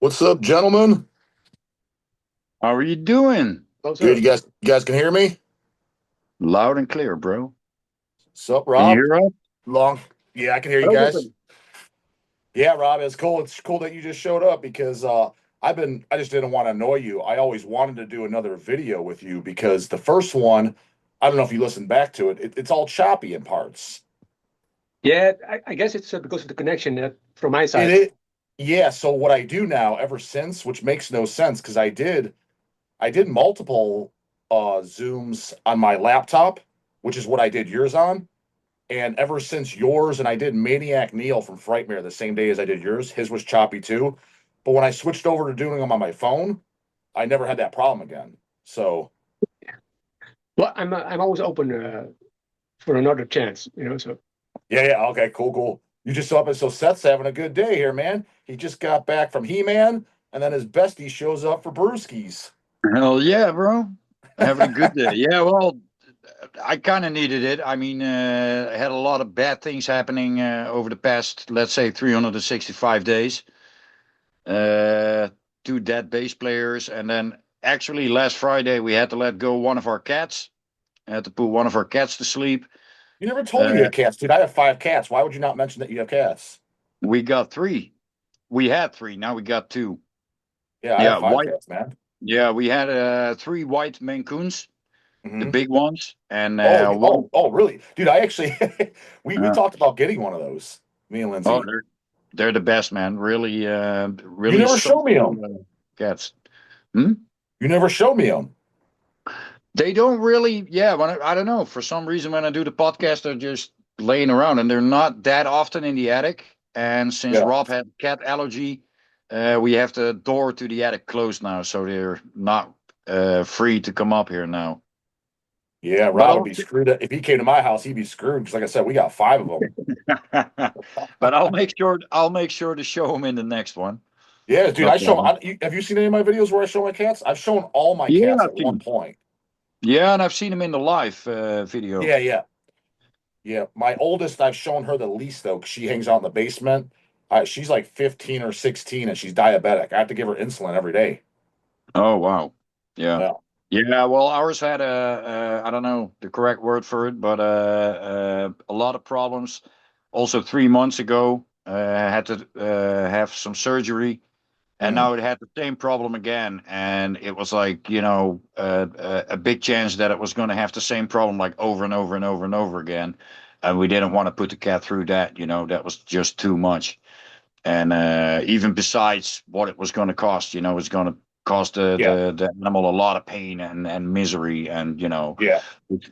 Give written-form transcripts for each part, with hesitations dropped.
What's up, gentlemen? How are you doing? Close Good. up. You guys can hear me? Loud and clear, bro. What's up, Can you Rob? hear us? Long. Yeah, I can hear you How's it guys. been? Yeah, Rob, it's cool. It's cool that you just showed up because I just didn't want to annoy you. I always wanted to do another video with you because the first one, I don't know if you listened back to it, it's all choppy in parts. Yeah, I guess it's because of the connection from my It side. is. Yeah, so what I do now ever since, which makes no sense because I did multiple Zooms on my laptop, which is what I did yours on. And ever since yours, and I did Maniac Neil from Frightmare the same day as I did yours, his was choppy too. But when I switched over to doing them on my phone, I never had that problem again. So Well, I'm always open for another chance, So yeah, okay, cool. You just saw it. So Seth's having a good day here, man. He just got back from He-Man, and then his bestie shows up for Brewskis. Hell yeah, bro. Having a good day. Yeah, well, I kind of needed it. I mean, I had a lot of bad things happening over the past, let's say, 365 days. Uh, Two dead bass players, and then actually last Friday we had to let go one of our cats. I had to put one of our cats to sleep. You never told me you Uh, had cats, dude. I have 5 cats. Why would you not mention that you have cats? we got three. We had three. Now we got two. Yeah, I have Yeah, five white. cats, man. Yeah, we had three white Maine Coons, the Hmm. big ones, and Oh, one. really, dude? I actually we Uh, talked about getting one of those. Me and oh, Lindsay. they're the best, man. Really, You really never showed me social them. cats. Hmm? You never showed me them. They don't really. Yeah, I don't know. For some reason, when I do the podcast, they're just laying around, and they're not that often in the attic. And since Yeah, Rob had cat allergy, we have the door to the attic closed now, so they're not free to come up here now. yeah. But Rob would I'll be screwed if he came to my house. He'd be screwed because, like I said, we got 5 of them. but I'll make sure to show him in the next one. Yeah, dude. No I show. problem. Have you seen any of my videos where I show my cats? I've shown all my Yeah, cats I've at seen one him. point. Yeah, and I've seen him in the live video. Yeah. My oldest, I've shown her the least though, because she hangs out in the basement. She's like 15 or 16, and she's diabetic. I have to give her insulin every day. Oh wow. Yeah. Yeah. Yeah, well, ours had I don't know the correct word for it, but a lot of problems. Also, 3 months ago, had to have some surgery, and Mm. now it had the same problem again. And it was like, a big chance that it was going to have the same problem like over and over and over and over again. And we didn't want to put the cat through that, that was just too much. And even besides what it was going to cost, it's going to cost Yeah. the animal a lot of pain and misery. And Yeah.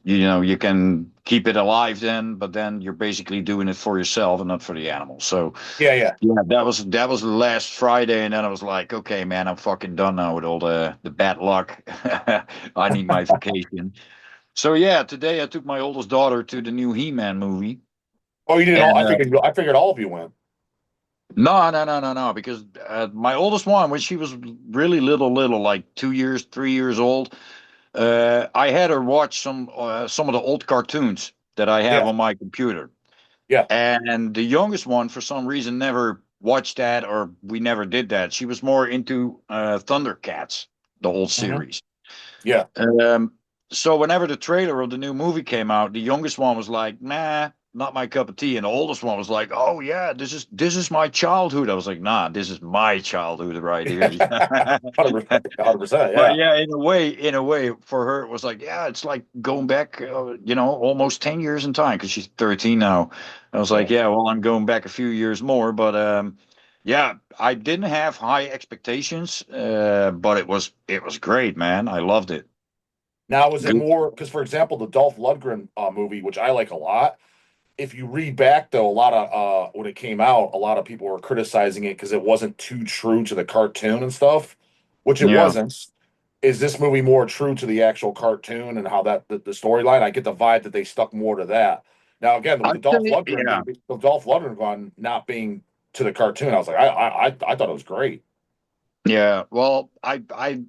you can keep it alive then, but then you're basically doing it for yourself and not for the animal. So Yeah. yeah, that was last Friday, and then I was like, okay, man, I'm fucking done now with all the bad luck. I need my vacation. So yeah, today I took my oldest daughter to the new He-Man movie. Oh, you didn't all. And I figured all of you went. no, no, no, no, no, because my oldest one, when she was really little, like 2 years, 3 years old, I had her watch some of the old cartoons that I have Yeah. on my computer. Yeah. And the youngest one, for some reason, never watched that, or we never did that. She was more into Thundercats, the whole Hmm. series. Yeah. Um, so whenever the trailer of the new movie came out, the youngest one was like, "Nah, not my cup of tea," and the oldest one was like, "Oh yeah, this is my childhood." I was like, "Nah, this is my childhood right here." 100%. 100%. But Yeah. yeah, in a way, for her, it was like, yeah, it's like going back, almost 10 years in time because she's 13 now. I was like, Yeah. yeah, well, I'm going back a few years more, but yeah, I didn't have high expectations, but it was great, man. I loved it. Now, was it Good. more because, for example, the Dolph Lundgren movie, which I like a lot. If you read back though, a lot of when it came out, a lot of people were criticizing it because it wasn't too true to the cartoon and stuff, which it Yeah. wasn't. Is this movie more true to the actual cartoon and how the storyline? I get the vibe that they stuck more to that. Now, again, with I'd the Dolph say, Lundgren yeah. being the Dolph Lundgren one not being to the cartoon, I was like, I thought it was great. Yeah. Well, I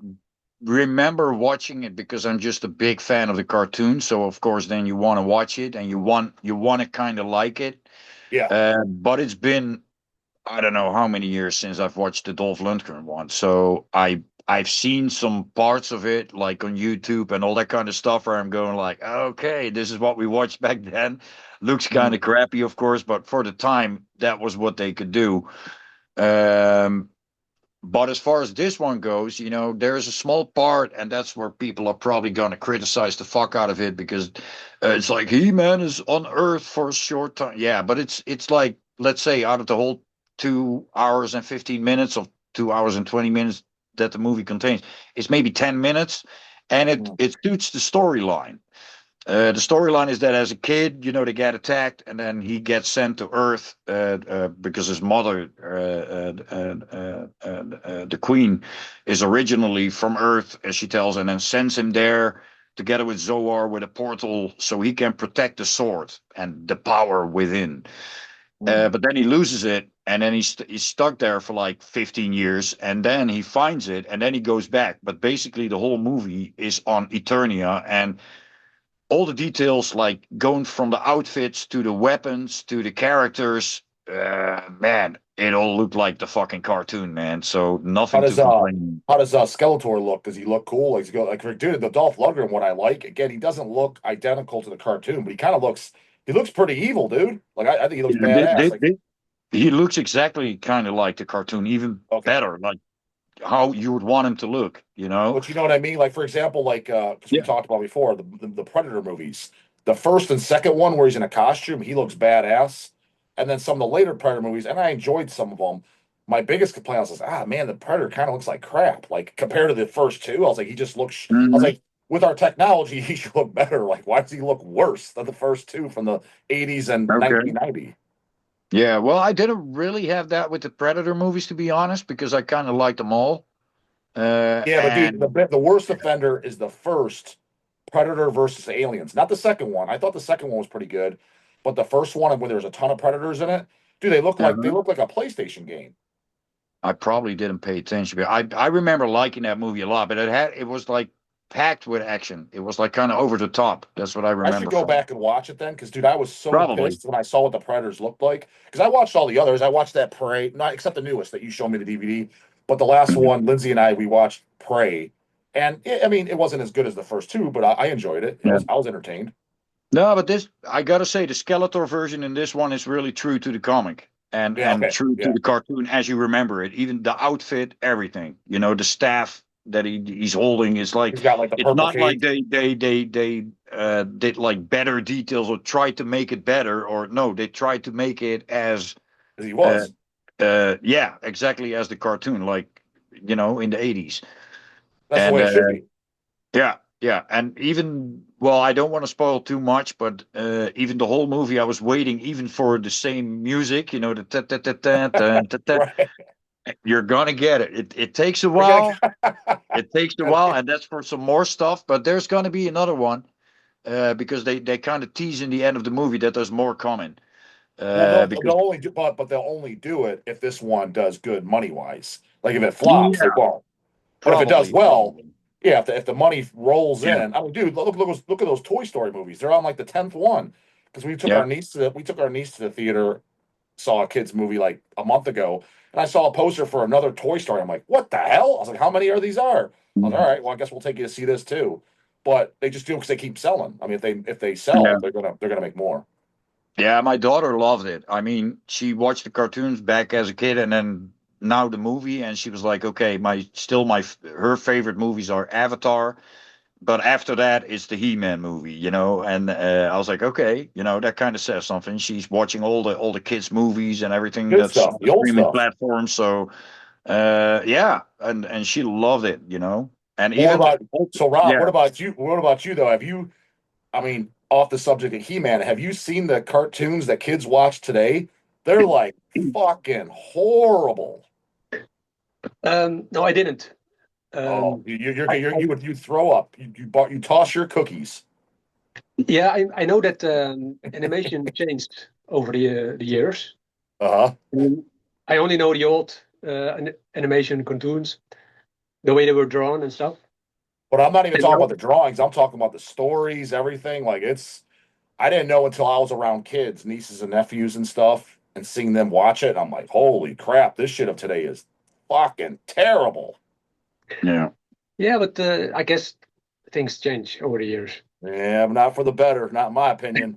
remember watching it because I'm just a big fan of the cartoon. So of course, then you want to watch it and you want to kind of like it. Yeah. But it's been I don't know how many years since I've watched the Dolph Lundgren one. So I've seen some parts of it like on YouTube and all that kind of stuff where I'm going like, okay, this is what we watched back then. Looks kind of crappy, of course, but for the time, that was what they could do. Um, but as far as this one goes, there's a small part, and that's where people are probably going to criticize the fuck out of it because it's like He-Man is on Earth for a short time. Yeah, but it's like, let's say, out of the whole 2 hours and 15 minutes of 2 hours and 20 minutes that the movie contains, it's maybe 10 minutes, and it suits the storyline. The storyline is that as a kid, they get attacked, and then he gets sent to Earth because his mother, the Queen, is originally from Earth, as she tells, and then sends him there together with Zoar with a portal so he can protect the sword and the power within. But then he loses it, and then he's stuck there for like 15 years, and then he finds it, and then he goes back. But basically, the whole movie is on Eternia, and all the details, like going from the outfits to the weapons to the characters, man, it all looked like the fucking cartoon, man. So How nothing to does complain. Skeletor look? Does he look cool? Like, dude, the Dolph Lundgren one I like. Again, he doesn't look identical to the cartoon, but he kind of looks. He looks pretty evil, dude. Like, I think he looks Yeah, badass. Like, he looks exactly kind of like the cartoon, even okay, better, like how you would want him to look, you know? but you know what I mean? Like, for example, like, because we Yeah. talked about before the Predator movies, the first and second one where he's in a costume, he looks badass, and then some of the later Predator movies, and I enjoyed some of them. My biggest complaint was, man, the Predator kind of looks like crap. Like compared to the first two, I was like, he just looks. I was Mhm. like, with our technology, he should look better. Like, why does he look worse than the first two from the '80s and Okay. 1990? Yeah, well, I didn't really have that with the Predator movies, to be honest, because I kind of liked them all. Yeah, but dude, And the worst offender is the first Predator versus Aliens, not the second one. I thought the second one was pretty good, but the first one when there's a ton of predators in it, dude, they uh look like a PlayStation game. I probably didn't pay attention, but I remember liking that movie a lot. But it was like packed with action. It was like kind of over the top. That's what I I should remember go from it. back and watch it then, because dude, I was so Probably. pissed when I saw what the Predators looked like. Because I watched all the others. I watched that Prey, not except the newest that you showed me the DVD, but the last Mhm. one, Lindsay and I, we watched Prey, and I mean, it wasn't as good as the first two, but I enjoyed it. Yeah. I was entertained. No, but this I gotta say the Skeletor version in this one is really true to the comic Yeah, and okay, true to yeah. the cartoon as you remember it. Even the outfit, everything. The staff that he's holding is like He's got like the it's purple not like cape. they did like better details or tried to make it better or no, they tried to make it as As he uh was. yeah, exactly as the cartoon, like in the 80s. That's the And way it should be. yeah, yeah, and even well, I don't want to spoil too much, but even the whole movie, I was waiting even for the same music, the ta ta ta ta ta ta ta. Right. You're gonna get it. It takes a They're while. gonna It takes a while, and that's for some more stuff. But there's gonna be another one because they kind of tease in the end of the movie that there's more coming. well, Because they'll only do, but they'll only do it if this one does good money wise. Like if it flops, they yeah, won't. But if it does probably, well, probably, yeah. If the money rolls yeah, in, I mean, dude, look at those Toy Story movies. They're on like the 10th one because yeah. we took our niece to the theater, saw a kids movie like a month ago, and I saw a poster for another Toy Story. I'm like, what the hell? I was like, how many are these? Are I was like, all right. Well, I guess we'll take you to see this too. But they just do it because they keep selling. I mean, if they sell, Yeah. they're gonna make more. Yeah, my daughter loved it. I mean, she watched the cartoons back as a kid and then now the movie and she was like, okay, her favorite movies are Avatar, but after that it's the He-Man movie, and I was like, okay, that kind of says something. She's watching all the kids movies and everything Good that's stuff. on the The old streaming stuff. platform. So, yeah, and she loved it, and Well, what even about so Rob? yeah. What about you? What about you though? Have you? I mean, off the subject of He-Man, have you seen the cartoons that kids watch today? They're like fucking horrible. No, I didn't. Oh, Um, I, I you throw up. You toss your cookies. yeah, I know that animation changed over the years. Uh-huh. Um, I only know the old animation cartoons, the way they were drawn and stuff. But I'm not even And talking now, about the drawings. I'm talking about the stories, everything. Like I didn't know until I was around kids, nieces and nephews and stuff. and seeing them watch it, and I'm like, holy crap, this shit of today is fucking terrible. Yeah. Yeah, but I guess things change over the years. Yeah, but not for the better, not in my opinion.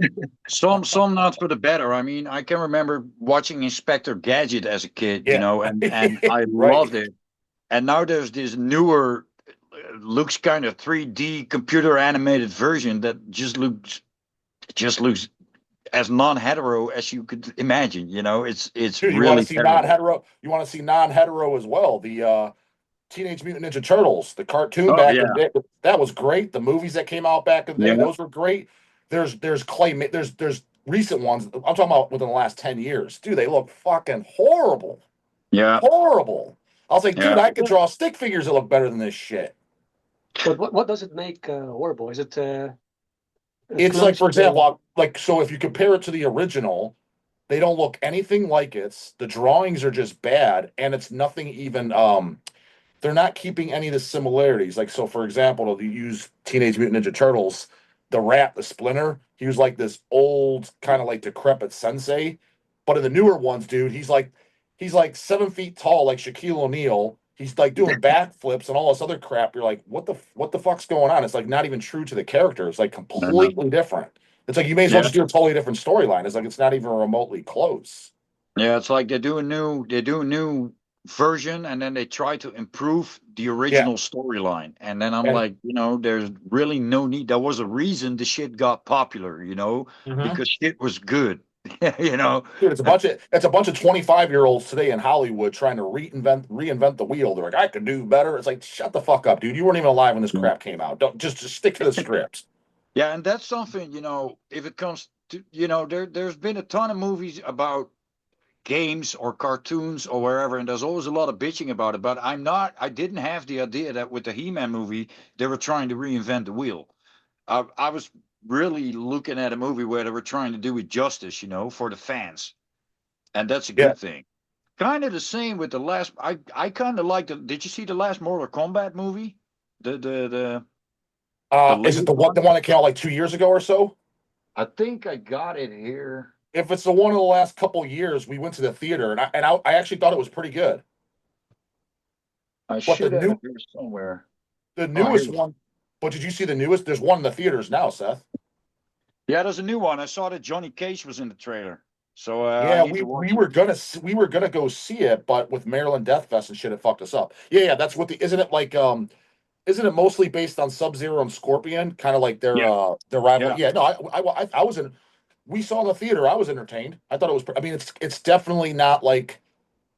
Some not for the better. I mean, I can remember watching Inspector Gadget as a kid, Yeah. and I Right. loved it. And now there's this newer, looks kind of 3D computer animated version that just looks as non-hetero as you could imagine. It's Dude, you want really to see terrible. non-hetero? You want to see non-hetero as well? The Teenage Mutant Ninja Turtles, the cartoon Oh back in yeah, the day, that was great. The movies that came out back in the day, yeah, those were great. There's clay, there's recent ones. I'm talking about within the last 10 years. Dude, they look fucking horrible. yeah, Horrible. I was like, dude, yeah. I could draw stick figures that look better than this shit. But what does it make horrible? Is it It's like, clumsy? for example, like, so if you compare it to the original, they don't look anything like it. The drawings are just bad, and it's nothing even they're not keeping any of the similarities. Like, so for example, to use Teenage Mutant Ninja Turtles, the rat, the Splinter, he was like this old, kind of like decrepit sensei. But in the newer ones, dude, he's like 7 feet tall, like Shaquille O'Neal. He's like doing backflips and all this other crap. You're like, what the fuck's going on? It's like not even true to the character. It's like Uh, completely different. It's like you may as well yeah, just do a totally different storyline. It's like it's not even remotely close. yeah. It's like they do a new version, and then they try to improve the Yeah. original storyline. And then I'm And like, there's really no need. There was a reason the shit got popular, Mhm. because shit was good. you know. Dude, it's a bunch of 25-year-olds today in Hollywood trying to reinvent the wheel. They're like, I could do better. It's like, shut the fuck up, dude. You weren't even alive when this crap came out. Don't just stick to the script. Yeah, and that's something, if it comes to, there's been a ton of movies about games or cartoons or wherever, and there's always a lot of bitching about it. But I didn't have the idea that with the He-Man movie, they were trying to reinvent the wheel. I was really looking at a movie where they were trying to do it justice, for the fans. And that's a Yeah. good thing. Kind of the same with the last, I kind of like did you see the last Mortal Kombat movie? The Is it latest the one one? the one that came out like 2 years ago or so? I think I got it here. If it's the one of the last couple years, we went to the theater and I actually thought it was pretty good. I But the should have new it here somewhere. the Oh, here. newest one. But did you see the newest? There's one in the theaters now, Seth. Yeah, there's a new one. I saw that Johnny Cage was in the trailer, so I Yeah, need we to we watch it. were gonna we were gonna go see it, but with Maryland Death Fest and shit, it fucked us up. Yeah, that's what the isn't it like isn't it mostly based on Sub-Zero and Scorpion, kind of like their Yeah, their rival? yeah, Yeah, no, I was in. We saw in the theater. I was entertained. I thought it was. I mean, it's definitely not like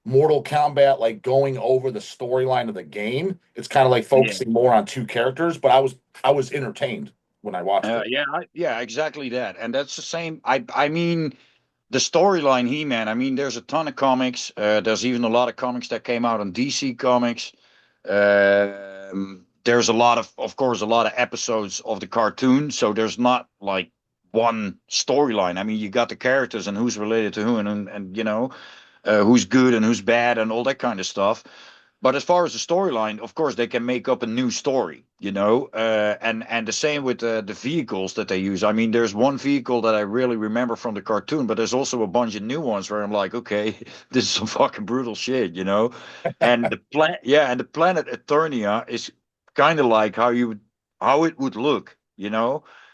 Mortal Kombat, like going over the storyline of the game. It's kind of like yeah, focusing more on two characters. But I was entertained when I watched it. yeah, exactly that. And that's the same. I mean, the storyline He-Man. I mean, there's a ton of comics. There's even a lot of comics that came out on DC Comics. There's of course, a lot of episodes of the cartoon. So there's not like one storyline. I mean, you got the characters and who's related to who, and who's good and who's bad and all that kind of stuff. But as far as the storyline, of course, they can make up a new story, and the same with the vehicles that they use. I mean, there's one vehicle that I really remember from the cartoon, but there's also a bunch of new ones where I'm like, okay, this is some fucking brutal shit. And and the planet Eternia is kind of like how it would look.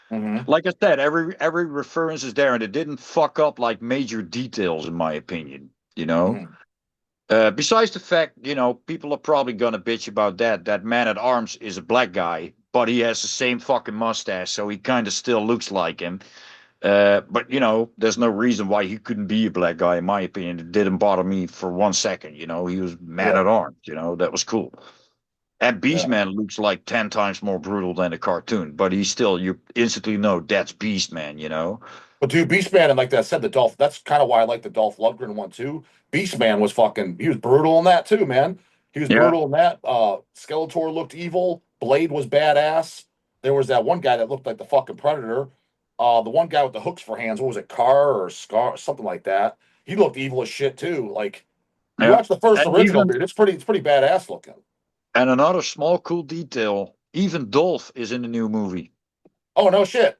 Hmm. Like I said, every reference is there, and it didn't fuck up like major details, in my opinion. Hmm. Besides the fact, people are probably gonna bitch about that Man at Arms is a black guy, but he has the same fucking mustache, so he kind of still looks like him. But there's no reason why he couldn't be a black guy, in my opinion. It didn't bother me for 1 second. He was Man Yeah, at Arms. That was cool. And yeah. Beastman looks like 10 times more brutal than the cartoon, but you instantly know that's Beastman. But dude, Beastman and like that said, the Dolph. That's kind of why I like the Dolph Lundgren one too. Beastman was fucking. He was brutal in that too, man. He was Yeah, brutal in that. Skeletor looked evil. Blade was badass. There was that one guy that looked like the fucking Predator. The one guy with the hooks for hands. What was it, Carr or Scar, something like that? He looked evil as shit too. Like you yeah. watch the first And original, even dude. It's pretty badass looking. and another small cool detail, even Dolph is in the new movie. Oh no shit.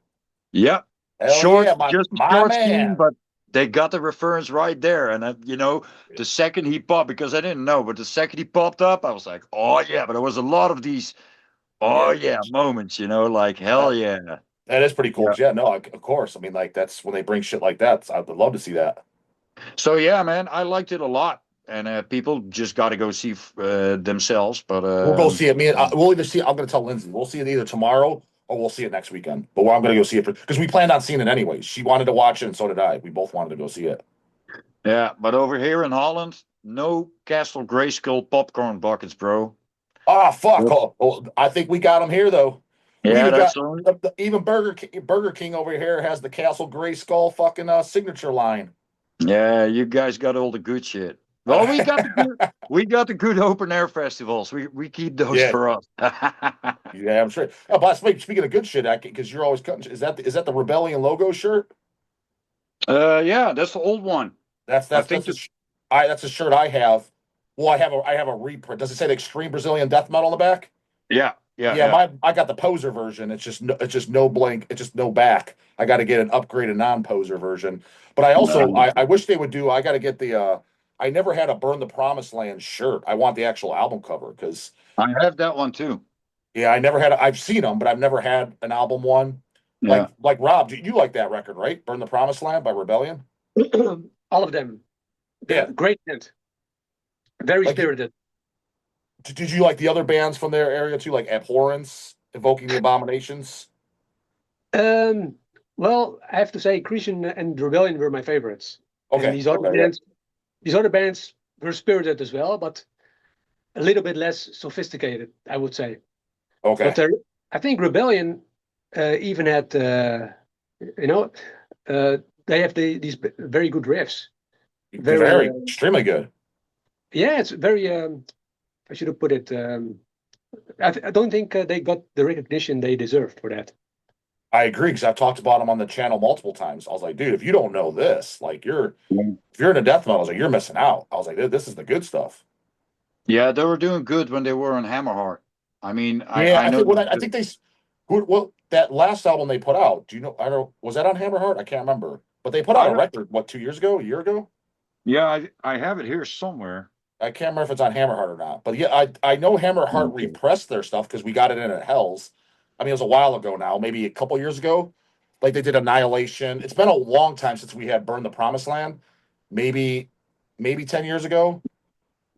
Yeah. Hell Short, yeah, my just a my short scene, man. but they got the reference right there. And the second he popped, because I didn't know, but the second he popped up, I was like, oh yeah. But there was a lot of these, oh yeah, moments. Like hell That, yeah. that is pretty cool. Yeah. 'Cause, yeah, no, of course. I mean, like that's when they bring shit like that. I would love to see that. So yeah, man, I liked it a lot, and people just got to go see themselves. But We'll go see it. We'll either see. I'm going to tell Lindsay. We'll see it either tomorrow or we'll see it next weekend. But I'm going to go see it because we planned on seeing it anyway. She wanted to watch it, and so did I. We both wanted to go see it. yeah, but over here in Holland, no Castle Grayskull popcorn buckets, bro. Ah, fuck. Yep. I think we got them here though. We Yeah, even got that's only. even Burger King over here has the Castle Gray Skull fucking signature line. Yeah, you guys got all the good shit. Well, we got the good open air festivals. We keep those Yeah, for us. yeah, I'm sure. Oh, but speaking of good shit, because you're always cutting. Is that the Rebellion logo shirt? Yeah, that's the old one. That's I that's think that's that's a shirt I have. Well, I have a reprint. Does it say the Extreme Brazilian Death Metal on the back? yeah, Yeah, I got the poser version. It's just no blank. It's just no back. I got to get an upgraded non-poser version. But I also No. I wish they would do. I got to get the. I never had a Burn the Promised Land shirt. I want the actual album cover because I have that one too. yeah, I never had. I've seen them, but I've never had an album one. Yeah. Like Rob, you like that record, right? Burn the Promised Land by Rebellion. All of them. Yeah. Great band. Very Like, spirited. did you like the other bands from their area too, like Abhorrence, Invoking the Abominations? Um, well, I have to say, Christian and Rebellion were my favorites. And Okay. Okay. Yeah. these other bands were spirited as well, but a little bit less sophisticated, I would say. Okay. But I think Rebellion even had, they have these very good riffs. Very extremely good. Yeah, it's very. I should have put it. I don't think they got the recognition they deserved for that. I agree because I've talked about them on the channel multiple times. I was like, dude, if you don't know this, like if you're into death metal, I was like, you're missing out. I was like, this is the good stuff. Yeah, they were doing good when they were on Hammerheart. I mean, Yeah, I know. I think that last album they put out. Do you know? I don't know. Was that on Hammerheart? I can't remember. But they put out a record 2 years ago, a year ago. Yeah, I have it here somewhere. I can't remember if it's on Hammerheart or not. But yeah, I know Hammerheart Okay. repressed their stuff because we got it in at Hell's. I mean, it was a while ago now, maybe a couple years ago. Like they did Annihilation. It's been a long time since we had Burn the Promised Land. Maybe 10 years ago.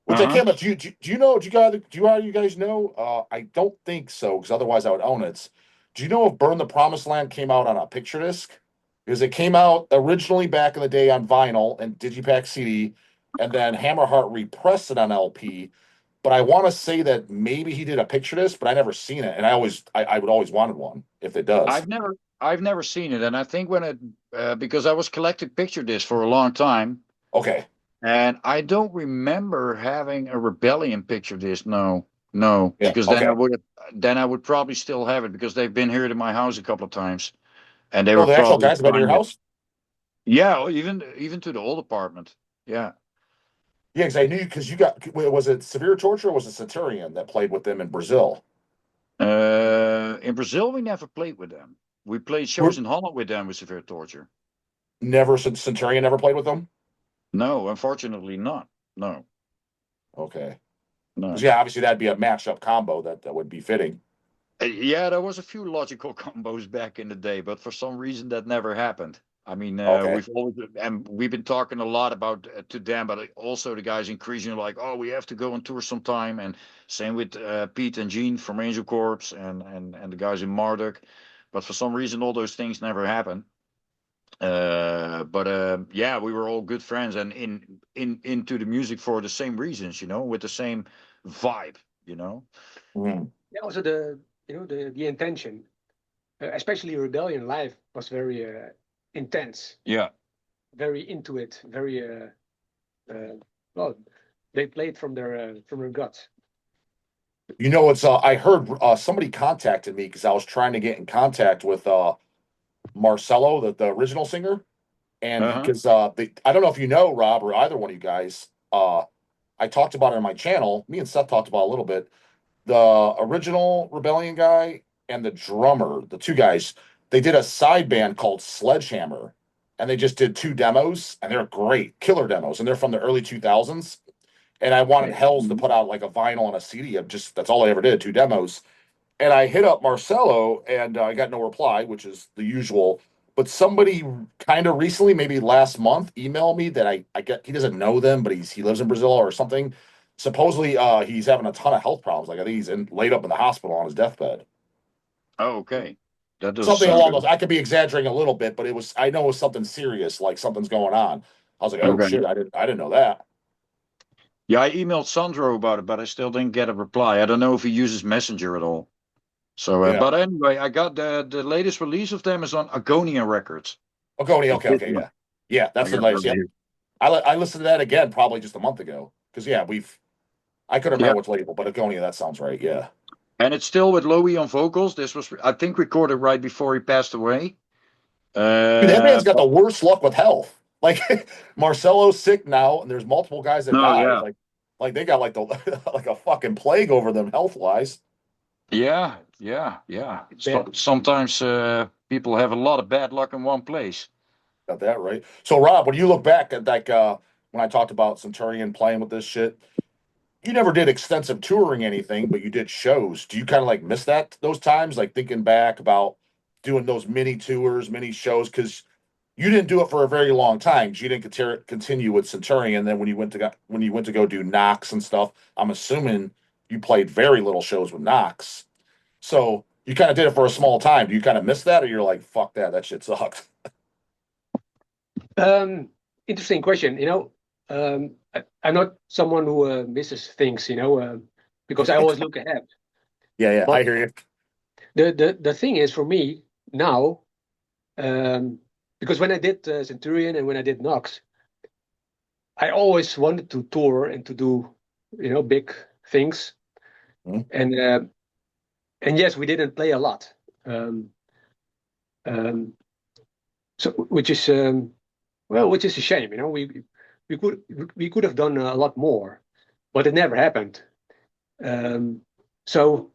Which I can't. But do you know? You guys know? I don't think so because otherwise I would own it. Do you know if Burn the Promised Land came out on a picture disc? Because it came out originally back in the day on vinyl and digipack CD, and then Hammerheart repressed it on LP. But I want to say that maybe he did a picture disc, but I never seen it, and I would always wanted one if it does. I've never seen it, and I think when it because I was collecting picture discs for a long time. Okay. And I don't remember having a Rebellion picture disc. No, Yeah, because then I would probably still have it because they've been here to my house a couple of times, and they Oh, were the actual probably guys have been to your fine with- house? Yeah, even to the old apartment. Yeah. Yeah, because I knew because was it Severe Torture or was it Centurion that played with them in Brazil? In Brazil, we never played with them. We played shows in Holland with them with Severe Torture. Centurion never played with them? No, unfortunately not. No. Okay. No. Yeah, obviously that'd be a matchup combo that would be fitting. Yeah, there was a few logical combos back in the day, but for some reason that never happened. I mean, Okay. we've been talking a lot about to them, but also the guys increasingly like, oh, we have to go on tour sometime, and same with Pete and Gene from Angel Corps and the guys in Marduk, but for some reason all those things never happened. But yeah, we were all good friends and into the music for the same reasons, with the same vibe, Mhm. Yeah, also the intention, especially Rebellion live was very intense. Yeah. Very into it. Very well, they played from their guts. It's I heard somebody contacted me because I was trying to get in contact with Marcelo, the original singer, and because I don't know if you know Rob or either one of you guys. I talked about it on my channel. Me and Seth talked about it a little bit. The original Rebellion guy and the drummer, the two guys, they did a side band called Sledgehammer, and they just did 2 demos, and they're great, killer demos, and they're from the early 2000s. And I wanted Hells to put out like a vinyl and a CD of just that's all I ever did, 2 demos. And I hit up Marcelo, and I got no reply, which is the usual. But somebody kind of recently, maybe last month, emailed me that I get he doesn't know them, but he lives in Brazil or something. Supposedly, he's having a ton of health problems. Like I think he's laid up in the hospital on his deathbed. Oh, okay. That doesn't Something sound along good. those. I could be exaggerating a little bit, but I know it was something serious, like something's going on. I was like, oh Okay. shit, I didn't know that. Yeah, I emailed Sandro about it, but I still didn't get a reply. I don't know if he uses Messenger at all. So, Yeah. but anyway, I got the latest release of them is on Agonia Records. Okay, It's okay, Hitman. yeah. Yeah, that's I the got latest. that Yeah. here. I listened to that again probably just a month ago. Because yeah, I couldn't Yeah, remember which label, but Agonia, that sounds right. Yeah. and it's still with Lowy on vocals. This was, I think, recorded right before he passed away. Dude, that man's got But the worst luck with health. Like Marcelo's sick now, and there's multiple guys that no, died. yeah, Like they got like the like a fucking plague over them health wise. yeah. Bad. Sometimes people have a lot of bad luck in one place. Got that right. So Rob, when you look back at like when I talked about Centurion playing with this shit, you never did extensive touring anything, but you did shows. Do you kind of like miss those times? Like thinking back about doing those mini tours, mini shows, because you didn't do it for a very long time. You didn't continue with Centurion. Then when you went to go do Nox and stuff, I'm assuming you played very little shows with Nox. So you kind of did it for a small time. Do you kind of miss that, or you're like, fuck that, that shit sucked? Interesting question. I'm not someone who misses things, because I always look ahead. Yeah, But I hear you. the thing is for me now, because when I did Centurion and when I did Nox, I always wanted to tour and to do, big things. Mhm. And yes, we didn't play a lot. Um, um, so which is which is a shame. We could have done a lot more, but it never happened. Um, so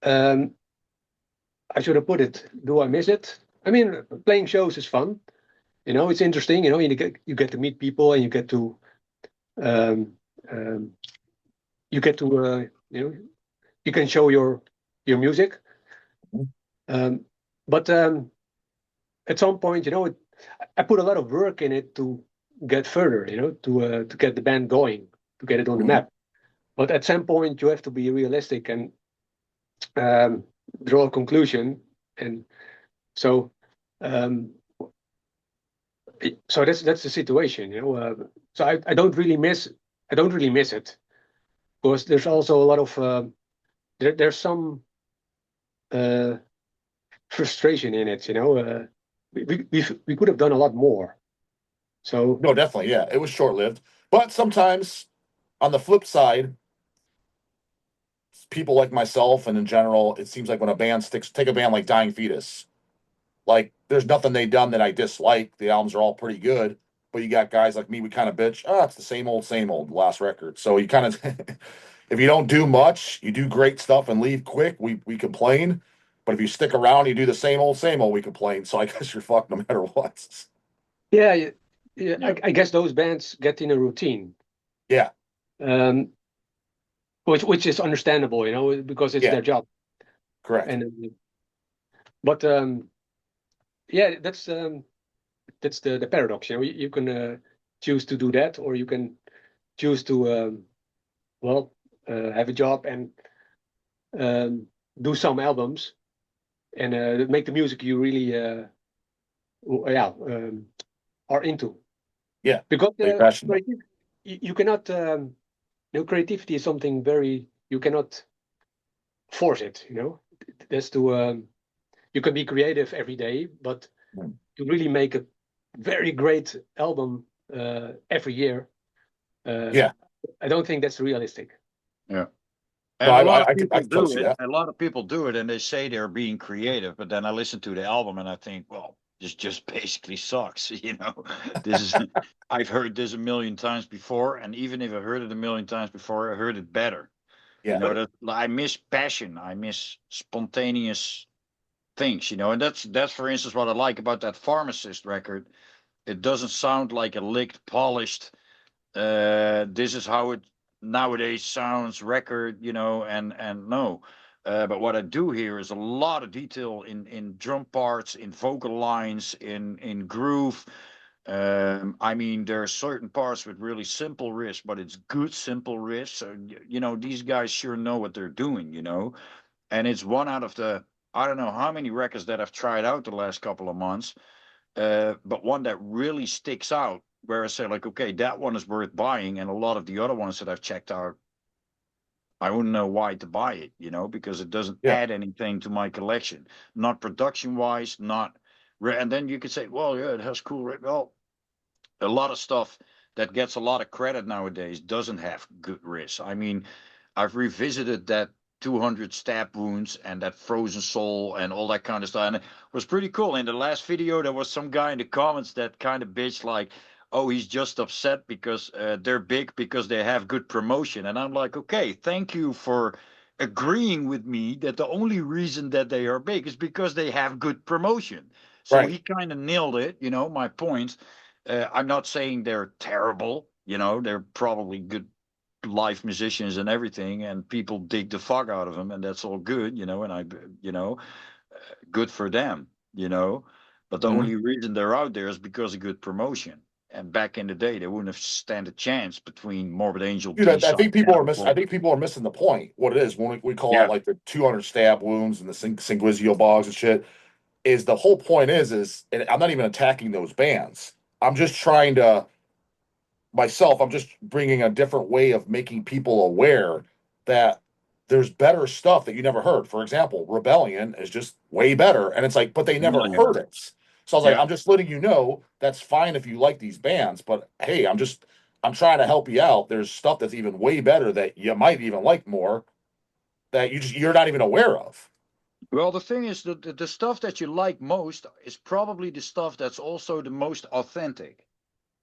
I should have put it. Do I miss it? I mean, playing shows is fun. It's interesting. You get to meet people and um, um, you get to you can show your music. Um, but at some point, I put a lot of work in it to get further. To get the band going, to get it on the Mhm. map. But at some point, you have to be realistic and um, draw a conclusion. And so, um, so that's the situation. So I don't really miss it because there's also a lot of there's some uh, frustration in it. We could have done a lot more. So No, definitely, yeah. It was short lived, but sometimes on the flip side, people like myself and in general, it seems like when a band sticks, take a band like Dying Fetus. Like, there's nothing they done that I dislike. The albums are all pretty good, but you got guys like me, we kind of bitch. Oh, it's the same old last record. So you kind of, if you don't do much, you do great stuff and leave quick, we complain. But if you stick around, you do the same old, we complain. So I guess you're fucked no matter what. yeah, yeah. Yeah, I guess those bands get in a routine, Yeah, um, which is understandable, because it's yeah, their job. correct. And but yeah, that's the paradox. You can choose to do that, or you can choose to well have a job and um, do some albums and make the music you really yeah are into. Yeah, Because they passionate. you cannot creativity is something very you cannot force it. That's to you can be creative every day, but to really make a very great album every year, uh, Yeah, I don't think that's realistic. yeah. no, And a lot of I people can totally do see it. that. A lot of people do it, and they say they're being creative. But then I listen to the album, and I think, well, this just basically sucks. This is. I've heard this a million times before, and even if I heard it a million times before, I heard it better. Yeah, That I miss passion. I miss spontaneous, things, you know, and that's for instance what I like about that Pharmacist record. It doesn't sound like a licked, polished, this is how it nowadays sounds record, you know, and no. But what I do here is a lot of detail in drum parts, in vocal lines, in groove. I mean, there are certain parts with really simple riffs, but it's good simple riffs. So, you know, these guys sure know what they're doing, you know. And it's one out of the, I don't know how many records that I've tried out the last couple of months, but one that really sticks out where I say like, okay, that one is worth buying. And a lot of the other ones that I've checked out, I wouldn't know why to buy it, you know, because it doesn't Yeah. add anything to my collection, not production wise, not. And then you could say, well, yeah, it has cool. Well, a lot of stuff that gets a lot of credit nowadays doesn't have good riffs. I mean, I've revisited that 200 stab wounds and that frozen soul and all that kind of stuff, and it was pretty cool. In the last video, there was some guy in the comments that kind of bitched like, "Oh, he's just upset because they're big because they have good promotion." And I'm like, "Okay, thank you for agreeing with me that the only reason that they are big is because they have good promotion." So Right. he kind of nailed it, you know, my points. I'm not saying they're terrible, you know, they're probably good live musicians and everything, and people dig the fuck out of them, and that's all good, you know, and you know, good for them, you know. But the Mhm. only reason they're out there is because of good promotion. And back in the day, they wouldn't have stand a chance between Morbid Angel, Dude, I D-Side, think people are missing. I Downfall. think people are missing the point. What it is when we call out Yeah, like the 200 stab wounds and the Singuizio bogs and shit is the whole point is and I'm not even attacking those bands. I'm just trying to myself. I'm just bringing a different way of making people aware that there's better stuff that you never heard. For example, Rebellion is just way better, and it's like, but they never well, yeah, heard it. So I was like, yeah. I'm just letting you know that's fine if you like these bands, but hey, I'm trying to help you out. There's stuff that's even way better that you might even like more that you're not even aware of. Well, the thing is that the stuff that you like most is probably the stuff that's also the most authentic.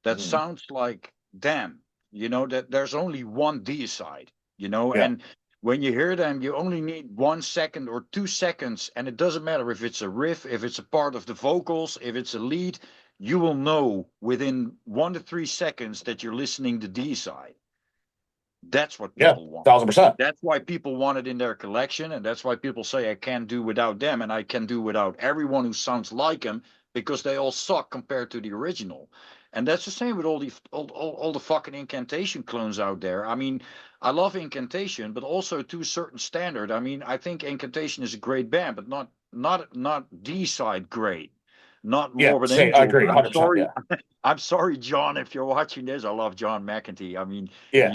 That Mhm. sounds like them, you know, that there's only one D-side, you know, Yeah, and when you hear them, you only need 1 second or 2 seconds, and it doesn't matter if it's a riff, if it's a part of the vocals, if it's a lead, you will know within 1 to 3 seconds that you're listening to D-side. That's what yeah, people want. 1000%. That's why people want it in their collection, and that's why people say I can't do without them, and I can do without everyone who sounds like them because they all suck compared to the original. And that's the same with all the fucking incantation clones out there. I mean, I love incantation, but also to a certain standard. I mean, I think incantation is a great band, but not D-side great, not Yeah, Morbid say I Angel. agree, I'm 100%. sorry, Yeah, I'm sorry, John, if you're watching this. I love John McEntee. I mean, yeah,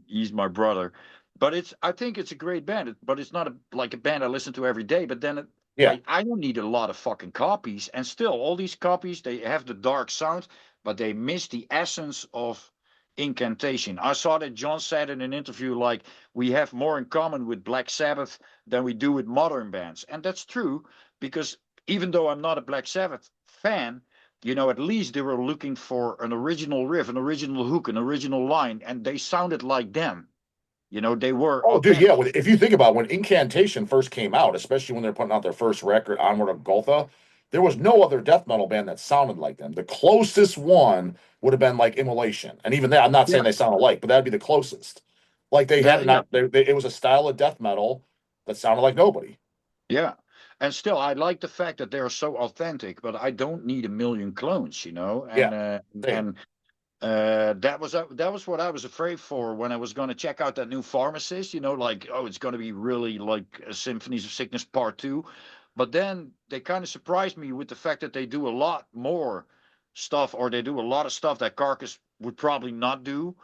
he's my brother. But I think it's a great band, but it's not like a band I listen to every day. But then yeah. I don't need a lot of fucking copies, and still all these copies they have the dark sound, but they miss the essence of incantation. I saw that John said in an interview like we have more in common with Black Sabbath than we do with modern bands, and that's true because even though I'm not a Black Sabbath fan, you know, at least they were looking for an original riff, an original hook, an original line, and they sounded like them. You know, they were Oh, dude, yeah. authentic. If you think about it, when Incantation first came out, especially when they're putting out their first record, Onward of Gotha, there was no other death metal band that sounded like them. The closest one would have been like Immolation, and even that, I'm not saying Yeah, they sound alike, but that'd be the closest. Like they had that, yeah, not, it was a style of death metal that sounded like nobody. yeah. And still, I like the fact that they're so authentic, but I don't need a million clones, you know. Yeah, same. And that was what I was afraid for when I was going to check out that new Pharmacist. You know, like oh, it's going to be really like a Symphonies of Sickness Part Two. But then they kind of surprised me with the fact that they do a lot more stuff, or they do a lot of stuff that Carcass would probably not do.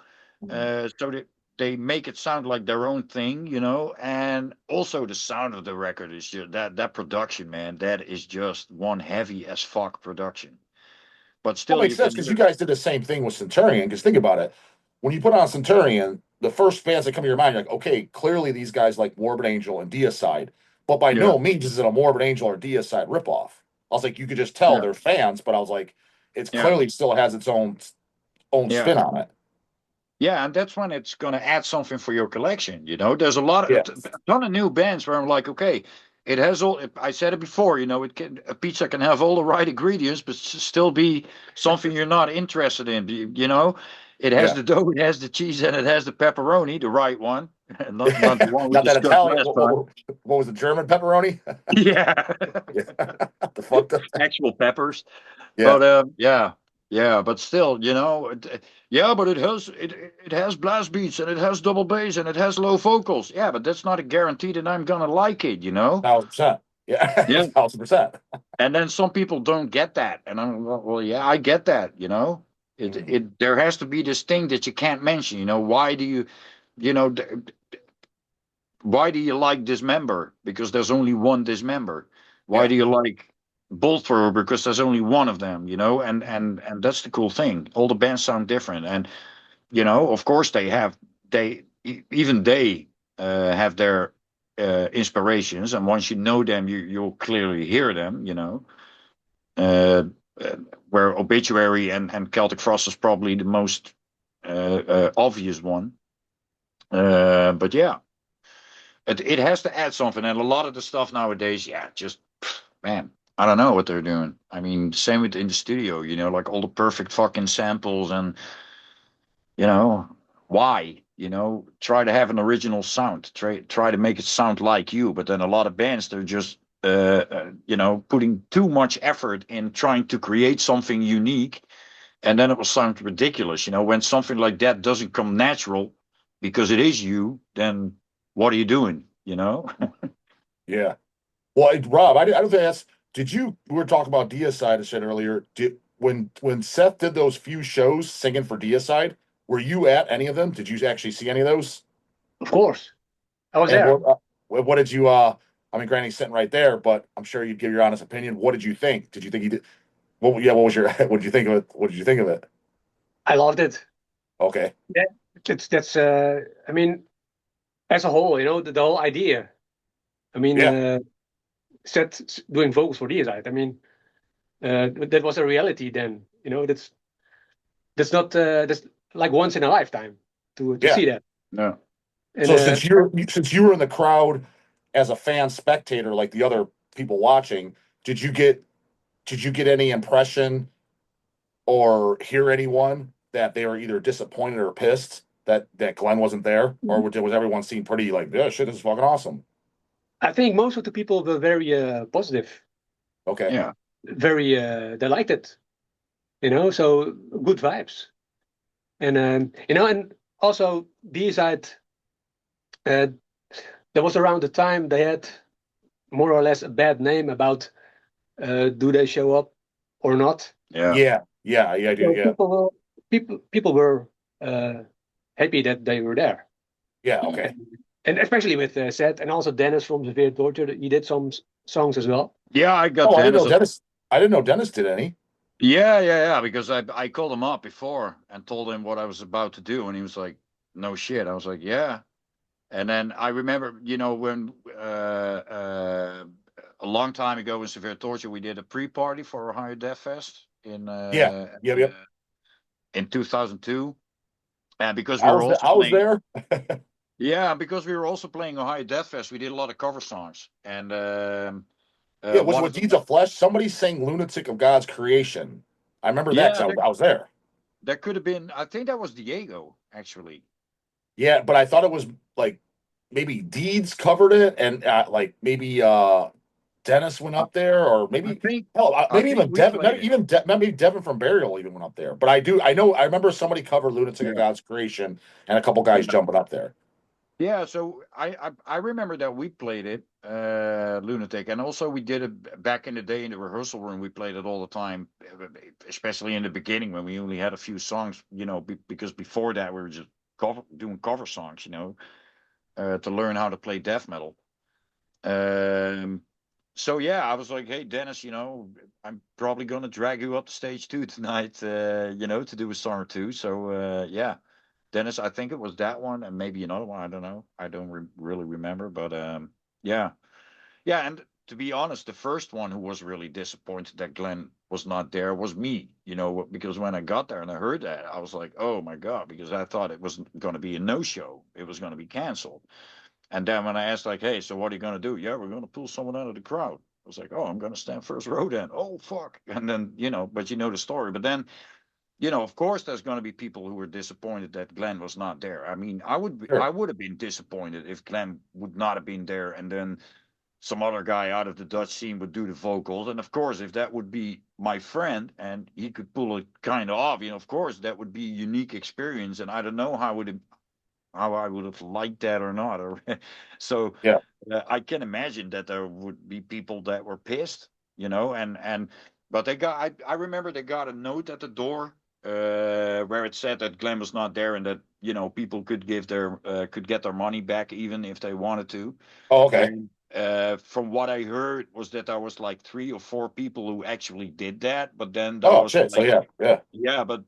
So they make it sound like their own thing, you know, and also the sound of the record is just that production, man. That is just one heavy as fuck production. But Well, still, makes you sense can because you hear. guys did the same thing with Centurion. Because think about it, when you put on Centurion, the first bands that come to your mind, you're like, okay, clearly these guys like Morbid Angel and Deicide, but by Yeah, no means is it a Morbid Angel or Deicide ripoff. I was like, you could just tell yeah, they're fans, but I was like, it's yeah, clearly still has its own yeah, spin on it. yeah, and that's when it's going to add something for your collection. You know, there's a lot Yeah, of a ton of new bands where I'm like, okay, it has all. I said it before. A pizza can have all the right ingredients, but still be something you're not interested in. It has Yeah. the dough, it has the cheese, and it has the pepperoni, the right one, not the one we Not that discussed Italian. last time. What was the German pepperoni? Yeah, Yeah. The fuck. actual peppers. Yeah. But yeah, but still, yeah, but it has blast beats and it has double bass and it has low vocals. Yeah, but that's not a guarantee that I'm gonna like it. 1,000%. Yeah. Yeah. 1,000%. And then some people don't get that, and I'm well, yeah, I get that. There has to be this thing that you can't mention. Why do you know, why do you like Dismember? Because there's only one Dismember. Why Yeah. do you like Bolt Thrower? Because there's only one of them. And that's the cool thing. All the bands sound different, and of course they have even they have their inspirations, and once you know them, you'll clearly hear them. Uh, uh, where Obituary and Celtic Frost is probably the most obvious one. But yeah, it has to add something, and a lot of the stuff nowadays, yeah, just man, I don't know what they're doing. I mean, same with in the studio, like all the perfect fucking samples, and why? Try to have an original sound. Try to make it sound like you. But then a lot of bands, they're just putting too much effort in trying to create something unique, and then it will sound ridiculous. When something like that doesn't come natural because it is you, then what are you doing? Yeah. Well, Rob, I don't think that's. We were talking about Deicide and shit earlier. When Seth did those few shows singing for Deicide, were you at any of them? Did you actually see any of those? Of course, I was And there. what did you? I mean, Granny's sitting right there, but I'm sure you'd give your honest opinion. What did you think? Did you think he did? What? Yeah. What was your? What did you think of it? What did you think of it? I loved it. Okay. Yeah, that's. I mean, as a whole, the whole idea. I mean, Yeah. Seth doing vocals for Deicide. I mean, that was a reality then. That's not that's like once in a lifetime to Yeah. see that. No. And, So since you were in the crowd as a fan spectator, like the other people watching, did you get any impression or hear anyone that they were either disappointed or pissed that Glenn wasn't there, or was everyone seem pretty like, yeah, shit, this is fucking awesome? I think most of the people were very positive, Okay. Yeah. very they liked it. So good vibes. And and also Deicide, that was around the time they had more or less a bad name about do they show up or not. Yeah. Yeah, I do. So Yeah, people were happy that they were there. yeah. Okay. And especially with Seth and also Dennis from Severe Torture, he did some songs as well. Yeah, I got Oh, I didn't Dennis. know Dennis. I didn't know Dennis did any. Yeah. Because I called him up before and told him what I was about to do, and he was like, "No shit." I was like, "Yeah." And then I remember, when a long time ago in Severe Torture, we did a pre-party for Ohio Death Fest Yeah. Yep. in 2002, and because we I were was also I was playing, there. yeah, because we were also playing Ohio Death Fest, we did a lot of cover songs, and Yeah. Was it one with of them, Deeds of Flesh? Somebody sang "Lunatic of God's Creation." I remember that yeah, because I was there. that could have been, I think that was Diego actually. Yeah, but I thought it was like maybe Deeds covered it, and like maybe Dennis went up there, or I maybe think hell, I maybe think even we Devin, played it. maybe Devin from Burial even went up there. But I remember somebody covered "Lunatic of Yeah. God's Creation" and a couple guys jumping up there. Yeah, so I remember that we played it, Lunatic, and also we did it back in the day in the rehearsal room. We played it all the time, especially in the beginning when we only had a few songs, because before that we were just doing cover songs, to learn how to play death metal. So yeah, I was like, hey Dennis, I'm probably gonna drag you up the stage too tonight, to do a song or two. So yeah. Dennis, I think it was that one, and maybe another one. I don't know. I don't really remember, but yeah. And to be honest, the first one who was really disappointed that Glenn was not there was me. Because when I got there and I heard that, I was like, oh my god, because I thought it was going to be a no-show. It was going to be canceled. And then when I asked, like, hey, so what are you going to do? Yeah, we're going to pull someone out of the crowd. I was like, oh, I'm going to stand first row then. Oh, fuck. And then, but you know the story. But then, of course, there's going to be people who were disappointed that Glenn was not there. I mean, I Sure. would have been disappointed if Glenn would not have been there, and then some other guy out of the Dutch scene would do the vocals. And of course, if that would be my friend and he could pull it kind of off, of course, that would be a unique experience. And I don't know how I would have liked that or not. So Yeah. I can imagine that there would be people that were pissed, but I remember they got a note at the door where it said that Glenn was not there and that people could could get their money back even if they wanted to. Oh, okay. And from what I heard was that there was like 3 or 4 people who actually did that, but then there Oh was shit. So like, yeah. yeah, but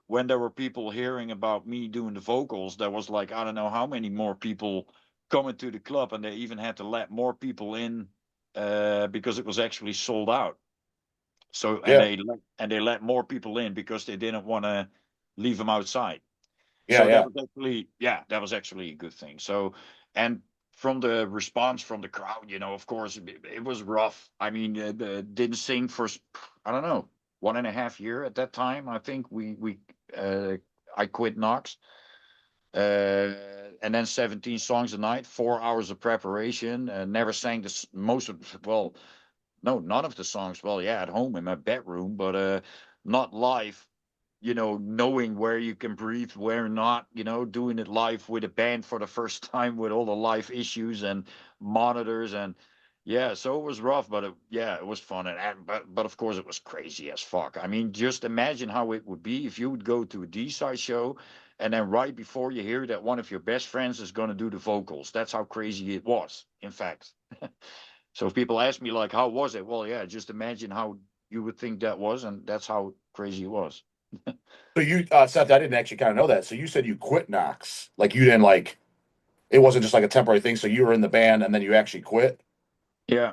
when there were people hearing about me doing the vocals, there was like, I don't know how many more people coming to the club, and they even had to let more people in because it was actually sold out. So Yeah. they let more people in because they didn't want to leave them outside. Yeah. So Yeah. that was actually a good thing. So, and from the response from the crowd, of course, it was rough. I mean, didn't sing for, I don't know, 1.5 year at that time. I think I quit Nox. And then 17 songs a night, 4 hours of preparation, never sang most of, well, no, none of the songs. Well, yeah, at home in my bedroom, but not live. Knowing where you can breathe, where not. Doing it live with a band for the first time with all the live issues and monitors and yeah. So it was rough, but it was fun but of course it was crazy as fuck. I mean, just imagine how it would be if you would go to a Deicide show and then right before you hear that one of your best friends is going to do the vocals. That's how crazy it was, in fact. So if people ask me like, how was it? Well, yeah, just imagine how you would think that was, and that's how crazy it was. So you, Seth, I didn't actually kind of know that. So you said you quit Knox. Like you didn't like it wasn't just like a temporary thing. So you were in the band and then you actually quit. Yeah,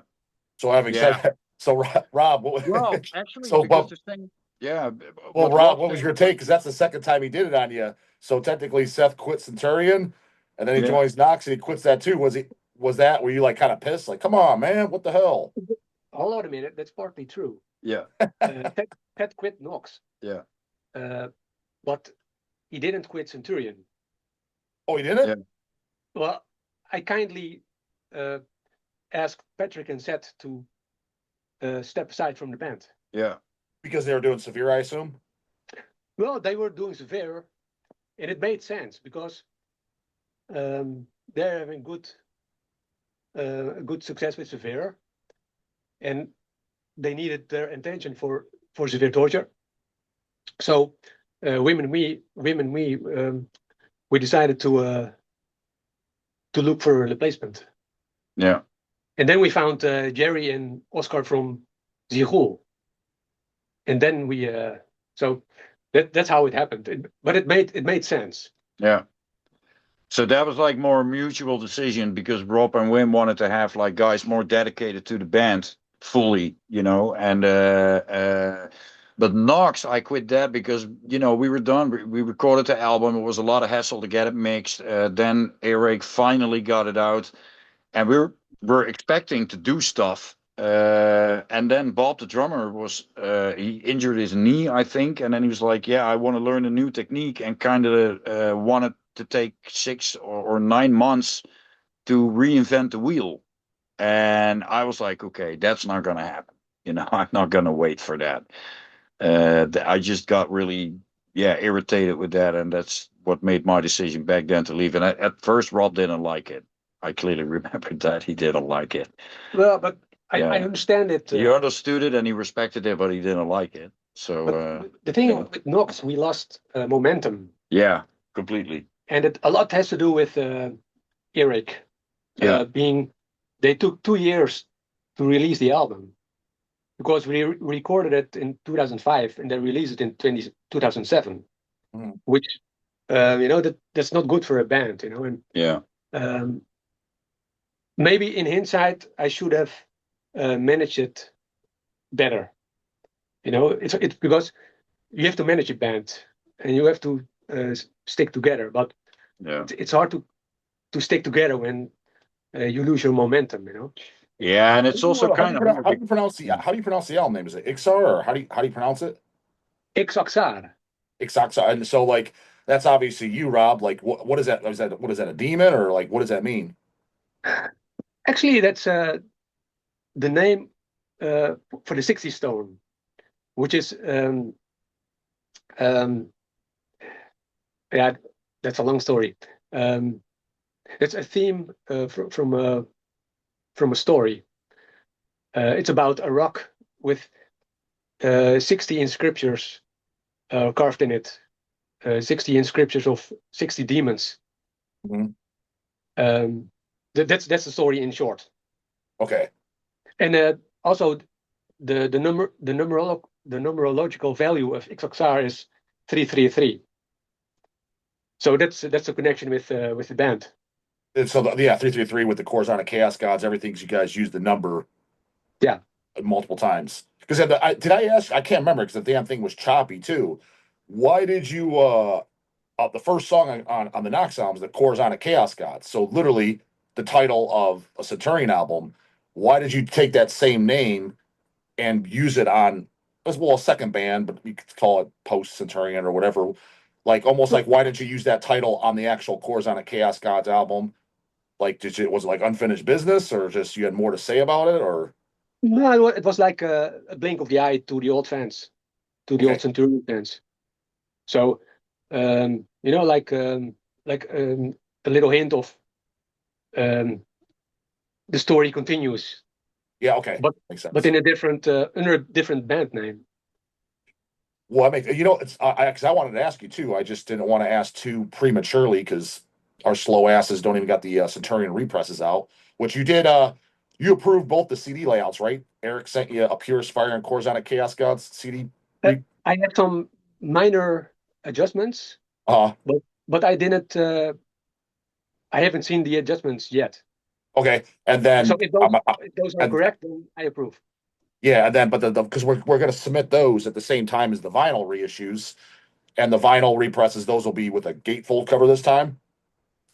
So having said yeah. that, so Rob, Well, actually, so because but the thing, yeah, well, what Rob, Rob what was said, your take? Because that's the second time he did it on you. So technically, Seth quit Centurion, and then he yeah, joins Knox and he quits that too. Was that were you like kind of pissed? Like, come on, man, what the hell? Hold on a minute, that's partly true. yeah, Ted quit Nox, yeah, but he didn't quit Centurion. Oh, he did it? yeah, Well, I kindly asked Patrick and Seth to step aside from the band. yeah, Because they were doing severe, I assume. Well, they were doing severe, and it made sense because they're having good success with severe, and they needed their attention for severe torture. So we decided to look for a replacement. yeah. And then we found Jerry and Oscar from Zirul. And then we so that's how it happened. But it made sense. Yeah. So that was like more a mutual decision because Rob and Wim wanted to have like guys more dedicated to the band fully, and but Nox, I quit that because we were done. We recorded the album. It was a lot of hassle to get it mixed. Then Eric finally got it out, and we're expecting to do stuff. And then Bob, the drummer, he injured his knee, I think, and then he was like, "Yeah, I want to learn a new technique," and kind of wanted to take 6 or 9 months to reinvent the wheel. And I was like, "Okay, that's not gonna happen. I'm not gonna wait for that." I just got really, irritated with that, and that's what made my decision back then to leave. And at first, Rob didn't like it. I clearly remember that he didn't like it. Well, but I Yeah. understand it. He understood it and he respected it, but he didn't like it. So, But the thing with Nox, we lost momentum, yeah, completely. and a lot has to do with Eric Yeah. They took 2 years to release the album because we recorded it in 2005 and then released it in 2007, which that's not good for a band, and Yeah. maybe in hindsight I should have managed it better. It's because you have to manage a band and you have to stick together, but Yeah. it's hard to stick together when you lose your momentum, you know. Yeah, and it's also kind of how do you pronounce the album name? Is it Ixar, or how do you pronounce it? Ixaxar. Ixaxar. And so like that's obviously you, Rob. Like what is that? What is that, a demon, or like what does that mean? Actually, that's the name for the 60 stone, which is yeah, that's a long story. It's a theme from a story. It's about a rock with 60 inscriptions carved in it. 60 inscriptions of 60 demons. Mhm. That's the story in short. Okay. And also the numerological value of Ixoxar is 333. So that's a connection with the band. And so yeah, 333 with the Corzon Chaos Gods. Everything's you guys use the number. Yeah. Multiple times. Because did I ask? I can't remember because the damn thing was choppy too. Why did you the first song on the Nox album is the Corzon Chaos Gods? So literally the title of a Centurion album. Why did you take that same name and use it on as well a second band, but you could call it post Centurion or whatever? Like almost like why didn't you use that title on the actual Corzon Chaos Gods album? Like was it like unfinished business, or just you had more to say about it, or? No, it was like a blink of the eye to the old fans, to the old Centurion fans. So, you know, like a little hint of the story continues. Yeah, okay, but makes sense. But in a different under a different band name. Well, I mean, you know, it's because I wanted to ask you too. I just didn't want to ask too prematurely because our slow asses don't even got the Centurion represses out, which you did. You approved both the CD layouts, right? Eric sent you a Purest Fire and Corzonic Chaos Gods CD. I had some minor adjustments, Uh, but I didn't. I haven't seen the adjustments yet. okay, and then So if those are correct, then I approve. Yeah, and then but because we're going to submit those at the same time as the vinyl reissues, and the vinyl represses. Those will be with a gatefold cover this time.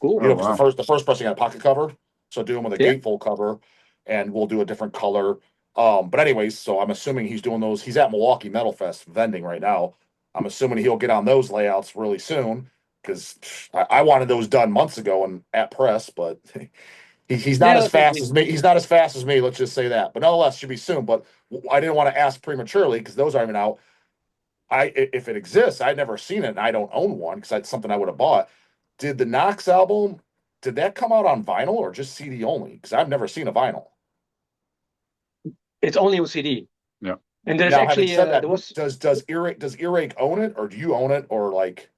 Cool. You know, Oh, because wow. the first pressing had a pocket cover, so do them with a Yeah. gatefold cover, and we'll do a different color. But anyways, so I'm assuming he's doing those. He's at Milwaukee Metal Fest vending right now. I'm assuming he'll get on those layouts really soon because I wanted those done months ago and at press, but he's not as fast as me. He's not as fast as me. Let's just say that. But nonetheless, should be soon. But I didn't want to ask prematurely because those aren't even out. If it exists, I'd never seen it, and I don't own one because that's something I would have bought. Did the Nox album? Did that come out on vinyl or just CD only? Because I've never seen a vinyl. It's only on CD. Yeah. And there's Now, actually having said that, there was does Earache own it, or do you own it, or like?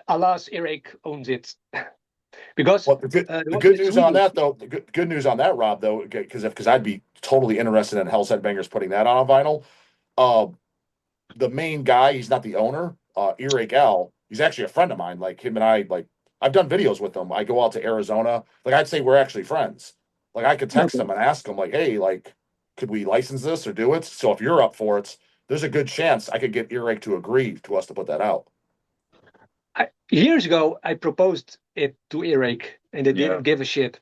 alas, Eric owns it. Because Well, the good news on that though, the good news on that, Rob, though, because I'd be totally interested in Hell's Headbangers putting that on a vinyl. The main guy, he's not the owner, Earache Al, he's actually a friend of mine. Like him and I, like I've done videos with him. I go out to Arizona. Like I'd say we're actually friends. Like I could text him and ask him, like, hey, like, could we license this or do it? So if you're up for it, there's a good chance I could get Earache to agree to us to put that out. Years ago, I proposed it to Eric, and they didn't give a shit.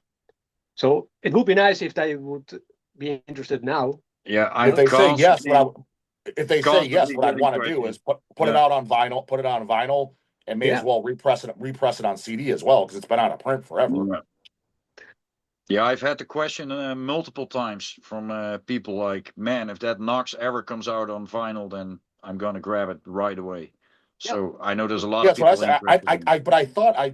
So it would be nice if they would be interested now. Yeah, If they say yes, what I'd want to do is put it out on vinyl, put it on vinyl, and may as well repress it on CD as well because it's been out of print forever. Yeah, I've had the question multiple times from people like, man, if that Nox ever comes out on vinyl, then I'm gonna grab it right away. So I know there's a lot of people. But I thought I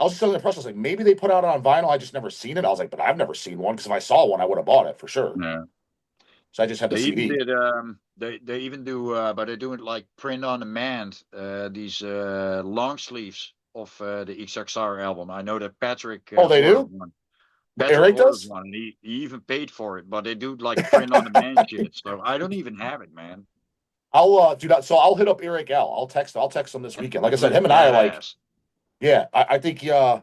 was just under the impression, I was like, maybe they put out on vinyl. I just never seen it. I was like, but I've never seen one because if I saw one, I would have bought it for sure. Yeah. So I just had the CD. Even did, they even do, but they do it like print on demand. These long sleeves of the XXR album. I know that Patrick. They do. One. Eric does. One, and he even paid for it, but they do like print on demand shit. So I don't even have it, man. I'll do that. So I'll hit up Eric Al. I'll text him this weekend. Like I said, him and I are like, yeah, I think I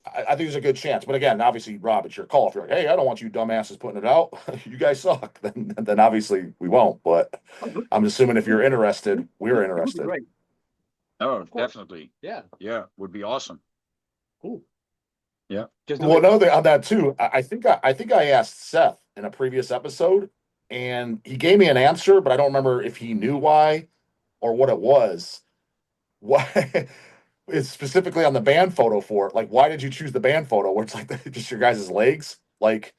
think there's a good chance. But again, obviously, Rob, it's your call. If you're like, hey, I don't want you dumbasses putting it out, you guys suck. Then obviously we won't. But I'm assuming if you're interested, we're interested. Right. Oh, definitely. Yeah. Yeah, would be awesome. Cool. Yeah. Just do Well, it. another thing on that too, I think I asked Seth in a previous episode, and he gave me an answer, but I don't remember if he knew why or what it was. Why it's specifically on the band photo for it? Like, why did you choose the band photo where it's like just your guys' legs? Like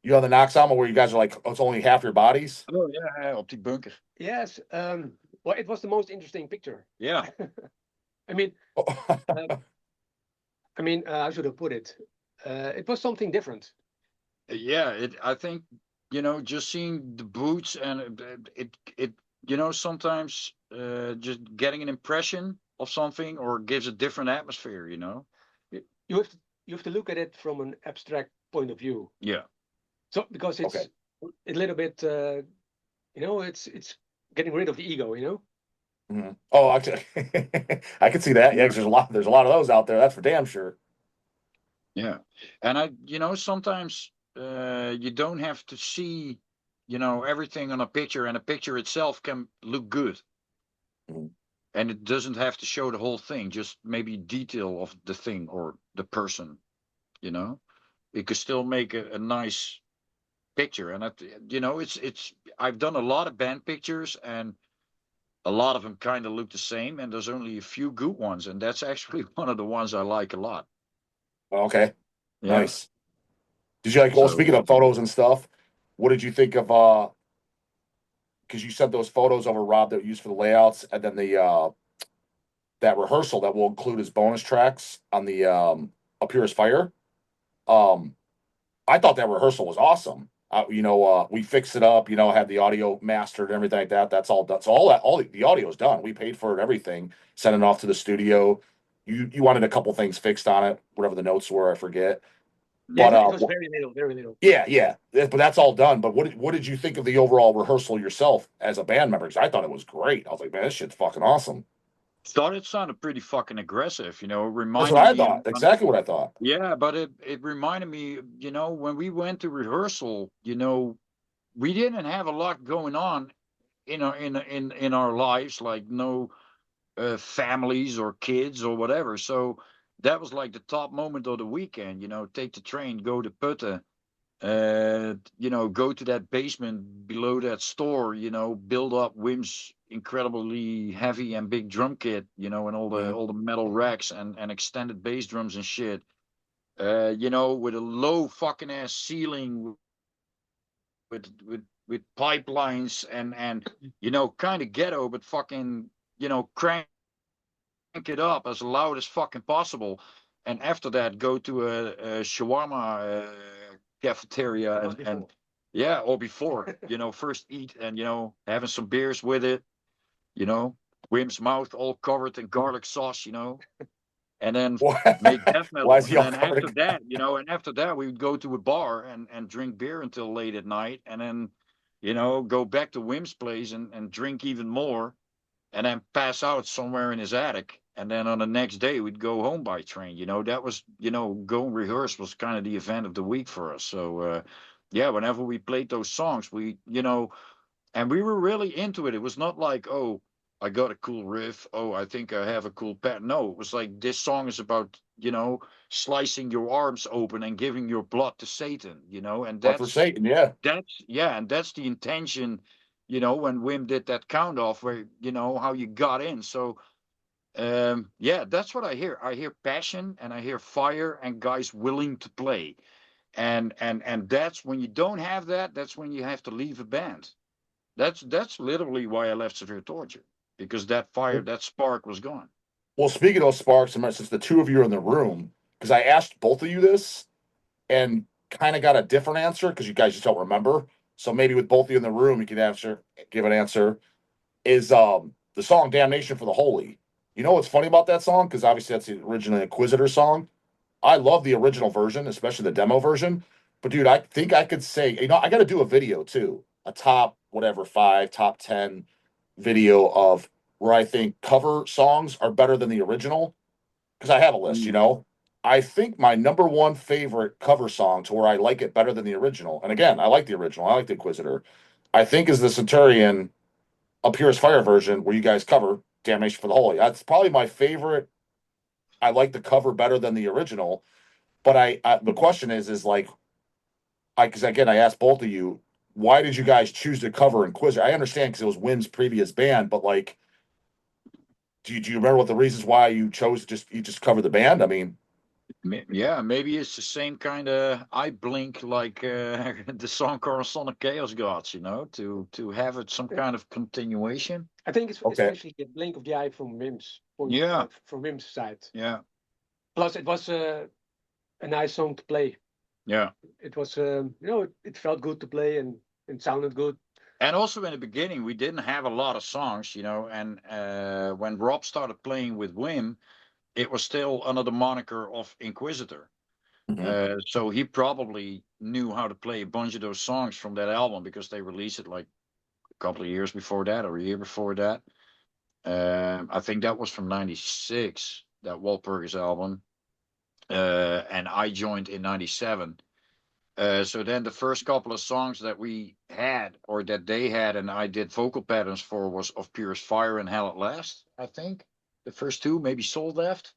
you on the Nox album where you guys are like, oh, it's only half your bodies. Oh yeah, op die bunker. Yes. Well, it was the most interesting picture. Yeah. I mean, how should I put it? It was something different. Yeah, I think, just seeing the boots and it sometimes just getting an impression of something or gives a different atmosphere, You have to look at it from an abstract point of view. Yeah. So because it's Okay. a little bit, it's getting rid of the ego. Mhm. Oh, actually, I can see that. Yeah, 'cause there's a lot of those out there. That's for damn sure. Yeah. And sometimes you don't have to see, everything on a picture, and a picture itself can look good. Mhm. And it doesn't have to show the whole thing, just maybe detail of the thing or the person, It could still make a nice picture. And it's I've done a lot of band pictures, and a lot of them kind of look the same, and there's only a few good ones, and that's actually one of the ones I like a lot. Okay, Yeah. nice. Did you like? Well, speaking So of photos and stuff, what did you think of? Because you sent those photos over Rob that you used for the layouts, and then the that rehearsal that will include as bonus tracks on the Up Here Is Fire. Um, I thought that rehearsal was awesome. We fixed it up, had the audio mastered and everything like that. That's all done. So all the audio is done. We paid for it, everything, sent it off to the studio. You wanted a couple things fixed on it, whatever the notes were, I forget. Yeah, But it was very little, very little. yeah, but that's all done. But what did you think of the overall rehearsal yourself as a band member? Because I thought it was great. I was like, man, this shit's fucking awesome. thought it sounded pretty fucking aggressive, That's what reminded I me thought. Exactly what I thought. yeah, but it reminded me, when we went to rehearsal, we didn't have a lot going on in our lives, like no families or kids or whatever. So that was like the top moment of the weekend, take the train, go to Putten, go to that basement below that store, build up Wim's incredibly heavy and big drum kit, and Mhm. all the metal racks and extended bass drums and shit. With a low fucking ass ceiling with pipelines and kind of ghetto, but fucking crank it up as loud as fucking possible. And after that, go to a shawarma cafeteria and yeah, or before, first eat and having some beers with it, you know, Wim's mouth all covered in garlic sauce, and then make death Why metal. is he And all then after covered? that, we would go to a bar and drink beer until late at night, and then go back to Wim's place and drink even more, and then pass out somewhere in his attic. And then on the next day, we'd go home by train. That was, go and rehearse was kind of the event of the week for us. So, yeah, whenever we played those songs, and we were really into it. It was not like, oh, I got a cool riff. Oh, I think I have a cool pattern. No, it was like this song is about, slicing your arms open and giving your blood to Satan, and But for Satan, yeah. and that's the intention, when Wim did that count off where, how you got in. So yeah, that's what I hear. I hear passion and I hear fire and guys willing to play. And that's when you don't have that, that's when you have to leave a band. That's literally why I left Severe Torture, because that fire, that spark was gone. Well, speaking of those sparks, and since the two of you are in the room, because I asked both of you this and kind of got a different answer because you guys just don't remember. So maybe with both of you in the room, you can give an answer. Is the song "Damnation for the Holy"? You know what's funny about that song? Because obviously that's the original Inquisitor song. I love the original version, especially the demo version. But dude, I think I could say, I got to do a video too, a top whatever top 10 video of where I think cover songs are better than the original because I have a list. Mm. I think my number one favorite cover song to where I like it better than the original, and again, I like the original, I like the Inquisitor, I think is the Centurion Up Here Is Fire version where you guys cover Damnation for the Holy. That's probably my favorite I like the cover better than the original. But the question is like, because again, I asked both of you, why did you guys choose to cover Inquisitor? I understand because it was Wim's previous band, but like, do you remember what the reasons why you chose to just cover the band? I mean, Yeah, maybe it's the same kind of eye blink like the song Coruscant Chaos Gods, you know, to have it some kind of continuation. I think it's okay, especially a blink of the eye from Yeah. from Wim's side. Yeah, Plus, it was a nice song to play. yeah. It was, you know, it felt good to play and it sounded good. And also in the beginning, we didn't have a lot of songs, you know, and when Rob started playing with Wim, it was still under the moniker of Inquisitor. So he probably knew how to play a bunch of those songs from that album because they released it like a couple of years before that or a year before that. I think that was from '96, that Walpurgis album. And I joined in '97. So then the first couple of songs that we had or that they had and I did vocal patterns for was Of Purest Fire and Hell at Last, I think. The first two, maybe Soul Left.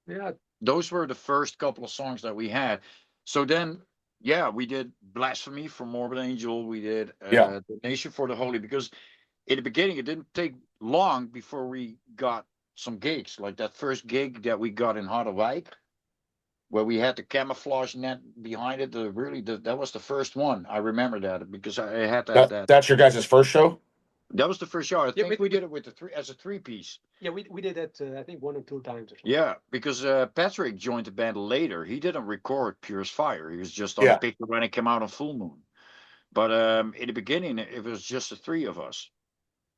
Yeah. Those were the first couple of songs that we had. So then, yeah, we did Blasphemy for Morbid Angel. We did Donation for the Holy, because in the beginning, it didn't take long before we got some gigs. Like that first gig that we got in Harderwijk, where we had the camouflage net behind it. That was the first one. I remember that because I had that. That's your guys' first show. That was the first show. I Yeah, think we did it with as a 3-piece. Yeah, we did that I think 1 or 2 times or something. Yeah, because Patrick joined the band later. He didn't record Purest Fire. He was just on the picture when it came out on Full Moon. But in the beginning, it was just the 3 of us.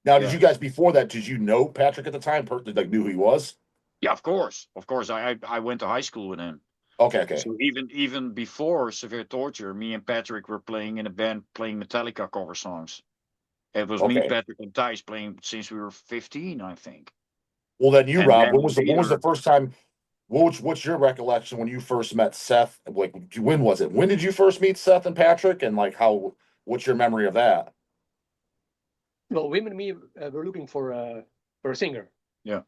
Now, did you guys before that? Did you know Patrick at the time? Like knew who he was? Yeah, of course. I went to high school with him. Okay. So even before Severe Torture, me and Patrick were playing in a band playing Metallica cover songs. It was me, Patrick, and Thijs playing since we were 15, I think. Well, then you, And Rob, then when was the first time? What's your recollection when you first met Seth? Like, when was it? When did you first meet Seth and Patrick? And like, what's your memory of that? Well, Wim and me were looking for a singer. Yeah.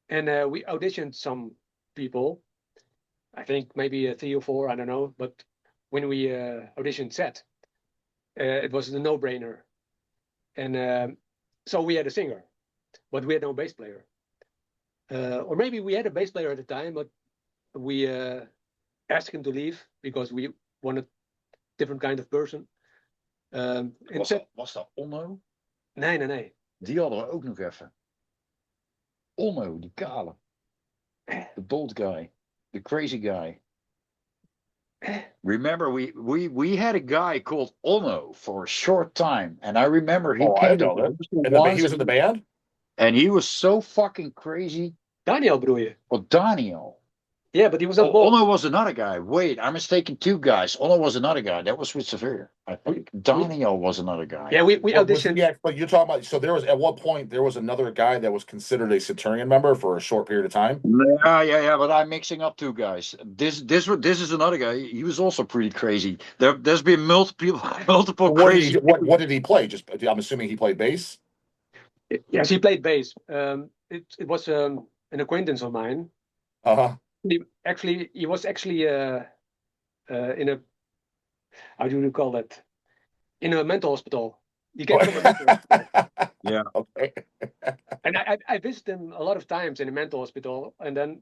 And we auditioned some people. I think maybe 3 or 4, I don't know. But when we auditioned Seth, it was a no-brainer. And so we had a singer, but we had no bass player. Or maybe we had a bass player at the time, but we asked him to leave because we wanted a different kind of person. Was dat Onno? Nee. Die hadden we ook nog even. Onno, die kale. The bold guy. The crazy guy. Remember, we had a guy called Onno for a short time, and I remember he came to and he was in the band, and he was so fucking crazy. Daniel bedoel je? Well, Daniel. Yeah, but he was on board. Onno was another guy. Wait, I'm mistaken 2 guys. Onno was another guy. That was with Severe. I think Daniel was another guy. Yeah, we auditioned. Yeah, but you're talking about. So there was at what point there was another guy that was considered a Centurion member for a short period of time. Yeah. But I'm mixing up 2 guys. This is another guy. He was also pretty crazy. There's been multiple crazy. What did he play? Just I'm assuming he played bass. Yes, he played bass. It was an acquaintance of mine. He was actually in a, how do you call that? In a mental hospital. He came from a mental hospital. Yeah. Okay. And I visited him a lot of times in a mental hospital, and then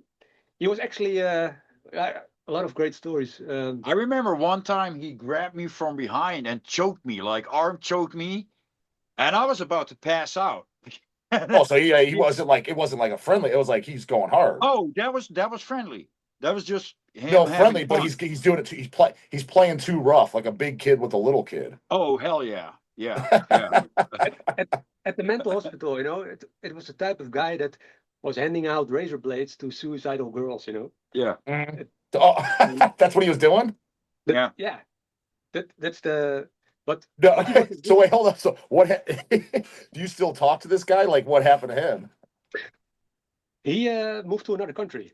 he was actually a lot of great stories. I remember one time he grabbed me from behind and choked me, like arm choked me, and I was about to pass out. So he wasn't like, it wasn't like a friendly. It was like he's going hard. Oh, that was friendly. That was just him. No, friendly, but fun. he's doing it. He's playing too rough, like a big kid with a little kid. Oh hell yeah. At the mental hospital, you know, it was the type of guy that was handing out razor blades to suicidal girls, you know. Yeah. That's what he was doing. Yeah. That's the. But no, so wait, hold on. So what? Do you still talk to this guy? Like, what happened to him? He moved to another country.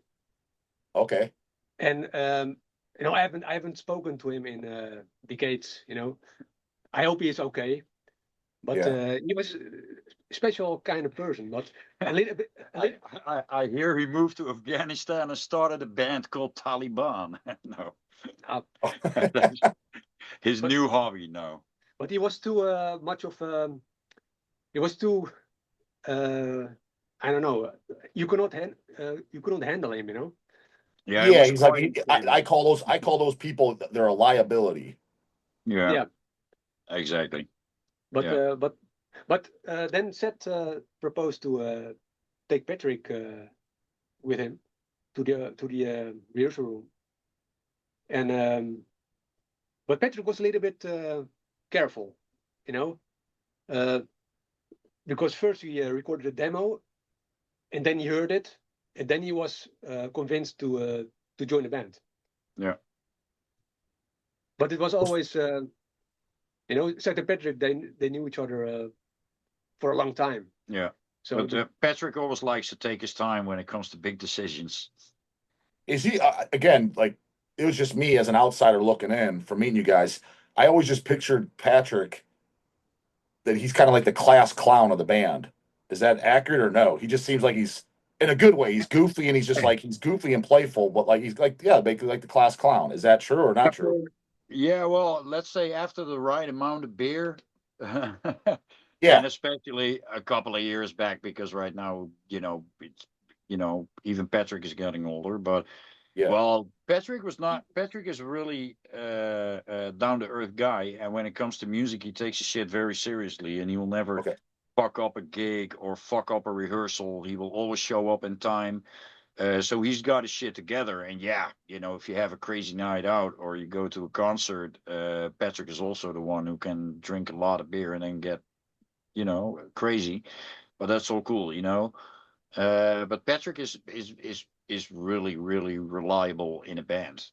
Okay. And you know, I haven't spoken to him in decades. You know, I hope he is okay. But he was special kind of person, but a little bit. I hear he moved to Afghanistan and started a band called Taliban. No, that's his But- new hobby. No, But he was too much of. He was too. I don't know. You couldn't handle him. yeah, it Yeah, was he's like quite. I call those people, they're a liability. Yeah, Yeah. exactly. But Yeah. but then Seth proposed to take Patrick with him to the rehearsal room, and but Patrick was a little bit careful, uh, because first he recorded a demo, and then he heard it, and then he was convinced to join the band. Yeah. But it was always, Seth and Patrick, they knew each other for a long time. Yeah. So But Patrick always likes to take his time when it comes to big decisions. Is he again, like, it was just me as an outsider looking in from meeting you guys. I always just pictured Patrick that he's kind of like the class clown of the band. Is that accurate or no? He just seems like he's in a good way. He's goofy and he's goofy and playful, but like he's like, yeah, basically like the class clown. Is that true or not true? Yeah, well, let's say after the right amount of beer, and Yeah, especially a couple of years back, because right now, it's, even Patrick is getting older. But yeah. well, Patrick was not. Patrick is really down to earth guy, and when it comes to music, he takes his shit very seriously, and he will never Okay. fuck up a gig or fuck up a rehearsal. He will always show up in time. So he's got his shit together. And yeah, if you have a crazy night out or you go to a concert, Patrick is also the one who can drink a lot of beer and then get, crazy. But that's all cool. But Patrick is really, really reliable in a band.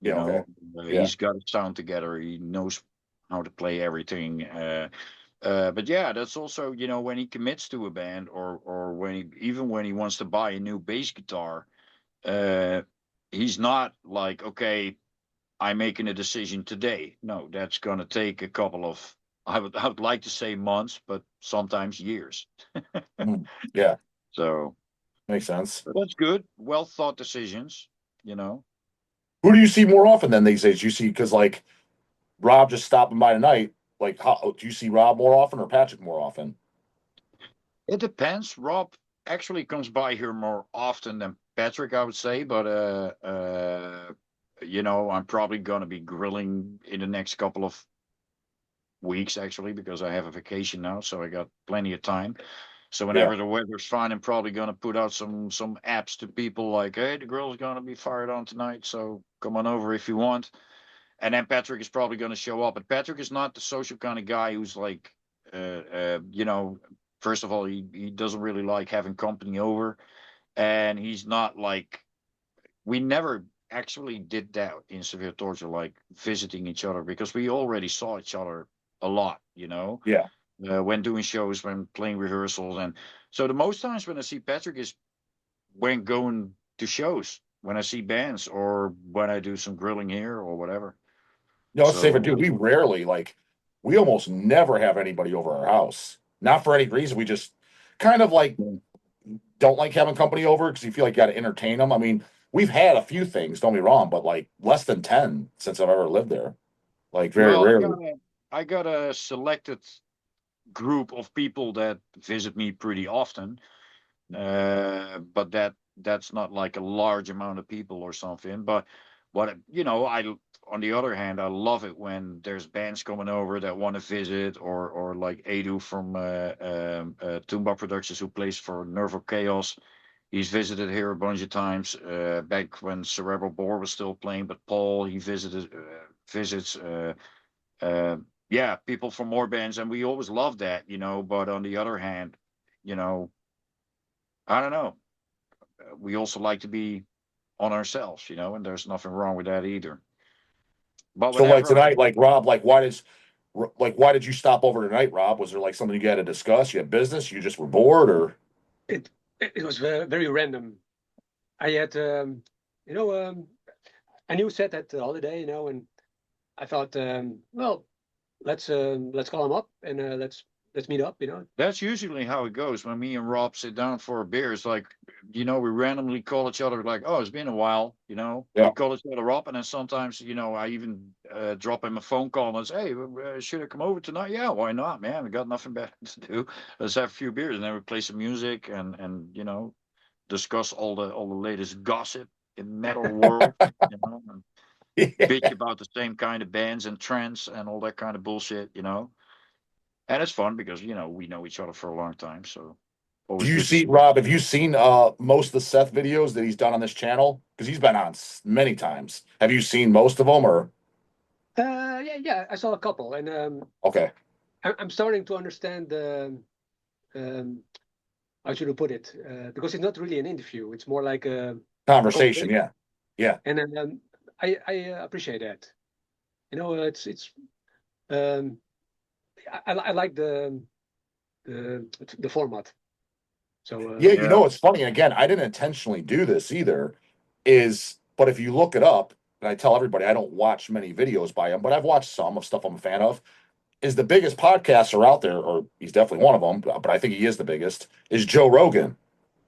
You Yeah, okay. know, Yeah. He's got his sound together. He knows how to play everything. But yeah, that's also, when he commits to a band or when he wants to buy a new bass guitar, he's not like, okay, I'm making a decision today. No, that's gonna take a couple of, I would like to say months, but sometimes years. Yeah, So makes sense. but that's good. Well thought decisions. Who do you see more often than these days? You see, because like Rob just stopping by tonight. Like, how do you see Rob more often or Patrick more often? It depends. Rob actually comes by here more often than Patrick, I would say, but I'm probably gonna be grilling in the next couple of weeks actually because I have a vacation now, so I got plenty of time. So whenever Yeah, the weather's fine, I'm probably gonna put out some apps to people like, hey, the grill's gonna be fired on tonight, so come on over if you want. And then Patrick is probably gonna show up. But Patrick is not the social kind of guy who's like, first of all, he doesn't really like having company over, and he's not like we never actually did that in severe torture, like visiting each other because we already saw each other a lot. yeah. When doing shows, when playing rehearsals. And so the most times when I see Patrick is when going to shows, when I see bands or when I do some grilling here or whatever. No, it's safer, So dude. We almost never have anybody over our house. Not for any reason. We just kind of like don't like having company over because you feel like you got to entertain them. I mean, we've had a few things, don't be wrong, but like less than 10 since I've ever lived there. Like very well, rarely. I got a selected group of people that visit me pretty often, but that's not like a large amount of people or something. But I on the other hand, I love it when there's bands coming over that want to visit, or like Edu from Toomba Productions who plays for Nervo Chaos. He's visited here a bunch of times. Back when Cerebral Bore was still playing, but Paul he visits. Yeah, people from more bands, and we always love that. But on the other hand, you know, I don't know. We also like to be on ourselves, and there's nothing wrong with that either. But So like whenever I, tonight, like Rob, why did you stop over tonight, Rob? Was there like something you had to discuss? You had business? You just were bored or it was very random. I had, I knew Seth at the holiday, and I thought, well, let's call him up and let's meet up, you know. That's usually how it goes when me and Rob sit down for a beer. It's like, we randomly call each other like, oh, it's been a while, Yeah. we call each other up. And then sometimes, I even drop him a phone call and say, hey, should I come over tonight? Yeah, why not, man? We got nothing better to do. Let's have a few beers. And then we play some music and discuss all the latest gossip in metal world, and bitch about the same kind of bands and trends and all that kind of bullshit, And it's fun because, we know each other for a long time. So Do always you good to see, see. Rob, have you seen most of the Seth videos that he's done on this channel? Because he's been on many times. Have you seen most of them, or? Yeah, I saw a couple, and Okay. I'm starting to understand how should I put it? Because it's not really an interview; it's more like a Conversation, conversation. yeah. And I appreciate that. It's I like the format. So Yeah, Yeah. it's funny. And again, I didn't intentionally do this either. But if you look it up, and I tell everybody I don't watch many videos by him, but I've watched some of stuff I'm a fan of. Is the biggest podcaster out there, or he's definitely one of them, but I think he is the biggest, is Joe Rogan.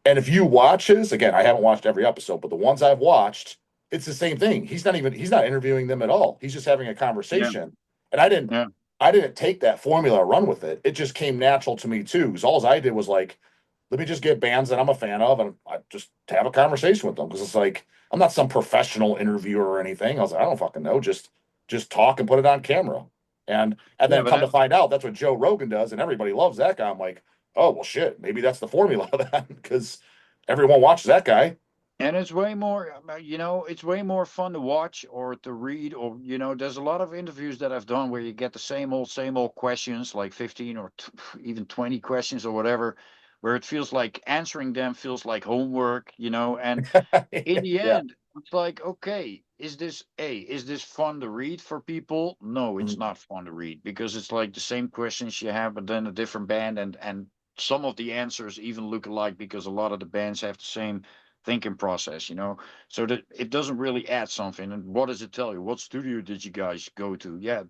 And if you watch his, again, I haven't watched every episode, but the ones I've watched, it's the same thing. He's not interviewing them at all. He's just having a Yeah. conversation. And Yeah. I didn't take that formula and run with it. It just came natural to me too. Because all I did was like, let me just get bands that I'm a fan of and I just have a conversation with them. Because it's like I'm not some professional interviewer or anything. I was like, I don't fucking know. Just talk and put it on camera. And Yeah. then But come to find out that's what Joe Rogan does, and everybody loves that guy. I'm like, oh well shit, maybe that's the formula then, because everyone watches that guy. and it's way more, it's way more fun to watch or to read, or, there's a lot of interviews that I've done where you get the same old questions, like 15 or even 20 questions or whatever, where it feels like answering them feels like homework, and in the Yeah. end, it's like, okay, is this fun to read for people? No, it's Mhm. not fun to read because it's like the same questions you have, but then a different band, and some of the answers even look alike because a lot of the bands have the same thinking process, so that it doesn't really add something. And what does it tell you? What studio did you guys go to? Yeah,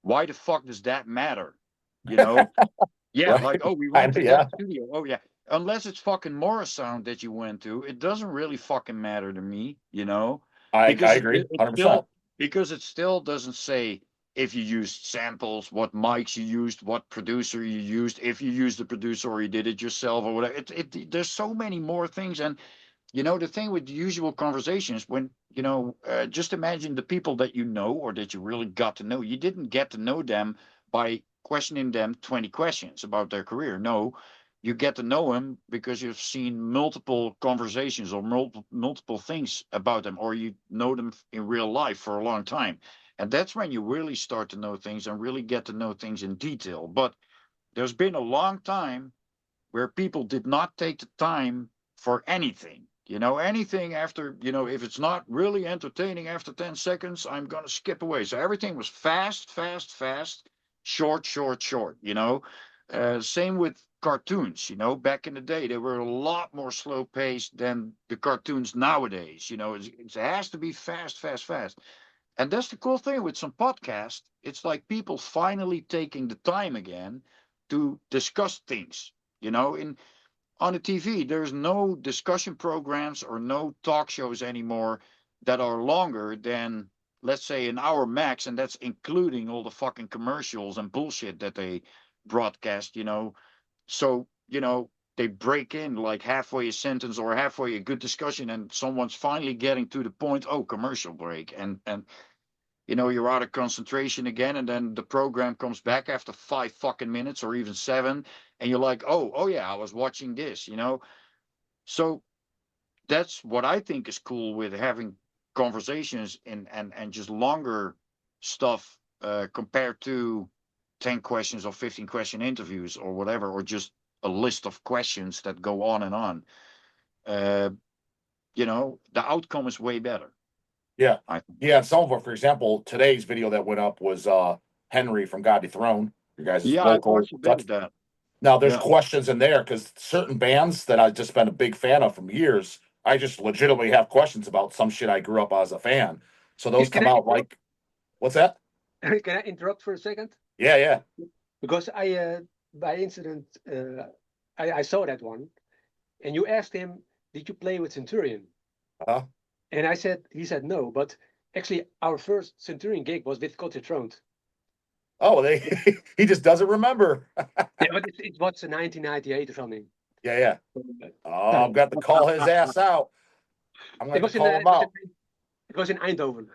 why the fuck does that matter? You know? Yeah, Right. like, oh, we went Kinda, to that yeah. studio. Oh, yeah. Unless it's fucking Morrisound that you went to, it doesn't really fucking matter to me, I because agree, it 100%. still doesn't say if you used samples, what mics you used, what producer you used, if you used the producer or you did it yourself or whatever. There's so many more things, and the thing with the usual conversations when just imagine the people that or that you really got to know. You didn't get to know them by questioning them 20 questions about their career. No, you get to know them because you've seen multiple conversations or multiple things about them, or you know them in real life for a long time. And that's when you really start to know things and really get to know things in detail. But there's been a long time where people did not take the time for anything. Anything after, if it's not really entertaining after 10 seconds, I'm going to skip away. So everything was fast, fast, fast, short, short, short, Same with cartoons, back in the day, they were a lot more slow paced than the cartoons nowadays. It has to be fast, fast, fast. And that's the cool thing with some podcasts. It's like people finally taking the time again to discuss things. In on the TV, there's no discussion programs or no talk shows anymore that are longer than, let's say, an hour max, and that's including all the fucking commercials and bullshit that they broadcast. So they break in like halfway a sentence or halfway a good discussion, and someone's finally getting to the point. Oh, commercial break, and you're out of concentration again, and then the program comes back after 5 fucking minutes or even 7, and you're like, oh yeah, I was watching this, So that's what I think is cool with having conversations and just longer stuff compared to 10 questions or 15 question interviews or whatever, or just a list of questions that go on and on. Uh, the outcome is way better, Yeah. I think. Yeah. And some of them, for example, today's video that went up was Henry from God Dethrone, your guys' Yeah, I've local watched a bit Dutch. of that. Now, there's Yeah. questions in there because certain bands that I've just been a big fan of from years, I just legitimately have questions about some shit I grew up as a fan. So those Can come I out interrupt? like, what's that? Can I interrupt for a second? Yeah, yeah. Because by incident, I saw that one, and you asked him, "Did you play with Centurion?" Uh, And he said no. But actually, our first Centurion gig was with Cottage Front. oh, he just doesn't remember. Yeah, but it was in 1998 or something. Yeah. Oh, So, I've got to call his ass out. I'm going it to was in call him out. it was in Eindhoven.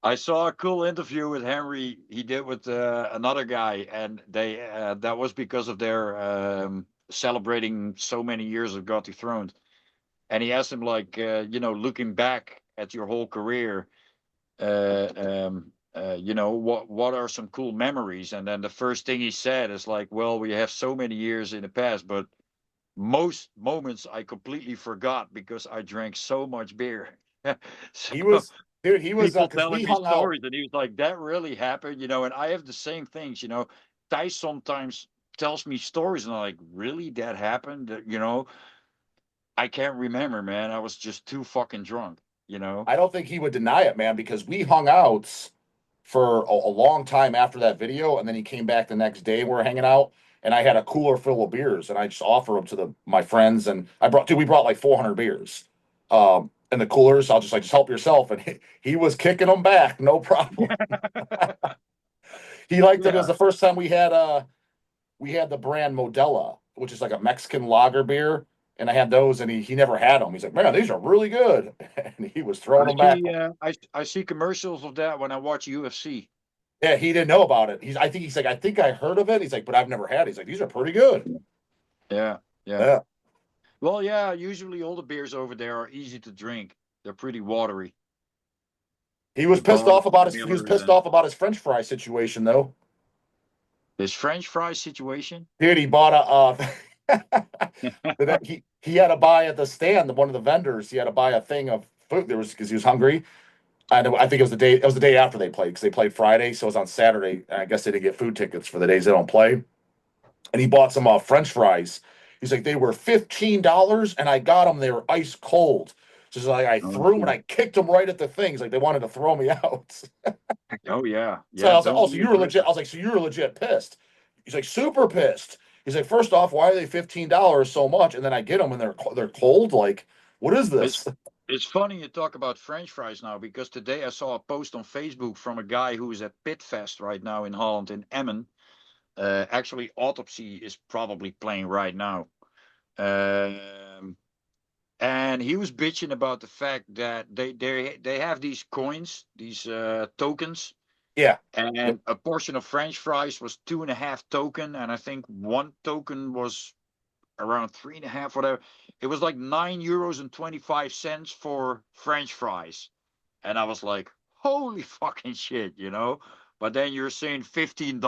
I saw a cool interview with Henry he did with another guy, and they that was because of their celebrating so many years of God Dethroned. And he asked him, like, looking back at your whole career, what are some cool memories? And then the first thing he said is like, well, we have so many years in the past, but most moments I completely forgot because I drank so much beer. So He was, dude, he was, people because telling we me hung out. stories, and he was like, that really happened, and I have the same things, Thijs sometimes tells me stories, and I'm like, really, that happened? I can't remember, man. I was just too fucking drunk. I don't think he would deny it, man, because we hung out for a long time after that video, and then he came back the next day. And we were hanging out, and I had a cooler full of beers, and I just offered them to my friends, and we brought like 400 beers, in the coolers. I was just like, just help yourself, and he was kicking them back, no problem. He liked it. It was Yeah. the first time we had the brand Modelo, which is like a Mexican lager beer. And I had those, and he never had them. He's like, man, these are really good. And he was throwing I them back. see. I see commercials of that when I watch UFC. Yeah, he didn't know about it. He's like, I think I heard of it. He's like, but I've never had it. He's like, these are pretty good. Yeah, yeah. Yeah. Well, yeah. Usually, all the beers over there are easy to drink. They're pretty watery. He was The pissed Bud, off about the his he was Miller, pissed off about his French fry situation though. this French fry situation. Dude, he bought he had to buy at the stand, one of the vendors, he had to buy a thing of food. There was because he was hungry. And I think it was the day after they played, because they played Friday, so it was on Saturday. And I guess they didn't get food tickets for the days they don't play. And he bought some French fries. He's like, they were $15, and I got them. They were ice cold. So it's like I Oh, threw them and shit. I kicked them right at the things. Like they wanted to throw me out. Oh yeah, So I yeah. was like, Don't oh, so be you were legit. aggressive. I was like, so you were legit pissed. He's like, super pissed. He's like, first off, why are they $15 so much? And then I get them and they're cold. Like, what is It's this? it's funny you talk about French fries now, because today I saw a post on Facebook from a guy who is at Pitfest right now in Holland, in Emmen. Actually, Autopsy is probably playing right now. Um, and he was bitching about the fact that they have these coins, these tokens, Yeah. Yep. and a portion of French fries was 2.5 token, and I think one token was around 3.5, whatever. It was like €9.25 for French fries, and I was like, holy fucking shit. But then you're saying $15.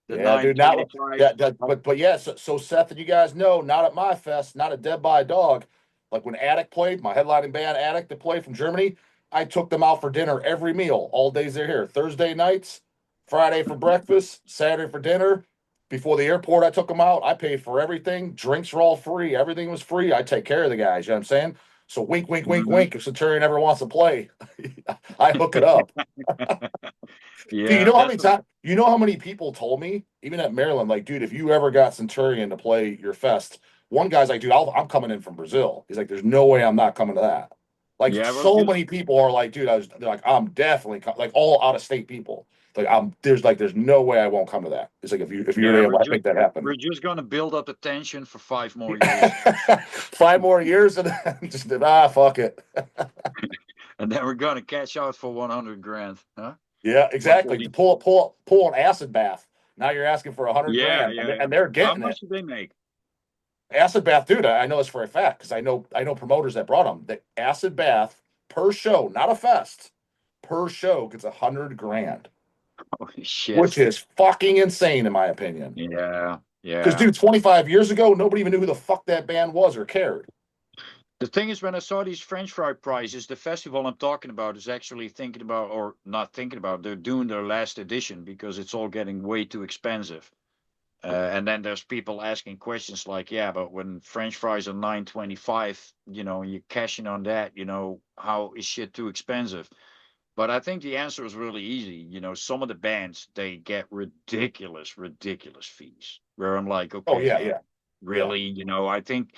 The Yeah, nine dude. Not twenty what five. that but yeah, so Seth, and you guys know, not at my fest, not at Dead by a Dog. Like when Attic played, my headlining band Attic that played from Germany, I took them out for dinner every meal, all days they're here. Thursday nights, Friday for breakfast, Saturday for dinner. Before the airport, I took them out. I paid for everything. Drinks were all free. Everything was free. I take care of the guys. You know what I'm saying? So wink, wink, wink, Mhm. wink. If Centurion ever wants to play, I hook it up. Dude, Yeah, that's you know how many people told me, even at Maryland, like, dude, if you ever got Centurion to play your fest, one guy's like, dude, I'm coming in from Brazil. He's like, there's no way I'm not coming to that. Like, yeah. Well, so many people are like, dude, they're like, I'm definitely like all out of state people. Like, there's no way I won't come to that. It's like if you're yeah. able to make that happen. We're just gonna build up the tension for 5 more years, 5 more years and then just fuck it. and then we're gonna cash out for 100 grand, huh? Yeah, Like exactly. To Eddie. pull an acid bath. Now you're asking for 100 Yeah, grand, yeah, yeah. and they're How getting it. much do they make? Acid bath, dude. I know this for a fact because I know promoters that brought them. The acid bath per show, not a fest, per show gets 100 grand, Holy shit. which is fucking insane in my opinion. Yeah, Because yeah. dude, 25 years ago, nobody even knew who the fuck that band was or cared. The thing is, when I saw these French fry prices, the festival I'm talking about is actually thinking about, or not thinking about, they're doing their last edition because it's all getting way too expensive. And then there's people asking questions like, yeah, but when French fries are 9.25, you're cashing on that, how is shit too expensive? But I think the answer is really easy. Some of the bands, they get ridiculous fees. Where I'm like, Oh okay, yeah, man, yeah, yeah, really? I think,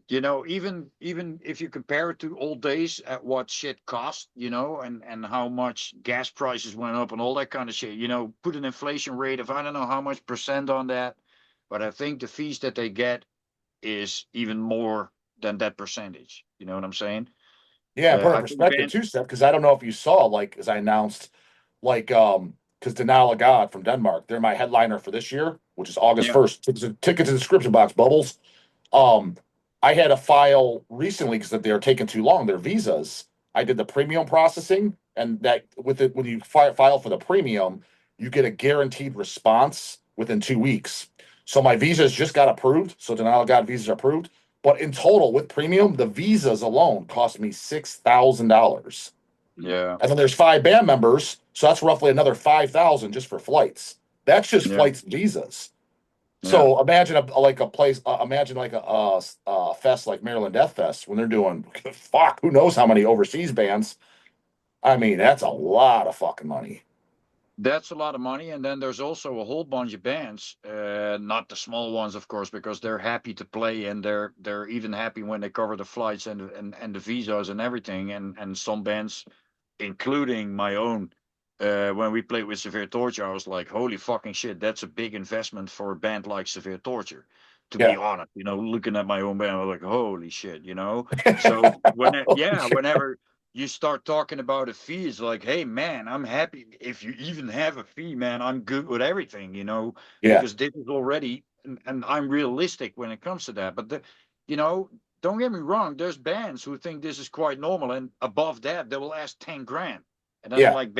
even if you compare it to old days at what shit cost, and how much gas prices went up and all that kind of shit, put an inflation rate of I don't know how much percent on that, but I think the fees that they get is even more than that percentage. You know what I'm saying? yeah. And put it in I think perspective band, too, Steph, because I don't know if you saw, like, as I announced, like, because Denial of God from Denmark, they're my headliner for this year, which is August yeah, 1st. Tickets in the description box, Bubbles. Um, I had a file recently because they are taking too long. Their visas. I did the premium processing, and that with it, when you file for the premium, you get a guaranteed response within 2 weeks. So my visas just got approved. So denial of God visas are approved. But in total, with premium, the visas alone cost me $6,000. yeah, And then there's 5 band members, so that's roughly another 5,000 just for flights. That's just yeah, flights and visas. yeah. So imagine like a place, imagine like a fest like Maryland Death Fest when they're doing fuck, who knows how many overseas bands. I mean, that's a lot of fucking money. That's a lot of money, and then there's also a whole bunch of bands, not the small ones, of course, because they're happy to play, and they're even happy when they cover the flights and the visas and everything. And some bands, including my own, when we played with Severe Torture, I was like, holy fucking shit, that's a big investment for a band like Severe Torture. To be Yeah. honest, looking at my own band, I was like, holy shit. So whenever you start talking about a fee, it's like, hey man, I'm happy if you even have a fee, man. I'm good with everything, Yeah. because this is already, and I'm realistic when it comes to that. But you know, don't get me wrong, there's bands who think this is quite normal, and above that, they will ask 10 grand. And then I'm Yeah. like,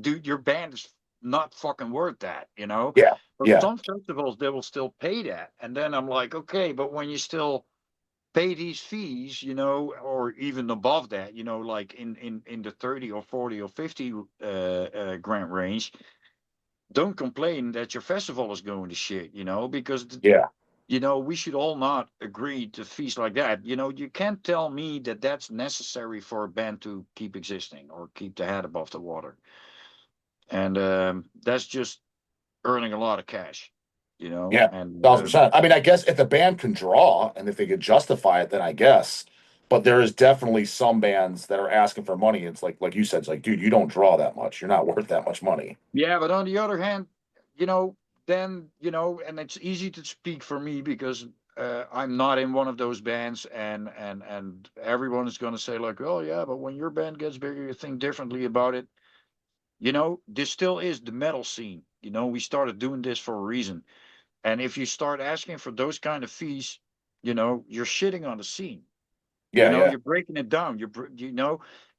dude, your band is not fucking worth that. Yeah. But Yeah. some festivals, they will still pay that. And then I'm like, okay, but when you still pay these fees, or even above that, like in the 30 or 40 or 50 grand range, don't complain that your festival is going to shit, because Yeah. we should all not agree to fees like that. You can't tell me that that's necessary for a band to keep existing or keep the head above the water. And that's just earning a lot of cash. Yeah. And 1,000%. I mean, I guess if the band can draw and if they could justify it, then I guess. But there is definitely some bands that are asking for money. It's like you said, it's like, dude, you don't draw that much. You're not worth that much money. yeah, but on the other hand, you know, and it's easy to speak for me because I'm not in one of those bands, and everyone is going to say like, oh yeah, but when your band gets bigger, you think differently about it. This still is the metal scene. We started doing this for a reason. And if you start asking for those kind of fees, you're shitting on the scene. Yeah. Yeah. You're breaking it down.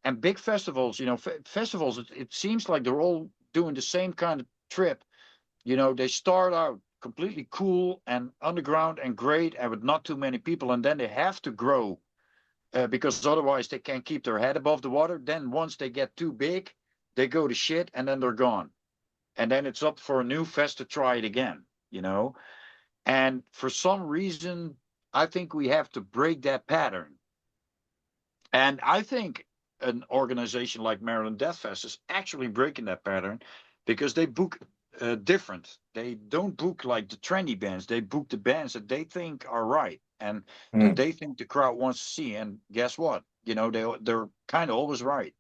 And big festivals, festivals, it seems like they're all doing the same kind of trip. They start out completely cool and underground and great and with not too many people, and then they have to grow because otherwise they can't keep their head above the water. Then once they get too big, they go to shit and then they're gone. And then it's up for a new fest to try it again. And for some reason, I think we have to break that pattern. And I think an organization like Maryland Death Fest is actually breaking that pattern because they book different. They don't book like the trendy bands. They book the bands that they think are right and that Mm. they think the crowd wants to see. And guess what? They're kind of always right.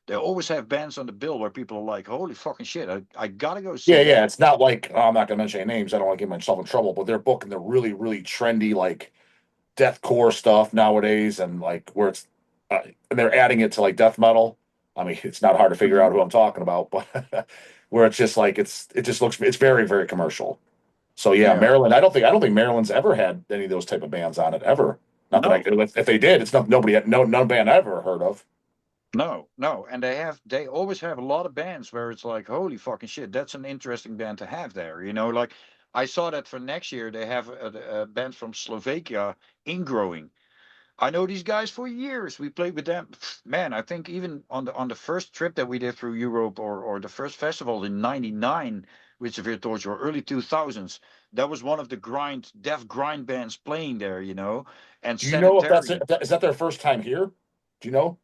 They always have bands on the bill where people are like, holy fucking shit, I gotta go Yeah, see yeah. that. It's not like I'm not gonna mention any names. I don't want to get myself in trouble, but they're booking the really, really trendy like deathcore stuff nowadays, and like where it's and they're adding it to like death metal. I mean, it's not hard to figure out Mhm. who I'm talking about, but where it's just like it just looks it's very, very commercial. So yeah, Yeah. Maryland. I don't think Maryland's ever had any of those type of bands on it ever. Not that No. if they did, it's not nobody no band I ever heard of. No, no, and they always have a lot of bands where it's like, holy fucking shit, that's an interesting band to have there. Like I saw that for next year they have a band from Slovakia, Ingrowing. I know these guys for years. We played with them. Man, I think even on the first trip that we did through Europe or the first festival in '99 with Severe Torture or early 2000s, that was one of the death grind bands playing there. And Do you know if that's Sanitarium. it? Is that their first time here? Do you know?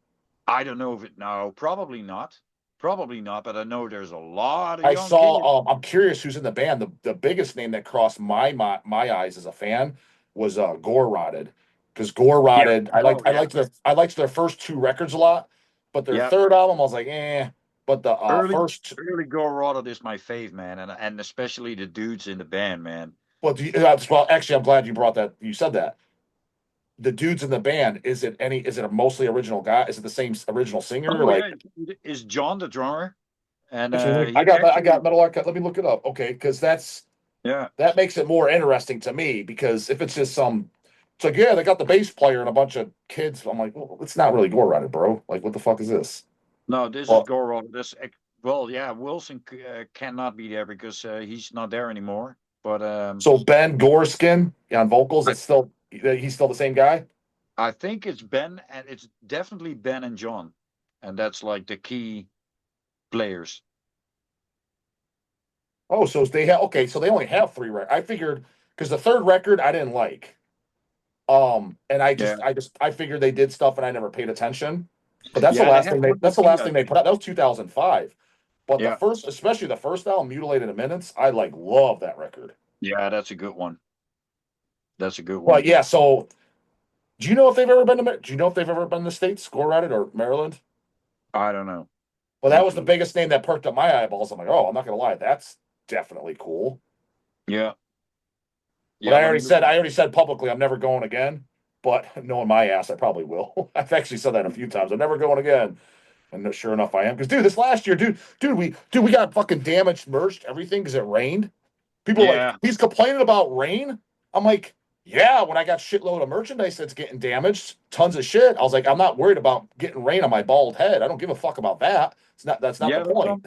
I don't know if it. No, probably not. Probably not, but I know there's a lot of I young kids. saw. I'm curious who's in the band. The biggest name that crossed my eyes as a fan was Gore Rotted, because Gore Yeah. Rotted. Oh, yeah. I liked their first two records a lot, but their Yeah. third album I was like, eh. But the Early, first, early Go Rotted is my fave, man, and especially the dudes in the band, man. well, actually, I'm glad you brought that. You said that. The dudes in the band, is it any? Is it a mostly original guy? Is it the same original singer? Oh Like, yeah, is John the drummer, and actually, he I got actually, Metal Archive. Let me look it up. Okay, because yeah, that makes it more interesting to me, because if it's just it's like, yeah, they got the bass player and a bunch of kids. I'm like, well, it's not really Gore Rotted, bro. Like, what the fuck is this? no, this is Well, Go Rotted. Well, yeah, Wilson cannot be there because he's not there anymore. But so Ben Goreskin on vocals, I, he's still the same guy. I think it's Ben, and it's definitely Ben and John, and that's like the key players. Oh, so they have okay, so they only have three records. I figured, because the third record I didn't like. And Yeah, I figured they did stuff and I never paid attention. But yeah, they have one that's the EP, last I thing they think. put out. That was 2005. But Yeah, especially the first album, Mutilated in Minutes, I like love that record. yeah, that's a good one. That's a good But one. yeah, so do you know if they've ever been to do you know if they've ever been to the States, Score at it, or Maryland? I don't know. Well, that No was the clue. biggest name that perked up my eyeballs. I'm like, oh, I'm not gonna lie, that's definitely cool. Yeah, But yeah. Let me look. I already said publicly I'm never going again. But knowing my ass, I probably will. I've actually said that a few times. I'm never going again. And sure enough, I am. Because dude, this last year, we got fucking damaged, merged everything because it rained. People are like, Yeah, he's complaining about rain. I'm like, yeah. When I got shitload of merchandise that's getting damaged, tons of shit. I was like, I'm not worried about getting rain on my bald head. I don't give a fuck about that. It's not. That's not the yeah, but point.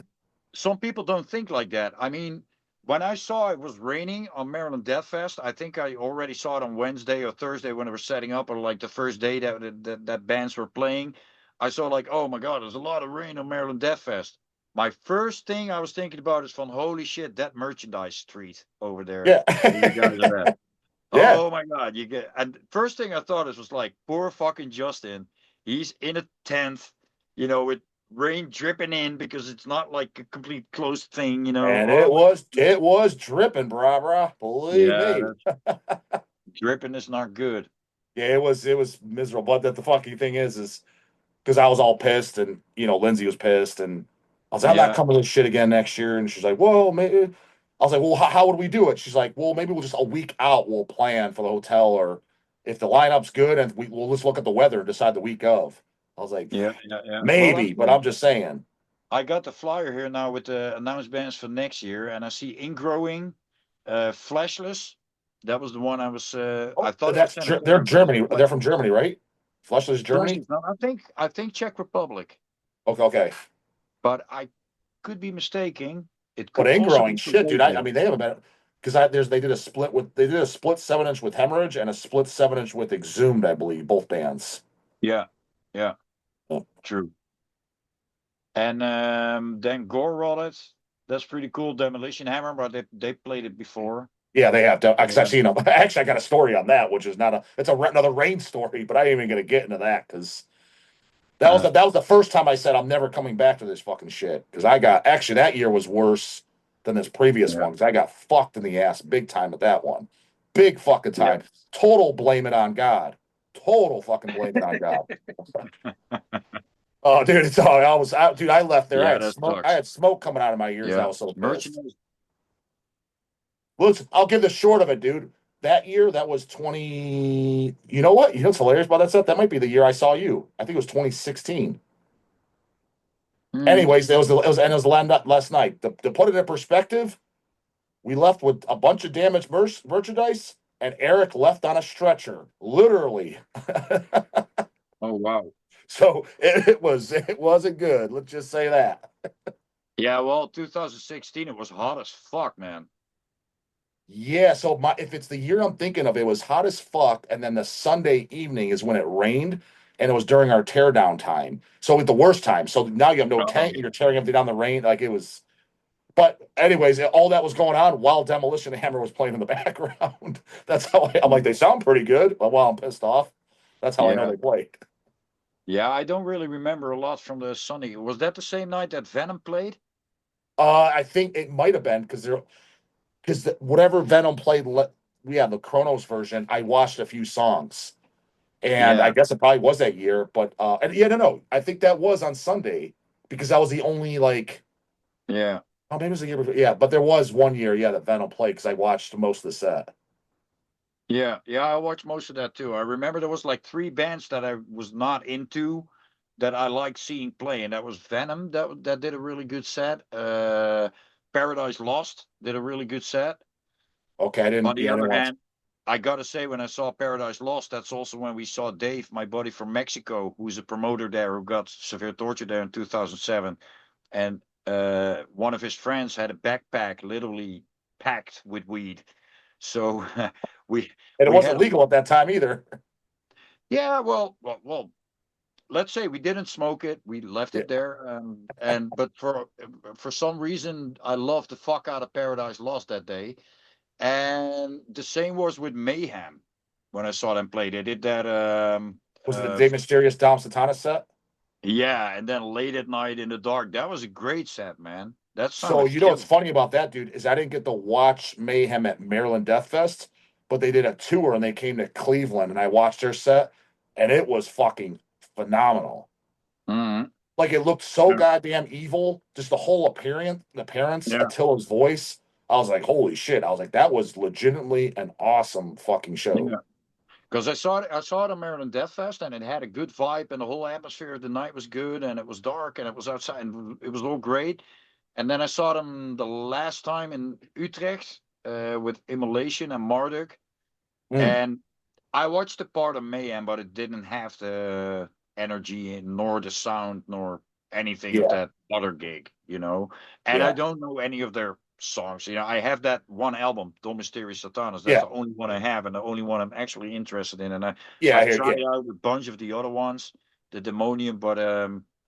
some people don't think like that. I mean, when I saw it was raining on Maryland Death Fest, I think I already saw it on Wednesday or Thursday when they were setting up, or like the first day that bands were playing. I saw like, oh my God, there's a lot of rain on Maryland Death Fest. My first thing I was thinking about is from holy shit, that merchandise street over there Yeah, where you guys are at. yeah. Oh my God, you get and first thing I thought is was like poor fucking Justin. He's in a tent, with rain dripping in because it's not like a complete closed thing. And Oh my it was dripping, brah. Believe yeah, me. that's dripping is not good. Yeah, it was miserable. But the fucking thing is because I was all pissed, and Lindsay was pissed, and I was like, I'm not Yeah, coming to this shit again next year. And she's like, well, maybe. I was like, well, how would we do it? She's like, well, maybe we'll just a week out, we'll plan for the hotel, or if the lineup's good, and we'll just look at the weather and decide the week of. I was like, yeah. Well, maybe, but I'm just saying. I got the flyer here now with the announced bands for next year, and I see Ingrowing, Fleshless. That was the one I Oh, thought it was San they're Antonio, but it's Germany. They're from Germany, right? Fleshless Germany. Fleshless. No, I think Czech Republic. Okay, okay. But I could be mistaken. It But could also ingrowing be shit, dude. I Slovakia. mean, they haven't been because they did a split 7 inch with Hemorrhage and a split 7 inch with Exhumed, I believe, both bands. Yeah, yeah, true. And then Gore Rotted. That's pretty cool. Demolition Hammer, but they played it before. Yeah, they have to. Because I've Yeah. seen them. Actually, I got a story on that, which is not a. It's another rain story, but I ain't even gonna get into that because that was the first time I said I'm never coming back to this fucking shit. Because actually that year was worse than this previous Yeah, one. Because I got fucked in the ass big time at that one, big fucking yeah. time. Total blame it on God. Total fucking blame it on God. Oh, dude, it's all I was out, dude. I left there. I Yeah, had that smoke. I sucks. had smoke coming out of my ears. I Yeah, was so pissed. merchandise. Listen, I'll give the short of it, dude. That year, that was 20. You know what? You know what's hilarious about that stuff? That might be the year I saw you. I think it was 2016. Mm, Anyways, it was last night. To put it in perspective, we left with a bunch of damaged merchandise, and Eric left on a stretcher, literally. oh wow. So it wasn't good. Let's just say that. Yeah, well, 2016 it was hot as fuck, man. Yeah, so if it's the year I'm thinking of, it was hot as fuck, and then the Sunday evening is when it rained, and it was during our teardown time. So at the worst time. So now you have no Oh, tent, and you're tearing everything down the rain. Like it was. But anyways, all that was going on while Demolition Hammer was playing in the background. That's how I'm like, they sound pretty good. But while I'm pissed off, that's how I know yeah. they played. Yeah, I don't really remember a lot from the Sunny. Was that the same night that Venom played? I think it might have been because whatever Venom played, yeah, the Chronos version. I watched a few songs, and I Yeah, guess it probably was that year. But and yeah, no, I think that was on Sunday because that was the only like. yeah. Oh, maybe it was the year before. Yeah, but there was one year, yeah, that Venom played because I watched most of the set. Yeah, yeah, I watched most of that too. I remember there was like three bands that I was not into that I liked seeing play, and that was Venom that did a really good set. Paradise Lost did a really good set. Okay, On the I didn't other watch. hand, I gotta say when I saw Paradise Lost, that's also when we saw Dave, my buddy from Mexico, who's a promoter there who got severe torture there in 2007, and one of his friends had a backpack literally packed with weed. So we And it we had wasn't a legal lot. at that time either. Yeah, well, let's say we didn't smoke it. We left Yeah. it there, and but for some reason, I loved the fuck out of Paradise Lost that day. And the same was with Mayhem when I saw them play. They did that. Was it the Dave Mysterious Dom Satana set? Yeah, and then Late at Night in the Dark. That was a great set, man. That So sounded you know what's killer. funny about that, dude, is I didn't get to watch Mayhem at Maryland Death Fest, but they did a tour and they came to Cleveland and I watched their set and it was fucking phenomenal. Mhm. Like it looked so Yeah, goddamn evil, just the whole appearance, yeah, Attila's voice. I was like, holy shit. I was like, that was legitimately an awesome fucking show. yeah. Because I saw it on Maryland Death Fest, and it had a good vibe, and the whole atmosphere of the night was good, and it was dark, and it was outside, and it was all great. And then I saw them the last time in Utrecht with Immolation and Marduk, Mm, and I watched the part of Mayhem, but it didn't have the energy nor the sound nor anything of yeah, that other gig, you know. And I yeah, don't know any of their songs. You know, I have that one album, Dom Mysterious Satanas. That's yeah, the only one I have, and the only one I'm actually interested in. And yeah, I I hear, tried yeah. out a bunch of the other ones, the Demonium, but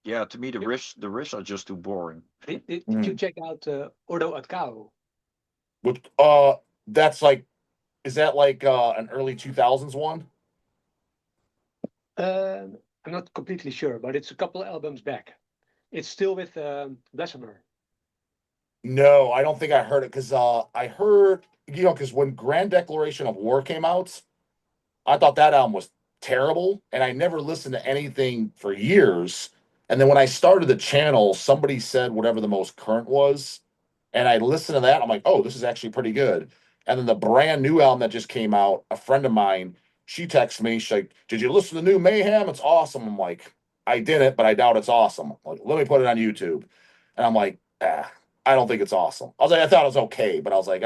yeah, to me the riffs are just too boring. Did you Mm. check out Ordo ad Cao? With, that's like, is that like an early 2000s one? I'm not completely sure, but it's a couple albums back. It's still with Blasphemer. No, I don't think I heard it because I heard, because when Grand Declaration of War came out, I thought that album was terrible, and I never listened to anything for years. And then when I started the channel, somebody said whatever the most current was, and I listened to that. I'm like, oh, this is actually pretty good. And then the brand new album that just came out, a friend of mine, she texted me, she's like, "Did you listen to the new Mayhem? It's awesome." I'm like, I didn't, but I doubt it's awesome. Like, let me put it on YouTube. And I'm like, I don't think it's awesome. I was like, I thought it was okay, but I was like,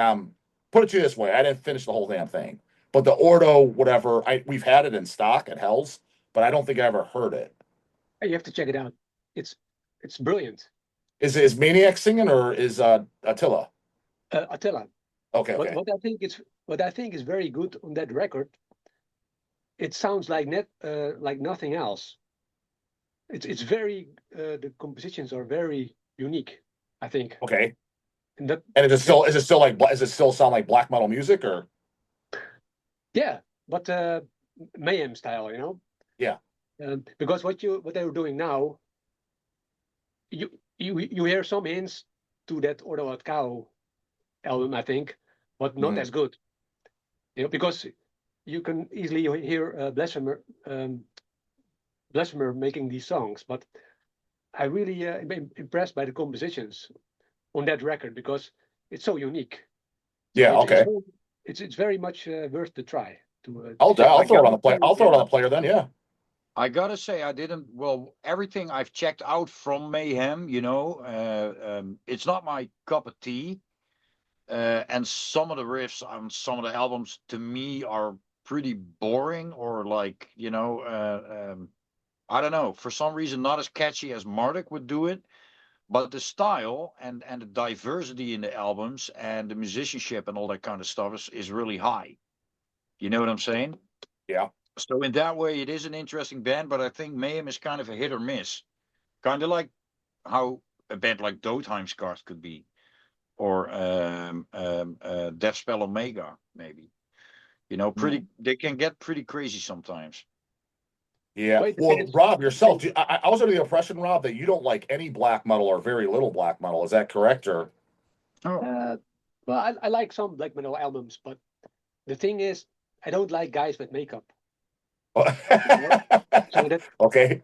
put it to you this way, I didn't finish the whole damn thing. But the Ordo, whatever, we've had it in stock at Hell's, but I don't think I ever heard it. You have to check it out. It's it's brilliant. Is Maniac singing or is Attila? Attila. Okay, What okay. what I think is very good on that record. It sounds like like nothing else. It's very the compositions are very unique. I think, Okay. and that And that is it still sound like black metal music or yeah, but mayhem style, you know. yeah. Because what they were doing now, you hear some hints to that Ordo ad Cao album, I think, but not Mhm. as good. You know, because you can easily hear Blasphemer making these songs, but I really am impressed by the compositions on that record because it's so unique. So Yeah, okay. it's very much worth the try to check it I'll out. throw it on Gotta the play. say, I'll throw it on yeah. the player then, yeah. I gotta say, I didn't. Well, everything I've checked out from Mayhem, it's not my cup of tea. And some of the riffs on some of the albums to me are pretty boring, or like, I don't know. For some reason, not as catchy as Marduk would do it. But the style and the diversity in the albums and the musicianship and all that kind of stuff is really high. You know what I'm saying? Yeah. So in that way, it is an interesting band, but I think Mayhem is kind of a hit or miss. Kind of like how a band like Doodheimskart could be, or Deathspell Omega, maybe. You know, Hmm. they can get pretty crazy sometimes. Yeah. Well, it Well, depends. Rob, yourself, I was under the impression, Rob, that you don't like any black metal or very little black metal. Is that correct? Or Oh, Well, I like some black metal albums, but the thing is, I don't like guys with makeup. You know? So that okay.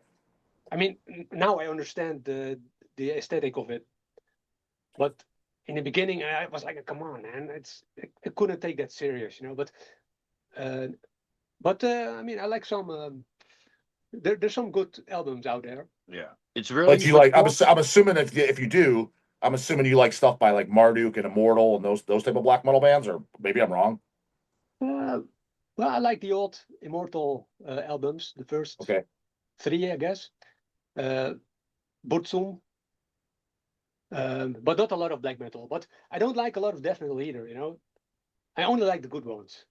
I mean, now I understand the aesthetic of it, but in the beginning I was like, come on, man, I couldn't take that serious, you know. Uh, I mean, I like some. There's some good albums out there. yeah. It's Like really you with like, Korn. I'm assuming if you do, I'm assuming you like stuff by like Marduk and Immortal and those type of black metal bands, or maybe I'm wrong. Uh, well, I like the old Immortal albums, the first Okay. three, I guess. Uh, Burzum, but not a lot of black metal. But I don't like a lot of death metal either. You know, I only like the good ones.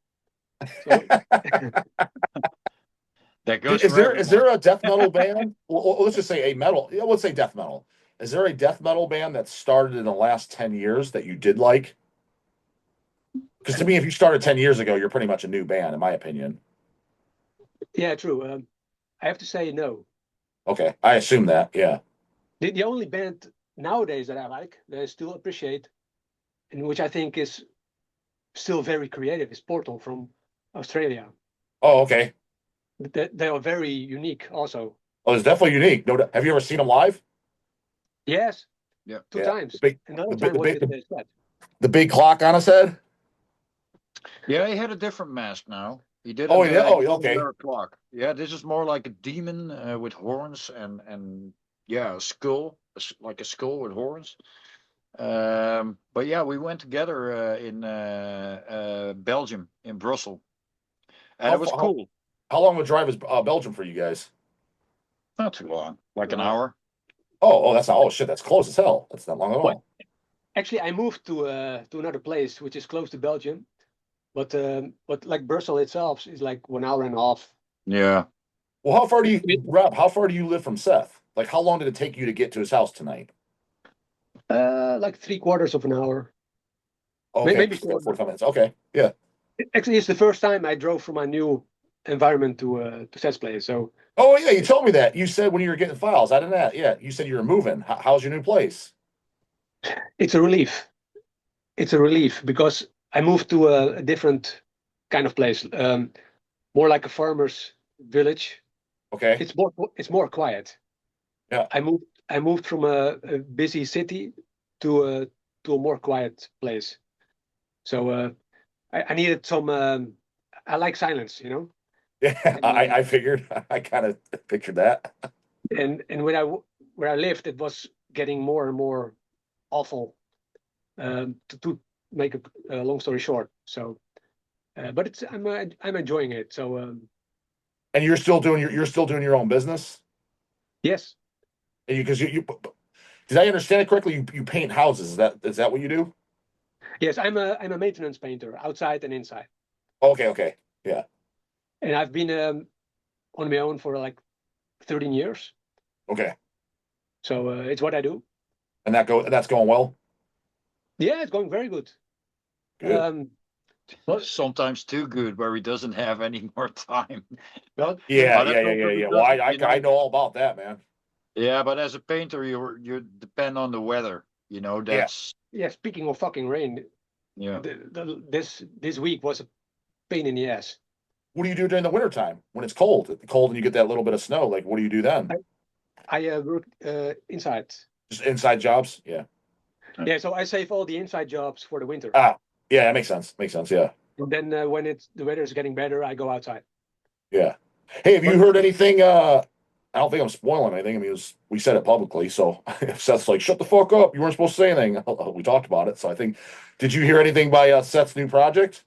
So That goes Is for there everyone. a death metal band? Well, let's just say a metal. Yeah, let's say death metal. Is there a death metal band that started in the last 10 years that you did like? Because to me, if you started 10 years ago, you're pretty much a new band, in my opinion. yeah, true. I have to say no. Okay, I assume that. Yeah. The only band nowadays that I like, that I still appreciate, and which I think is still very creative, is Portal from Australia. Oh, okay. They are very unique, also. Oh, it's definitely unique. No, have you ever seen them live? Yes, Yeah. two Yeah. times. Another The big, time the was big, with the, Seth. the big clock on his head. Yeah, he had a different mask now. He Oh, didn't. yeah. He Oh, didn't okay. wear a clock. Yeah, this is more like a demon with horns and yeah, a skull, like a skull with horns. But yeah, we went together in Belgium, in Brussels, and How it was far, how, cool. how long of a drive is Belgium for you guys? Not too long, like an Uh, hour. Oh, that's not. Oh, shit. That's close as hell. That's not long at well, all. actually, I moved to another place which is close to Belgium, but like Brussels itself is like 1.5 hours. Yeah. Well, how far do you, Rob? How far do you live from Seth? Like, how long did it take you to get to his house tonight? Like 3/4 of an hour, Okay, maybe quarter. 45 minutes. Okay, yeah. Actually, it's the first time I drove from my new environment to Seth's place. So Oh, yeah. You told me that. You said when you were getting files. I didn't know. Yeah, you said you were moving. How's your new place? it's a relief. It's a relief because I moved to a different kind of place, more like a farmer's village. Okay. It's more quiet. Yeah. I moved from a busy city to a more quiet place. So I needed some. I like silence, you know. Yeah. And I figured. I kind of pictured that. and where I lived, it was getting more and more awful. To make a long story short, so but I'm enjoying it. So And you're still doing your own business. yes, And because you did I understand it correctly? You paint houses. Is that what you do? yes, I'm a maintenance painter outside and inside, Okay. Okay. Yeah. and I've been on my own for like 13 years. Okay. So it's what I do. And that's going well. Yeah, it's going very good. Good. Well, Sometimes too good, where he doesn't have any more time. well, Yeah. But Yeah. that's Yeah. Yeah. also Yeah. Well, because, I know all about that, man. yeah. But as a painter, you depend on the weather. Yeah. That's speaking of fucking rain, yeah. this week was a pain in the ass. What do you do during the wintertime when it's cold? Cold and you get that little bit of snow. Like, what do you do then? I work inside. Just inside jobs? Yeah. Yeah, so I save all the inside jobs for the winter. Ah, yeah, that makes sense. Makes sense. Yeah. And then when the weather is getting better, I go outside. Yeah. Hey, have you But heard anything? I don't think I'm spoiling anything. I mean, we said it publicly. So if Seth's like, shut the fuck up, you weren't supposed to say anything. We talked about it. So I think, did you hear anything by Seth's new project?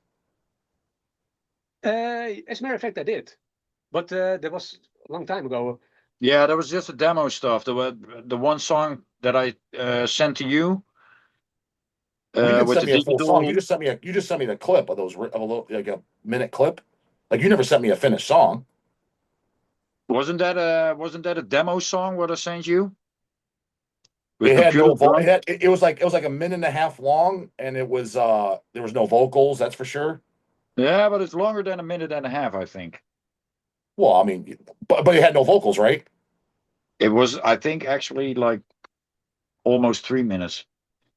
as a matter of fact, I did. But that was a long time ago. Yeah, that was just the demo stuff. The one song that I sent to you Well, you didn't with send the me a full song. digital. You just sent me the clip of those of a little like a minute clip. Like you never sent me a finished song. Wasn't that a demo song what I sent you with It had computer no vo- drum? it was like a minute and a half long, and it was there was no vocals. That's for sure. Yeah, but it's longer than a minute and a half, I think. Well, I mean, but it had no vocals, right? It was, I think, actually like almost 3 minutes,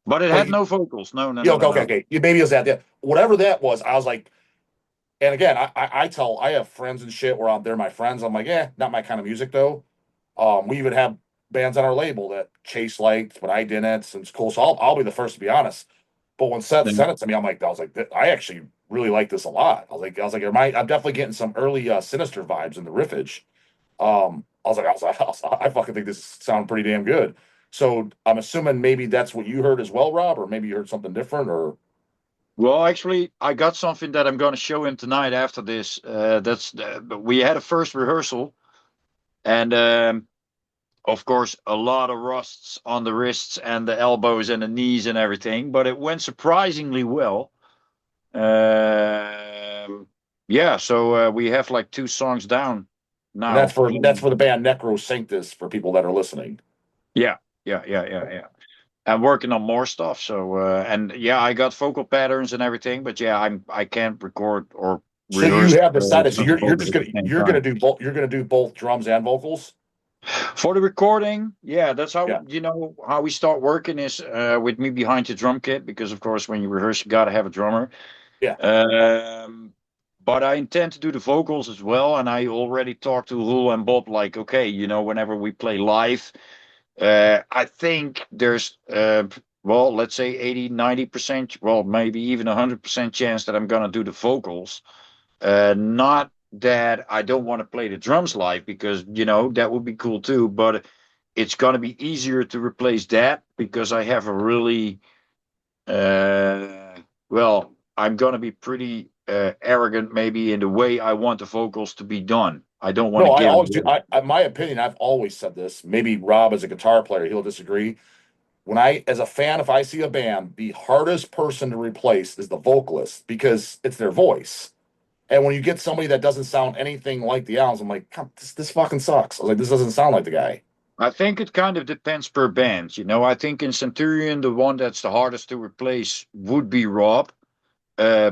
but it But had you, no vocals. No, no, you no, know, no, okay, no. okay. Maybe it was that. Yeah. Whatever that was, I was like, and again, I have friends and shit where they're my friends. I'm like, not my kind of music though. We even have bands on our label that Chase liked, but I didn't. So it's cool. So I'll be the first to be honest. But when Seth Then- sent it to me, I was like, I actually really like this a lot. I was like, I'm definitely getting some early Sinister vibes in the riffage. I fucking think this sounds pretty damn good. So I'm assuming maybe that's what you heard as well, Rob, or maybe you heard something different, or Well, actually, I got something that I'm going to show him tonight after this. We had a first rehearsal, and of course, a lot of rusts on the wrists and the elbows and the knees and everything, but it went surprisingly well. Yeah, so we have like 2 songs down and now. that's for the band Necro Sanctus for people that are listening. Yeah, yeah. I'm working on more stuff. So and yeah, I got vocal patterns and everything, but yeah, I can't record or So you rehearse have decided. So just you're vocals just at gonna the same you're gonna time. do both. You're gonna do both drums and vocals. For the recording, yeah, that's how Yeah, how we start working is with me behind the drum kit, because of course when you rehearse you gotta have a drummer. yeah. Um, but I intend to do the vocals as well, and I already talked to Hul and Bob. Like, okay, whenever we play live, I think there's well, let's say 80, 90%, well, maybe even 100% chance that I'm gonna do the vocals. Not that I don't want to play the drums live, because that would be cool too, but it's gonna be easier to replace that because I have a really well, I'm gonna be pretty arrogant maybe in the way I want the vocals to be done. I don't want to No, I give it always do. away. My opinion, I've always said this. Maybe Rob, as a guitar player, he'll disagree. As a fan, if I see a band, the hardest person to replace is the vocalist because it's their voice. And when you get somebody that doesn't sound anything like the Allens, I'm like, "Come, this fucking sucks." I was like, this doesn't sound like the guy. I think it kind of depends per band. I think in Centurion, the one that's the hardest to replace would be Rob,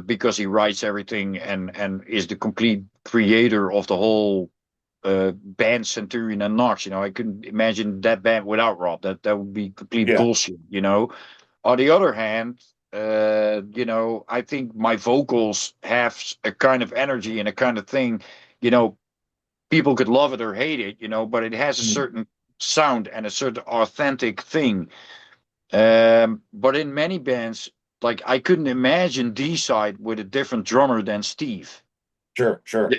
because he writes everything and is the complete creator of the whole band Centurion and Nox. I couldn't imagine that band without Rob. That would be complete Yeah. bullshit. On the other hand, I think my vocals have a kind of energy and a kind of thing. You know, People could love it or hate it. But it has a Mhm. certain sound and a certain authentic thing. But in many bands, like I couldn't imagine Deicide with a different drummer than Steve. Sure, sure.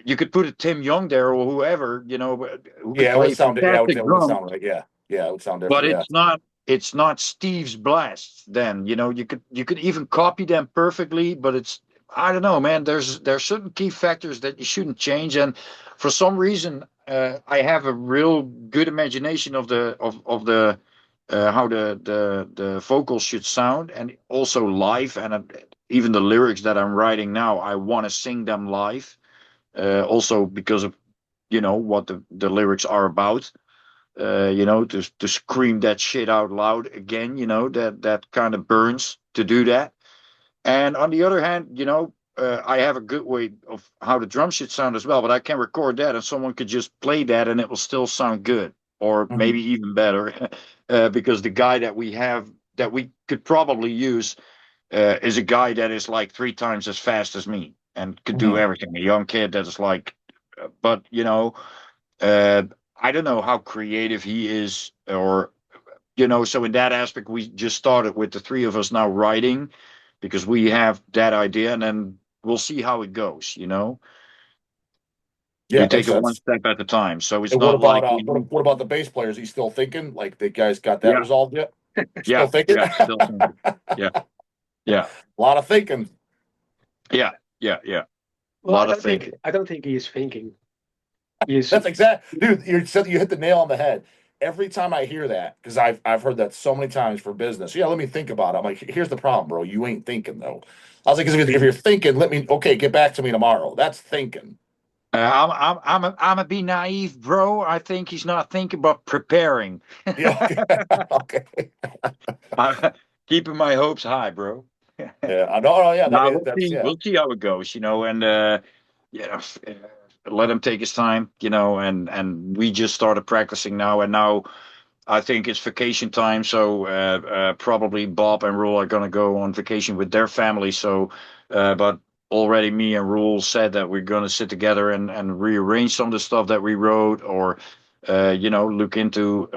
You could put a Tim Young there or whoever, who could Yeah, it would play sound. Yeah, fantastic it would drums, sound right. Yeah, yeah, it would sound but different. Yeah. it's not Steve's blasts. Then you could even copy them perfectly, but it's, I don't know, man. There's certain key factors that you shouldn't change, and for some reason, I have a real good imagination of the how the vocals should sound, and also live, and even the lyrics that I'm writing now, I want to sing them live. Also because of what the lyrics are about. To scream that shit out loud again. That kind of burns to do that. And on the other hand, I have a good way of how the drum should sound as well, but I can record that and someone could just play that and it will still sound good, or Mhm. maybe even better, because the guy that we have that we could probably use is a guy that is like 3 times as fast as me and could do Mhm. everything. A young kid that is like, but uh, I don't know how creative he is, or so in that aspect, we just started with the three of us now writing because we have that idea, and then we'll see how it goes. Yeah, We it makes take it one sense. step at a time. So it's And what not about like what about the bass players? He's still thinking? Like the guys got that yeah, resolved yet? Still yeah, thinking? yeah, A still thinking. Yeah, yeah, lot of thinking. yeah, yeah. A Well, lot of thinking. I don't think he is thinking. He is. That's exact, dude. You hit the nail on the head. Every time I hear that, because I've heard that so many times for business. Yeah, let me think about it. I'm like, here's the problem, bro. You ain't thinking though. I was like, 'cause if you're thinking, okay, get back to me tomorrow. That's thinking. I'm a be naive, bro. I think he's not thinking, but preparing. Yeah, okay. Okay. I'm keeping my hopes high, bro. Yeah, I know. No, yeah, Now that's we'll yeah. see how it goes, and let him take his time, and we just started practicing now, and now I think it's vacation time, so probably Bob and Rule are going to go on vacation with their family. So, but already me and Rule said that we're going to sit together and rearrange some of the stuff that we wrote, or look into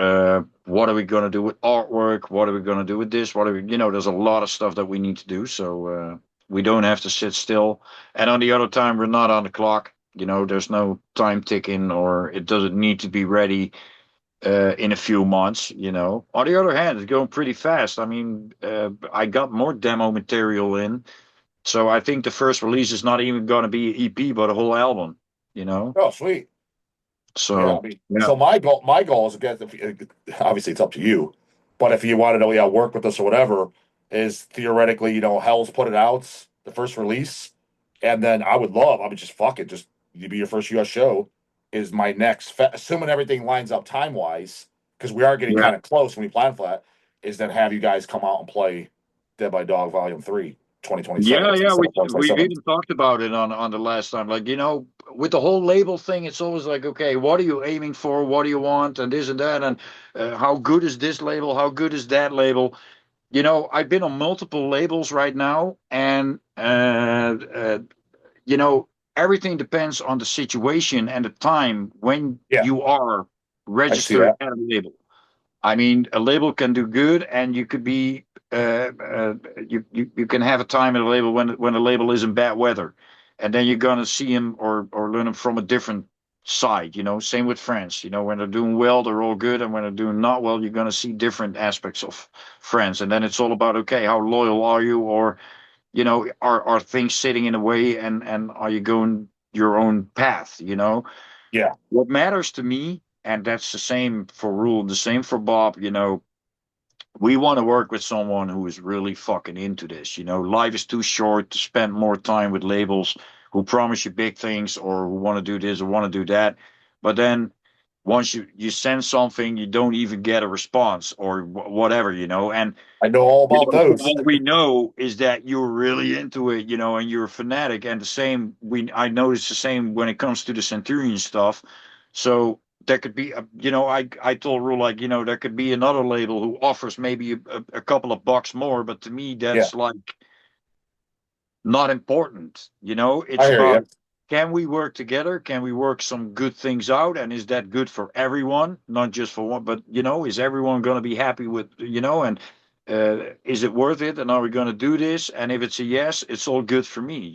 what are we going to do with artwork, what are we going to do with this, what are we, there's a lot of stuff that we need to do. So we don't have to sit still. And on the other time, we're not on the clock. There's no time ticking, or it doesn't need to be ready in a few months. On the other hand, it's going pretty fast. I mean, I got more demo material in, so I think the first release is not even going to be an EP, but a whole album. Oh, sweet. Yeah, I So mean, yeah, so my goal is, again, obviously it's up to you, but if you want to know, yeah, work with us or whatever, is theoretically, Hell's put it out, the first release, and then I would just fuck it, just you be your first US show is my next, assuming everything lines up time wise, because we are getting yeah. kind of close when we plan for that, is then have you guys come out and play Dead by Dog Volume 3, 2027, Yeah, yeah, we've 2027. even talked about it on the last time. Like, with the whole label thing, it's always like, okay, what are you aiming for? What do you want? And this and that. And how good is this label? How good is that label? I've been on multiple labels right now, and you know, everything depends on the situation and the time when Yeah, you are I see registered that. at a label. I mean, a label can do good, and you could be you can have a time at a label when a label is in bad weather, and then you're gonna see him or learn him from a different side. Same with friends. When they're doing well, they're all good, and when they're doing not well, you're gonna see different aspects of friends. And then it's all about, okay, how loyal are you, or are things sitting in the way, and are you going your own path? Yeah, What matters to me, and that's the same for Rule, the same for Bob, we want to work with someone who is really fucking into this. Life is too short to spend more time with labels who promise you big things, or who want to do this or want to do that. But then once you send something, you don't even get a response, or whatever, and I know all about those. what we know is that you're really into it, and you're a fanatic. And the same, I noticed the same when it comes to the Centurion stuff. So there could be, I told Rule, like, there could be another label who offers maybe a couple of bucks more, but to me, Yeah, that's like not important. I It's hear about, you. can we work together? Can we work some good things out? And is that good for everyone? Not just for one, but, is everyone going to be happy with, and is it worth it? And are we going to do this? And if it's a yes, it's all good for me.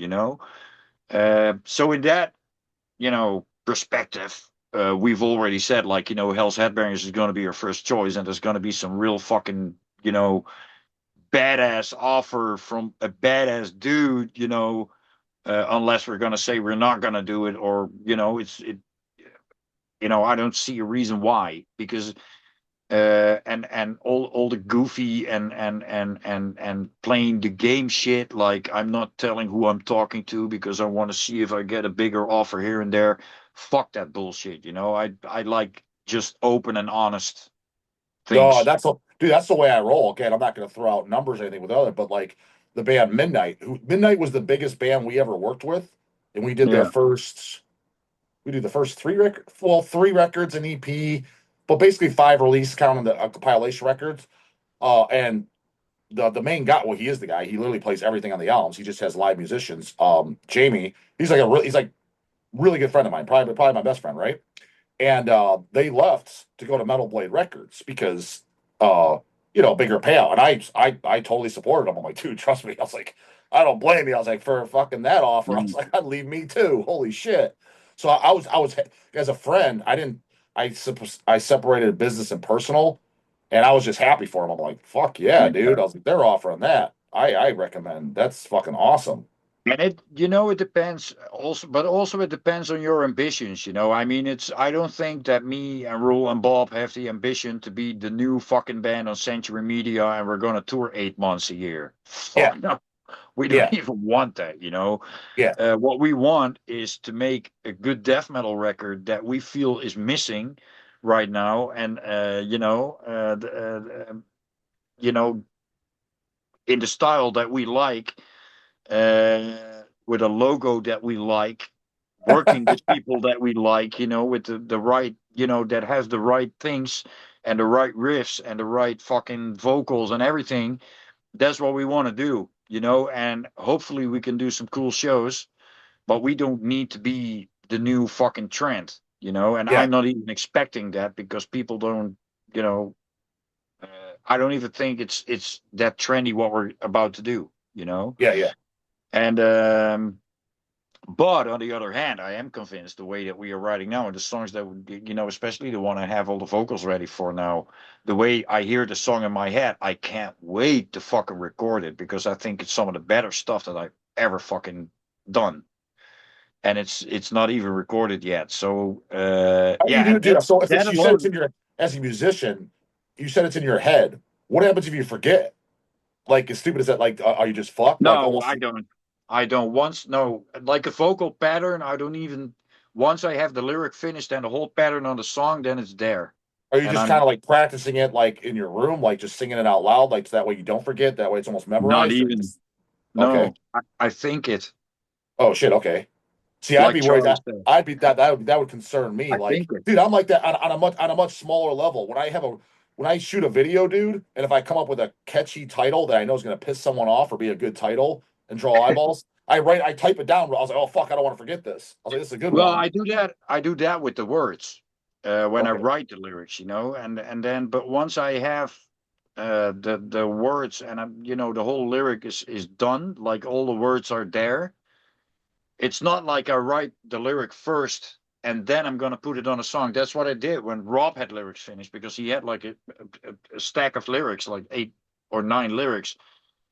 So in that, perspective, we've already said, like, Hell's Headbangers is going to be our first choice. And there's going to be some real fucking, badass offer from a badass dude, unless we're going to say we're not going to do it, or I don't see a reason why, because and all the goofy and playing the game shit, like, I'm not telling who I'm talking to because I want to see if I get a bigger offer here and there. Fuck that bullshit. I like just open and honest No, things. dude, that's the way I roll. Again, I'm not going to throw out numbers or anything with other, but like the band Midnight, Midnight was the biggest band we ever worked with, and Yeah. we did the first three records and EP, but basically five release counting the compilation records. And the main guy, well, he is the guy. He literally plays everything on the albums. He just has live musicians. Jamie, he's like really good friend of mine, probably my best friend, right? And they left to go to Metal Blade Records because bigger payout. And I totally supported them. I'm like, dude, trust me. I was like, I don't blame you. I was like, for fucking that offer, I was Mm. like, I'd leave me too. Holy shit. So I was as a friend, I separated business and personal, and I was just happy for him. I'm like, fuck yeah, dude. I was like, they're offering that. I recommend. That's fucking awesome. And it depends also, but also it depends on your ambitions. I mean, I don't think that me and Rule and Bob have the ambition to be the new fucking band on Century Media and we're going to tour 8 months a year. Yeah, Fuck no. We don't yeah, even want that. yeah. What we want is to make a good death metal record that we feel is missing right now. And, you know, in the style that we like, with a logo that we like, working with people that we like, with the right, that has the right things and the right riffs and the right fucking vocals and everything. That's what we want to do, and hopefully we can do some cool shows, but we don't need to be the new fucking trend, and Yeah, I'm not even expecting that because people don't, you know, uh, I don't even think it's that trendy what we're about to do. yeah, yeah. And but on the other hand, I am convinced the way that we are writing now and the songs that especially the one I have all the vocals ready for now, the way I hear the song in my head, I can't wait to fucking record it because I think it's some of the better stuff that I've ever fucking done. And it's not even recorded yet. So How do you yeah, do, and dude? So if that it's you said it's alone. in your as a musician, you said it's in your head. What happens if you forget? Like, as stupid as that, like, are you just fucked? Like, No, almost. I don't. I don't. Once, no, like a vocal pattern, I don't even. Once I have the lyric finished and the whole pattern on the song, then it's there. Are you And just kind I'm of like practicing it, like in your room, like just singing it out loud, like so that way you don't forget? That way it's almost not memorized, or you even. just okay. No, I think it. Oh shit, okay. See, I'd Like be worried Charlie that said, I'd be that would concern me. I Like, think it. dude, I'm like that on a much smaller level. When I shoot a video, dude, and if I come up with a catchy title that I know is gonna piss someone off or be a good title and draw eyeballs, I type it down. I was like, oh fuck, I don't want to forget this. I was like, this is a good Well, one. I do that. I do that with the words when I Okay. write the lyrics, and then. But once I have the words and the whole lyric is done, like all the words are there. It's not like I write the lyric first and then I'm going to put it on a song. That's what I did when Rob had lyrics finished because he had like a stack of lyrics, like 8 or 9 lyrics,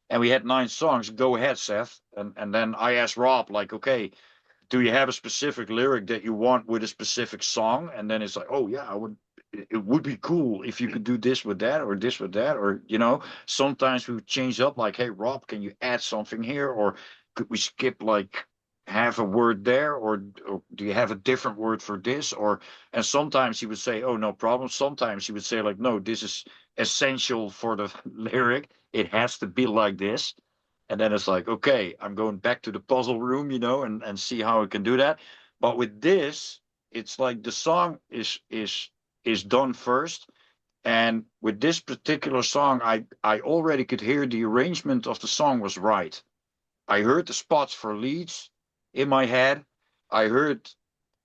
and we had 9 songs. Go ahead, Seth. And then I asked Rob, like, okay, do you have a specific lyric that you want with a specific song? And then it's like, oh yeah, I would. It would be cool if you could do this with that or this with that, or sometimes we would change up, like, hey Rob, can you add something here, or could we skip like half a word there, or do you have a different word for this, or and sometimes he would say, oh no problem. Sometimes he would say like, no, this is essential for the lyric. It has to be like this. And then it's like, okay, I'm going back to the puzzle room, and see how I can do that. But with this, it's like the song is done first. And with this particular song, I already could hear the arrangement of the song was right. I heard the spots for leads in my head. I heard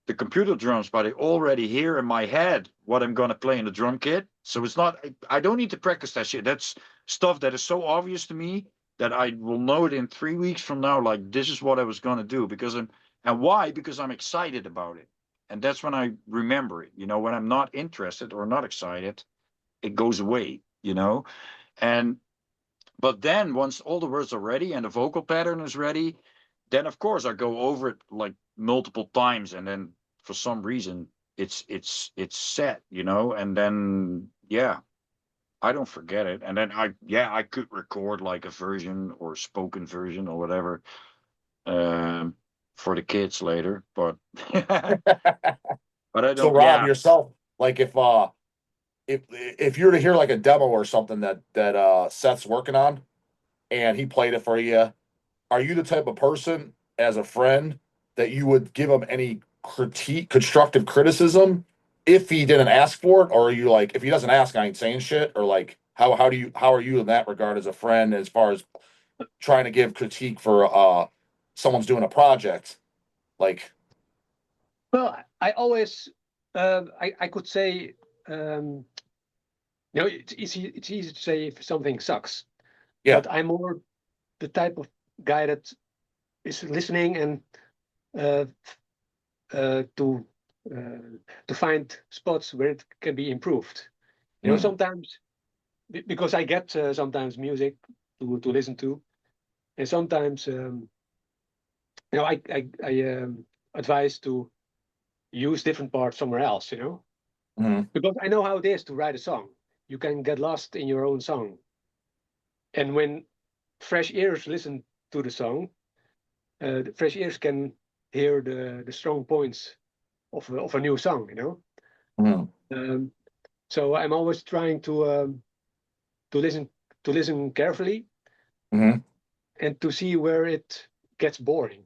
the computer drums, but I already hear in my head what I'm gonna play in the drum kit. So it's not. I don't need to practice that shit. That's stuff that is so obvious to me that I will know it in 3 weeks from now. Like this is what I was gonna do because and why? Because I'm excited about it, and that's when I remember it. When I'm not interested or not excited, it goes away. And but then once all the words are ready and the vocal pattern is ready, then of course I go over it like multiple times, and then for some reason it's set, and then yeah, I don't forget it. And then I could record like a version or spoken version or whatever um for the kids later, but but I So don't. Rob, Yeah. yourself, like if you were to hear like a demo or something that Seth's working on and he played it for you, are you the type of person as a friend that you would give him any constructive criticism if he didn't ask for it, or are you like, if he doesn't ask, I ain't saying shit, or like how are you in that regard as a friend as far as trying to give critique for someone's doing a project? Like, Well, I always, I could say, um, it's easy to say if something sucks, yeah, but I'm more the type of guy that is listening and uh, uh, to to find spots where it can be improved. mm, Sometimes because I get sometimes music to listen to, and sometimes I advise to use different parts somewhere else. mm, Because I know how it is to write a song. You can get lost in your own song, and when fresh ears listen to the song, the fresh ears can hear the strong points of a new song. mm, Um, so I'm always trying to listen carefully mm, and to see where it gets boring.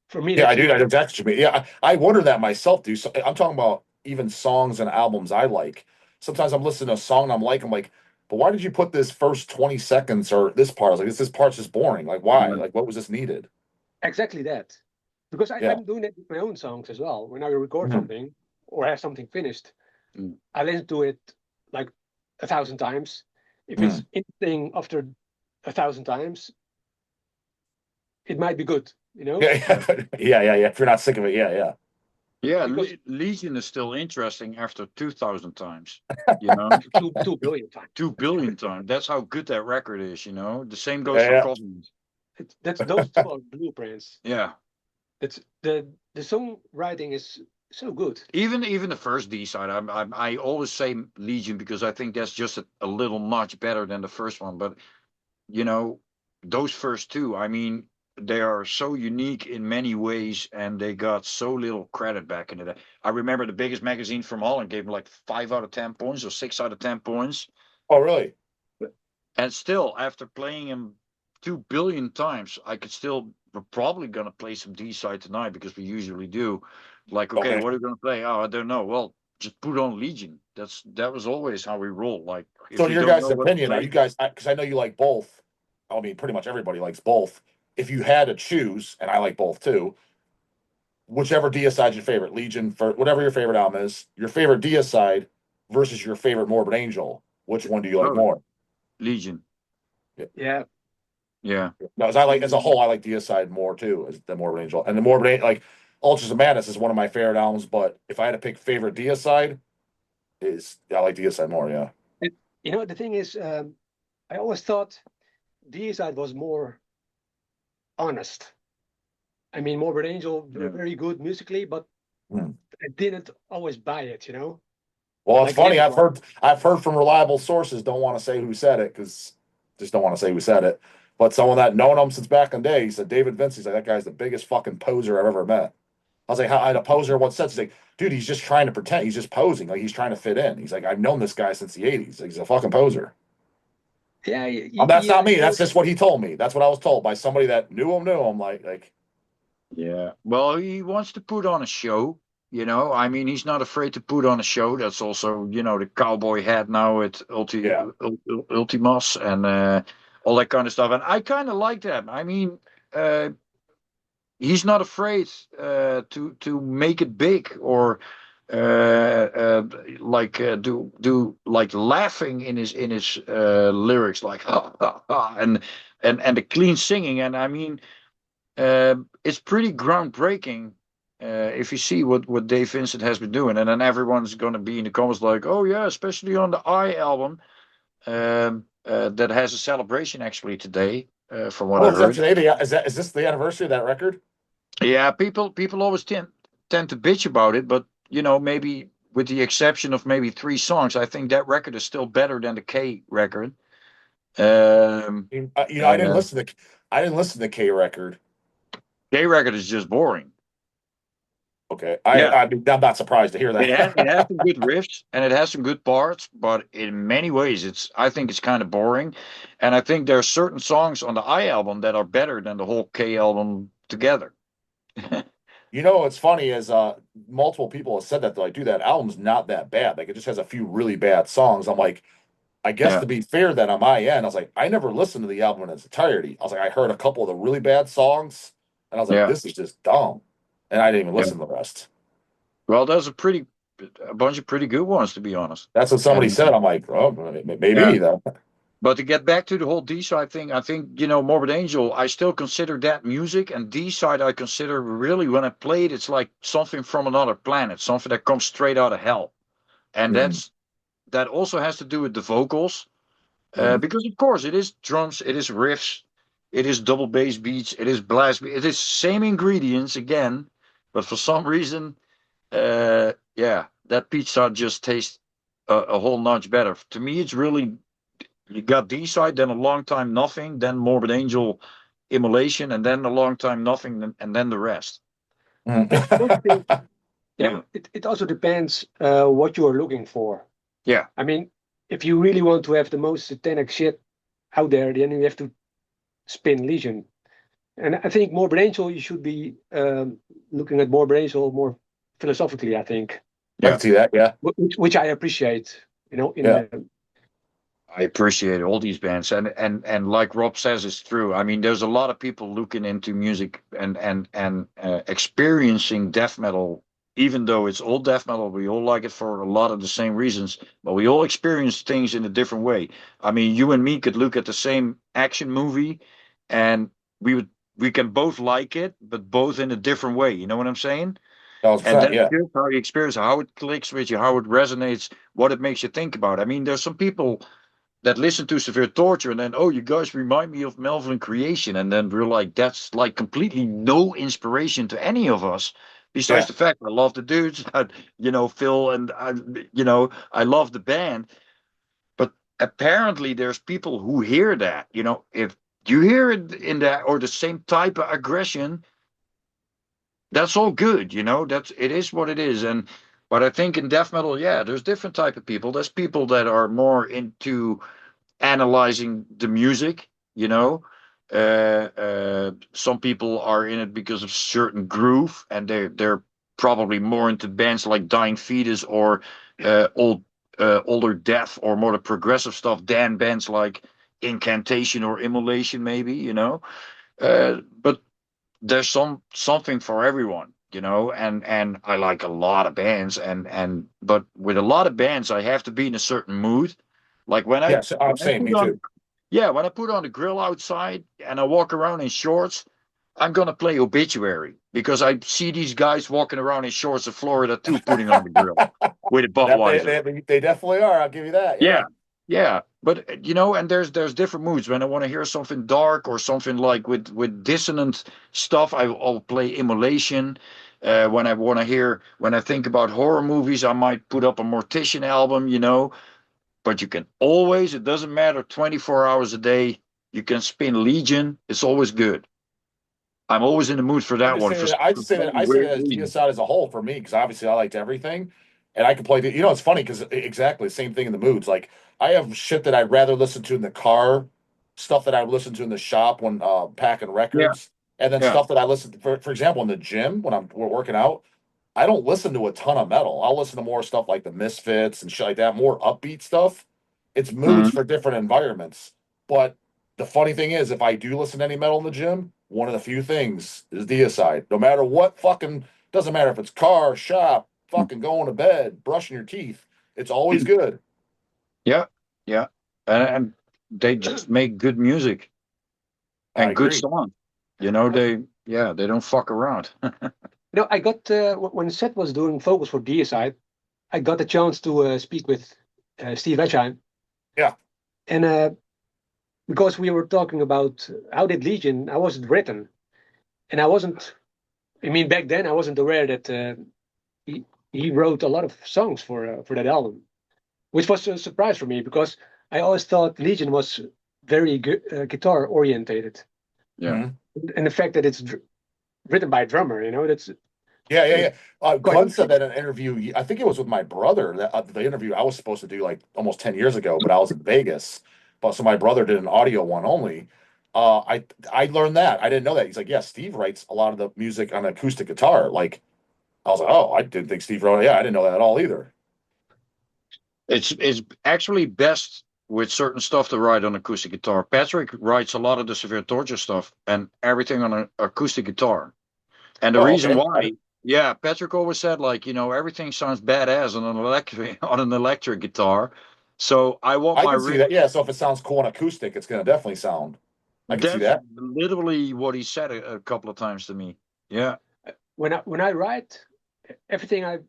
For me, Yeah, I that's do. I know exactly what you mean. Yeah, I wonder that myself, dude. So, I'm talking about even songs and albums I like. Sometimes I'm listening to a song and I'm like, but why did you put this first 20 seconds or this part? I was like, this part's just boring. Like, why? Mm. Like, what was this needed? exactly that. Because Yeah. I'm doing it with my own songs as well. When I record Mhm. something or have something finished, Mm. I listen to it like 1,000 times. If it's Mm. interesting after 1,000 times, it might be good, you know? Yeah, yeah. If you're not sick of it, yeah. Yeah, Because Legion is still interesting after 2,000 times. You know, 2 billion times. 2 billion times. That's how good that record is. You know, the same goes for Yeah, Covenant. That's those two are blueprints. Yeah, That's the songwriting is so good. even the first Deicide. I always say Legion because I think that's just a little notch better than the first one. But you know, those first two, I mean, they are so unique in many ways, and they got so little credit back in the day. I remember the biggest magazine from Holland gave them like 5 out of 10 points or 6 out of 10 points, Oh, really? and still, after playing him 2 billion times, I could still. We're probably gonna play some D side tonight because we usually do. Like, okay, Okay. what are we gonna play? Oh, I don't know. Well, just put on Legion. That was always how we roll. Like, So, if in we your don't guys' know what to opinion, are you play, guys? Because I know you like both. I mean, pretty much everybody likes both. If you had to choose, and I like both too, whichever Deicide's your favorite, Legion for whatever your favorite album is, your favorite Deicide versus your favorite Morbid Angel, which one do you like oh, more? Legion. Yeah. Yeah. Yeah. No, as I like as a whole, I like Deicide more too as the Morbid Angel, and the Morbid like Ultras of Madness is one of my favorite albums. But if I had to pick favorite Deicide, is I like Deicide more. Yeah. It, the thing is, I always thought Deicide was more honest. I mean, Morbid Angel, they were Yeah. very good musically, but Hmm. I didn't always buy it. Well, it's Like funny. lyric wise. I've heard from reliable sources. Don't want to say who said it because just don't want to say who said it. But someone that known him since back in the day, he said David Vince. He's like that guy's the biggest fucking poser I've ever met. I was like, how a poser in what sense? He's like, dude, he's just trying to pretend. He's just posing. Like he's trying to fit in. He's like, I've known this guy since the '80s. Like, he's a fucking poser. Yeah, That's not me. you know, That's just what he told me. That's what I was told by somebody that knew him. Knew him. Like. Yeah. Well, he wants to put on a show. I mean, he's not afraid to put on a show. That's also, the cowboy hat now at Yeah. Ultimas and all that kind of stuff. And I kind of like that. I mean, uh, he's not afraid to make it big or do like laughing in his lyrics, like ha, ha, ha, and the clean singing. And I mean. It's pretty groundbreaking if you see what Dave Vincent has been doing, and then everyone's going to be in the comments like, "Oh yeah, especially on the I album that has a celebration actually today, from what Oh, I is that heard." today? Is this the anniversary of that record? Yeah, people always tend to bitch about it, but maybe with the exception of maybe 3 songs, I think that record is still better than the K record. I And didn't listen to. I didn't listen to the K record. K record is just boring. Okay, Yeah. I'm not surprised to hear It has that. some good riffs and it has some good parts, but in many ways, I think it's kind of boring. And I think there are certain songs on the I album that are better than the whole K album together. What's funny is multiple people have said that they're like, dude, that album's not that bad. Like it just has a few really bad songs. I'm like, I guess Yeah, to be fair, then on my end, I was like, I never listened to the album in its entirety. I was like, I heard a couple of the really bad songs, and I was like, yeah, this is just dumb, and I didn't even yeah. listen to the rest. Well, there's a bunch of pretty good ones, to be honest. That's what somebody And said. I'm like, oh, yeah, maybe though. but to get back to the whole D side thing, I think Morbid Angel. I still consider that music, and D side I consider really when I play it, it's like something from another planet, something that comes straight out of hell, and Mm, that also has to do with the vocals. mm. Because of course it is drums, it is riffs, it is double bass beats, it is blast beats, it is same ingredients again, but for some reason, yeah, that pizza just tastes a whole notch better. To me, it's really you got Deicide, then a long time nothing, then Morbid Angel, Immolation, and then a long time nothing, and then the rest. I also think, Yeah, it also depends what you are looking for. yeah, I mean, if you really want to have the most satanic shit out there, then you have to spin Legion. And I think Morbid Angel, you should be looking at Morbid Angel more philosophically, I think. I can see that. Yeah. Which I appreciate, in Yeah. I appreciate all these bands, and like Rob says, it's true. I mean, there's a lot of people looking into music and experiencing death metal, even though it's all death metal. We all like it for a lot of the same reasons, but we all experience things in a different way. I mean, you and me could look at the same action movie, and we can both like it, but both in a different way. You know what I'm saying? And 1,000%. that's Yeah. just how you experience it, how it clicks with you, how it resonates, what it makes you think about. I mean, there's some people that listen to Severe Torture and then, oh, you guys remind me of Melvin Creation, and then we're like, that's like completely no inspiration to any of us. Besides Yeah. the fact I love the dudes, Phil, and I love the band. But apparently, there's people who hear that. If you hear it in that or the same type of aggression, that's all good. It is what it is. But I think in death metal, yeah, there's different type of people. There's people that are more into analyzing the music. Some people are in it because of certain groove, and they're probably more into bands like Dying Fetus or older death or more the progressive stuff than bands like Incantation or Immolation, maybe. But there's something for everyone. And I like a lot of bands, but with a lot of bands I have to be in a certain mood. Like when I Yes. I'm saying me too. when I put on the grill outside and I walk around in shorts, I'm gonna play Obituary because I see these guys walking around in shorts in Florida too, putting on the grill with a That Budweiser. they definitely are. I'll give you that. Yeah, Yeah. yeah. But and there's different moods. When I want to hear something dark or something like with dissonant stuff, I'll play Immolation. When I think about horror movies, I might put up a Mortician album. But you can always, it doesn't matter, 24 hours a day, you can spin Legion. It's always good. I'm always in the mood for I that just one say for that I some just say that I say weird that as reason. Deicide as a whole for me because obviously I liked everything, and I can play the. It's funny because exactly the same thing in the moods. Like I have shit that I'd rather listen to in the car, stuff that I would listen to in the shop when packing Yeah, records, and then yeah. stuff that I listen to. For example, in the gym when we're working out, I don't listen to a ton of metal. I'll listen to more stuff like the Misfits and shit like that, more upbeat stuff. It's moods Mhm. for different environments. But the funny thing is, if I do listen to any metal in the gym, one of the few things is Deicide. No matter what fucking doesn't matter if it's car, shop, fucking going to bed, brushing your teeth. It's always good. Yeah, yeah. And they just make good music I and good agree. songs. They don't fuck around. I got when Seth was doing vocals for Deicide, I got the chance to speak with Steve Edgeheim, Yeah. and because we were talking about how did Legion, how was it written, and I wasn't. I mean, back then I wasn't aware that he wrote a lot of songs for that album, which was a surprise for me because I always thought Legion was very guitar orientated, Yeah. Mhm. and the fact that it's written by a drummer, that's Yeah, yeah, yeah. quite Gunn said that in an interview. I think it was with my brother. That the interview I was supposed to do like almost 10 years ago, but I was in Vegas. But so my brother did an audio one only. I learned that. I didn't know that. He's like, yeah, Steve writes a lot of the music on acoustic guitar. Like I was like, oh, I didn't think Steve wrote it. Yeah, I didn't know that at all either. It's actually best with certain stuff to write on acoustic guitar. Patrick writes a lot of the Severe Torture stuff and everything on an acoustic guitar. And the Oh, reason okay. why, yeah, Patrick always said like, everything sounds badass on an electric guitar. So I want I my can see riff. that. Yeah, so if it sounds cool on acoustic, it's gonna definitely sound. I can see That's that. literally what he said a couple of times to me. Yeah. when I write everything I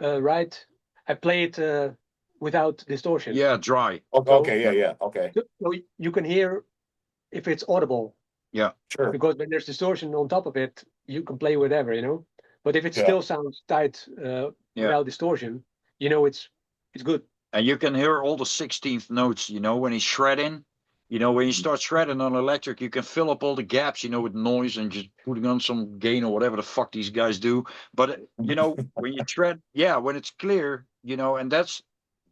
write, I play it without distortion. Yeah, dry. Okay, yeah, yeah, okay, So you can hear if it's audible, Yeah. sure, because when there's distortion on top of it, you can play whatever. But if it yeah, still sounds tight Yeah. without distortion, it's good. And you can hear all the 16th notes, when he's shredding. When you start shredding on electric, you can fill up all the gaps, with noise and just putting on some gain or whatever the fuck these guys do. But, when you shred, yeah, when it's clear, and that's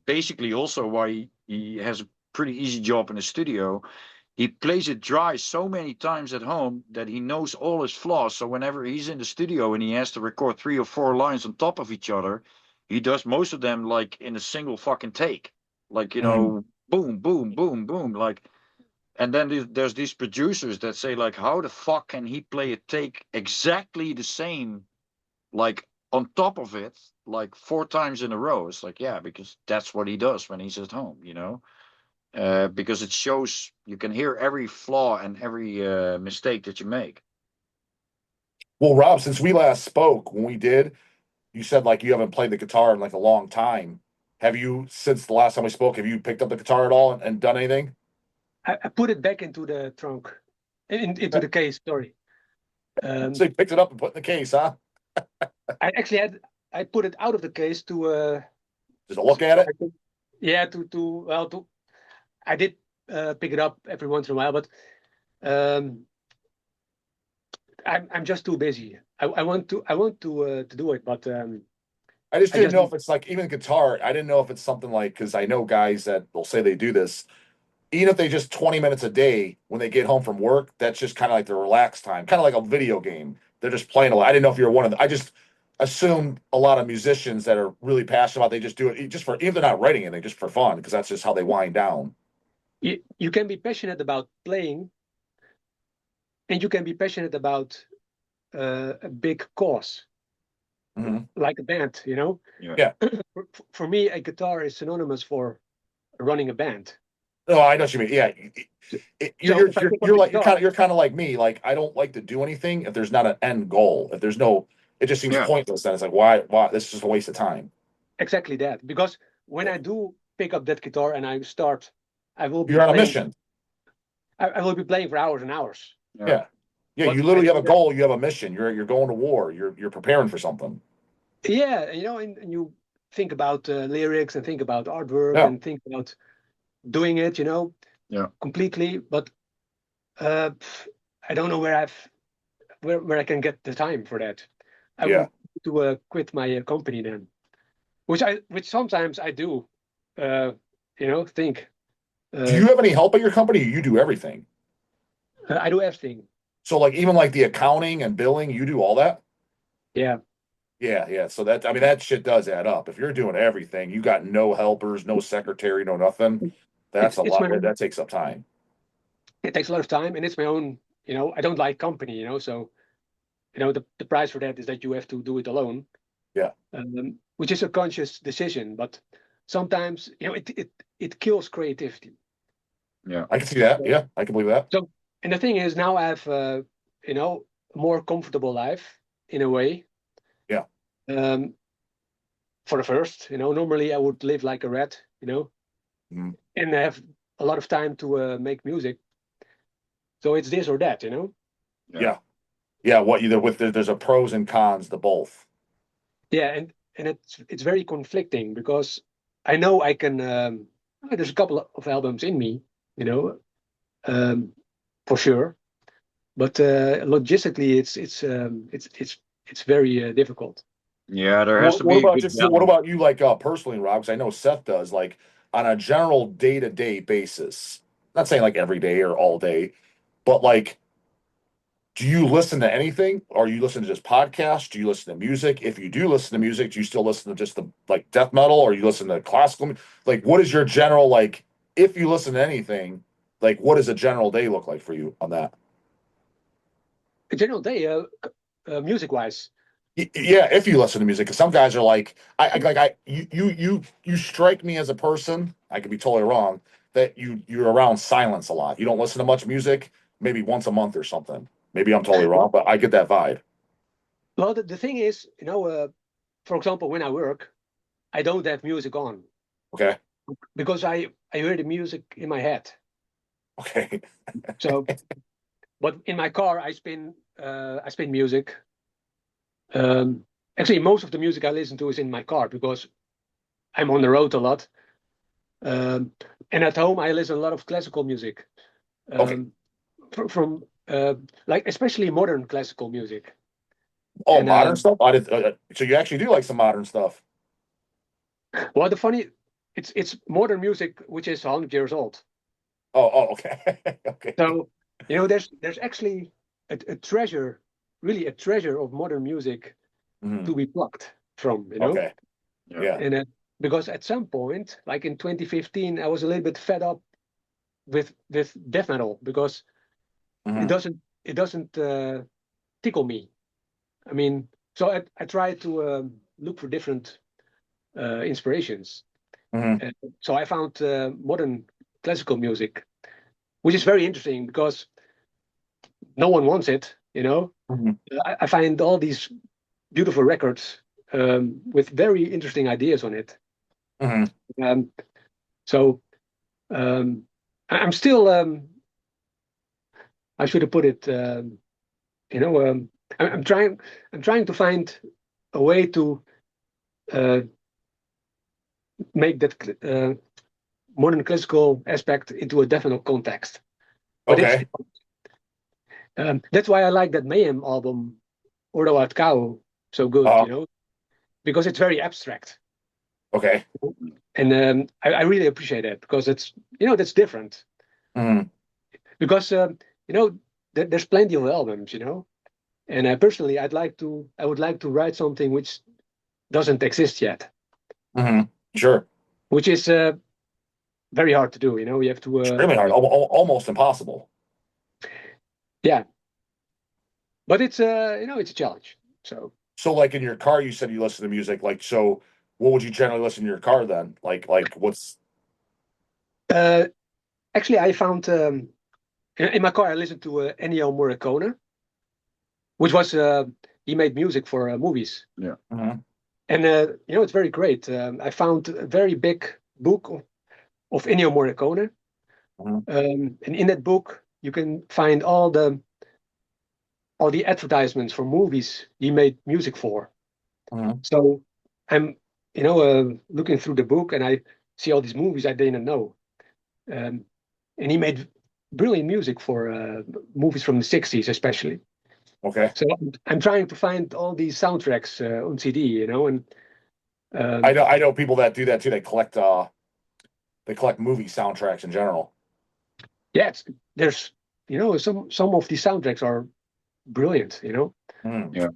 basically also why he has a pretty easy job in the studio. he plays it dry so many times at home that he knows all his flaws. So whenever he's in the studio and he has to record 3 or 4 lines on top of each other, he does most of them like in a single fucking take. Like, boom, boom, boom, boom. Like, and then there's these producers that say, like, how the fuck can he play a take exactly the same, like on top of it, like 4 times in a row? It's like, yeah, because that's what he does when he's at home, because it shows, you can hear every flaw and every mistake that you make. Well, Rob, since we last spoke, when we did, you said like you haven't played the guitar in like a long time. Have you, since the last time we spoke, have you picked up the guitar at all and done anything? I put it back into the trunk, into the case. Sorry. So you picked it up and put it in the case, huh? I put it out of the case to Just to look at it. Yeah, I did pick it up every once in a while, but I'm just too busy. I want to do it, but I just didn't know if it's like, even guitar, I didn't know if it's something like, because I know guys that will say they do this, even if they just 20 minutes a day when they get home from work, that's just kind of like their relaxed time, kind of like a video game. They're just playing a lot. I didn't know if you're one of them. I just assume a lot of musicians that are really passionate about, they just do it just for, even if they're not writing anything, just for fun, because that's just how they wind down. You can be passionate about playing, and you can be passionate about a big cause, like a band, Yeah. For me, a guitar is synonymous for running a band. Oh, I know what you mean. Yeah, you're kind of like me. Like, I don't like to do anything if there's not an end goal. If there's no, it just seems pointless. Then it's like, why? This is just a waste of time. Exactly that. Because when I do pick up that guitar and I start, I will be. You're on a mission. I will be playing for hours and hours. Yeah. But you literally have a goal. You have a mission. You're going to war. You're preparing for something. Yeah, and you think about lyrics and think about artwork and think about doing it, completely. But I don't know where I can get the time for that. I want to quit my company then, which sometimes I do. Think. Do you have any help at your company? Or you do everything. I do everything. So like even like the accounting and billing, you do all that? Yeah. Yeah. So that shit does add up. If you're doing everything, you got no helpers, no secretary, no nothing. That's a lot. That takes up time. It takes a lot of time, and it's my own. I don't like company. So, the price for that is that you have to do it alone. Yeah. Which is a conscious decision, but sometimes it kills creativity. Yeah, I can see that. Yeah, I can believe that. So, and the thing is, now I have a more comfortable life in a way. Yeah. For the first, normally I would live like a rat, and have a lot of time to make music. So it's this or that, Yeah. What either with there's a pros and cons to both. Yeah, and it's very conflicting because I know I can. There's a couple of albums in me, for sure, but logistically it's very difficult. Yeah, there has to be. What about you, like personally, Rob? Because I know Seth does, like on a general day-to-day basis. Not saying like every day or all day, but like, do you listen to anything? Or you listen to just podcasts? Do you listen to music? If you do listen to music, do you still listen to just the like death metal, or you listen to classical? Like, what is your general, like, if you listen to anything, like, what does a general day look like for you on that? A general day, music-wise. Yeah, if you listen to music, because some guys are like, you strike me as a person. I could be totally wrong, that you're around silence a lot. You don't listen to much music, maybe once a month or something. Maybe I'm totally wrong, but I get that vibe. Well, the thing is, for example, when I work, I don't have music on. Okay. Because I hear the music in my head. Okay. So, but in my car, I spin music. Actually, most of the music I listen to is in my car because I'm on the road a lot. And at home, I listen a lot of classical music. From like especially modern classical music. Oh, and, modern stuff. So you actually do like some modern stuff. Well, it's modern music which is 100 years old. Okay. Okay. So, there's actually a treasure, really a treasure of modern music Mhm. to be plucked from, Okay. Yeah. And because at some point, like in 2015, I was a little bit fed up with death metal because it Mhm. doesn't tickle me. I mean, so I tried to look for different inspirations. Mhm. So I found modern classical music, which is very interesting because no one wants it. Mhm. I find all these beautiful records with very interesting ideas on it. Mhm. Um, so I'm still, I should have put it, I'm trying to find a way to uh, make that modern classical aspect into a definite context. But Okay. that's why I like that Mayhem album, Ordo Ad Cao, so good, Uh, because it's very abstract. okay. And I really appreciate it because that's different. Mhm. Because, there's plenty of albums, and personally, I would like to write something which doesn't exist yet, Mhm. Sure. which is very hard to do. You have to, Extremely hard. Almost impossible. yeah, but it's a challenge. So, So, like in your car, you said you listen to music. Like, so what would you generally listen to your car then? Like what's? uh, actually, I found in my car I listened to Ennio Morricone, which was he made music for movies, Yeah. Mhm. and it's very great. I found a very big book of Ennio Morricone, Mhm. and in that book you can find all the advertisements for movies he made music for. Mhm. So I'm, looking through the book and I see all these movies I didn't know. Um, and he made brilliant music for movies from the 60s, especially. Okay. So I'm trying to find all these soundtracks on CD, and I um, know. I know people that do that too. They collect movie soundtracks in general. yeah, there's, some of these soundtracks are brilliant, Mhm. Yeah.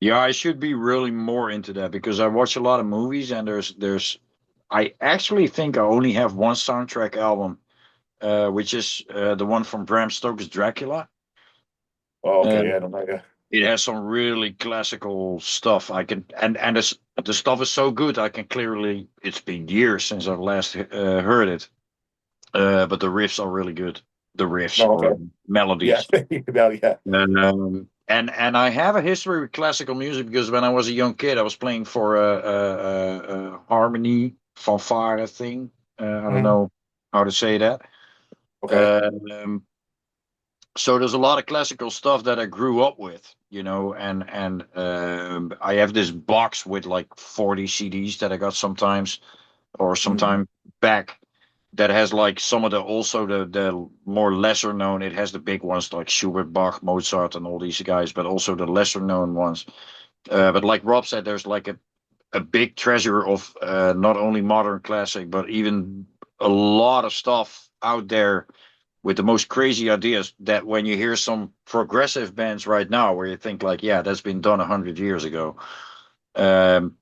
Yeah, I should be really more into that because I watch a lot of movies and there's I actually think I only have one soundtrack album, which is the one from Bram Stoker's Dracula. Oh, Uh, okay. Yeah. I don't know. Yeah. it has some really classical stuff. I can and the stuff is so good. I can clearly. It's been years since I've last heard it, but the riffs are really good. The riffs No. or Okay. Yeah. melodies. Yeah. And I have a history with classical music because when I was a young kid, I was playing for a harmony fanfare thing. I don't Mhm. know how to say that. Okay. Um, so there's a lot of classical stuff that I grew up with, and I have this box with like 40 CDs that I got sometimes or Mhm. sometime back that has like some of the also the more lesser known. It has the big ones like Schubert, Bach, Mozart, and all these guys, but also the lesser known ones. But like Rob said, there's like a big treasure of not only modern classic, but even a lot of stuff out there with the most crazy ideas that when you hear some progressive bands right now where you think like, yeah, that's been done 100 years ago. Um,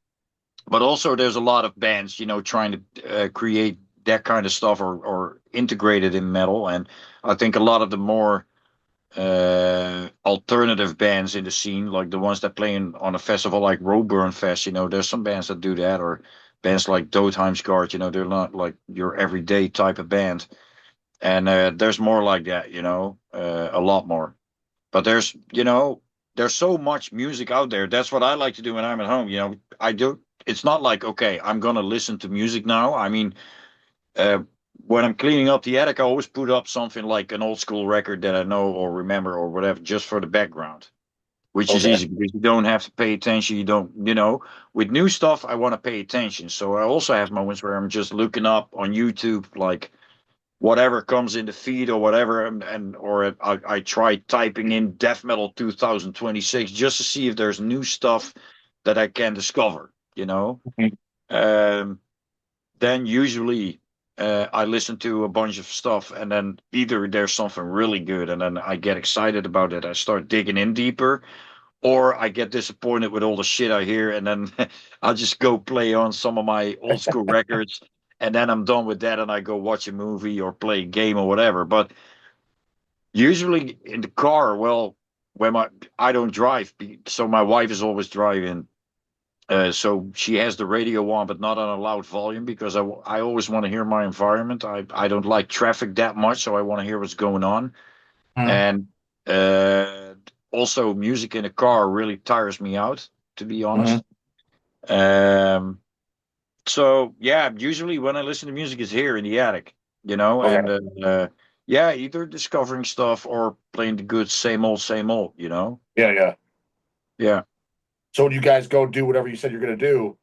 but also there's a lot of bands, trying to create that kind of stuff or integrate it in metal. And I think a lot of the more alternative bands in the scene, like the ones that play on a festival like Roadburn Fest, there's some bands that do that, or bands like Doodheimsgard, they're not like your everyday type of band. And there's more like that, a lot more. But there's so much music out there. That's what I like to do when I'm at home. I do. It's not like, okay, I'm gonna listen to music now. I mean, uh, when I'm cleaning up the attic, I always put up something like an old school record that I know or remember or whatever, just for the background, which is Okay. easy because you don't have to pay attention. You don't, with new stuff, I want to pay attention. So I also have moments where I'm just looking up on YouTube, like whatever comes in the feed or whatever, or I try typing in death metal 2026 just to see if there's new stuff that I can discover. Mhm. Um, then usually I listen to a bunch of stuff, and then either there's something really good, and then I get excited about it. I start digging in deeper, or I get disappointed with all the shit I hear, and then I'll just go play on some of my old school records, and then I'm done with that, and I go watch a movie or play a game or whatever. But usually in the car, well, when I don't drive, so my wife is always driving. So she has the radio on, but not on a loud volume because I always want to hear my environment. I don't like traffic that much, so I want to hear what's going on. Hmm. And uh, also, music in a car really tires me out, to be Mhm. honest. Um, so yeah, usually when I listen to music, it's here in the attic, Okay. and yeah, either discovering stuff or playing the good same old, Yeah, yeah. Yeah. So do you guys go do whatever you said you're gonna do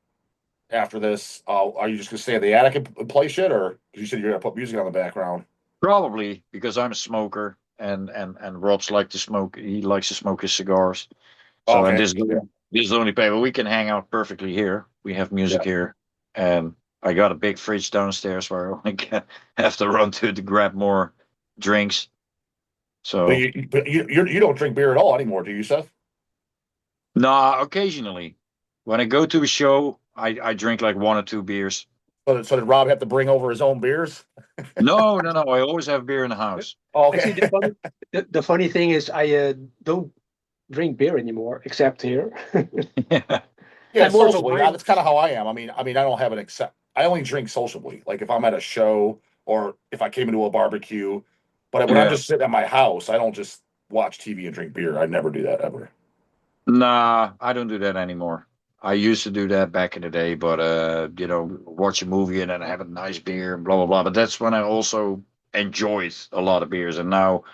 after this? Are you just gonna stay in the attic and play shit, or 'cause you said you're gonna put music on the background? Probably because I'm a smoker and Rob's like to smoke. He likes to smoke his cigars. So and Okay. Yeah. this is the only place where we can hang out perfectly here. We have music Yeah. here, and I got a big fridge downstairs where I only have to run to grab more drinks. But So you don't drink beer at all anymore, do you, Seth? nah, occasionally when I go to a show, I drink like one or two beers. So did Rob have to bring over his own beers? No, no, no. I always have beer in the house. Oh, Actually, okay. the funny thing is, I don't drink beer anymore, except here. Yeah, Yeah, I'm more of a socially, wine. that's kind of how I am. I don't have an accept. I only drink sociably, like if I'm at a show or if I came into a barbecue. But when I'm yeah. just sitting at my house, I don't just watch TV and drink beer. I never do that ever. Nah, I don't do that anymore. I used to do that back in the day, but watch a movie and then have a nice beer and blah blah blah. But that's when I also enjoyed a lot of beers. And now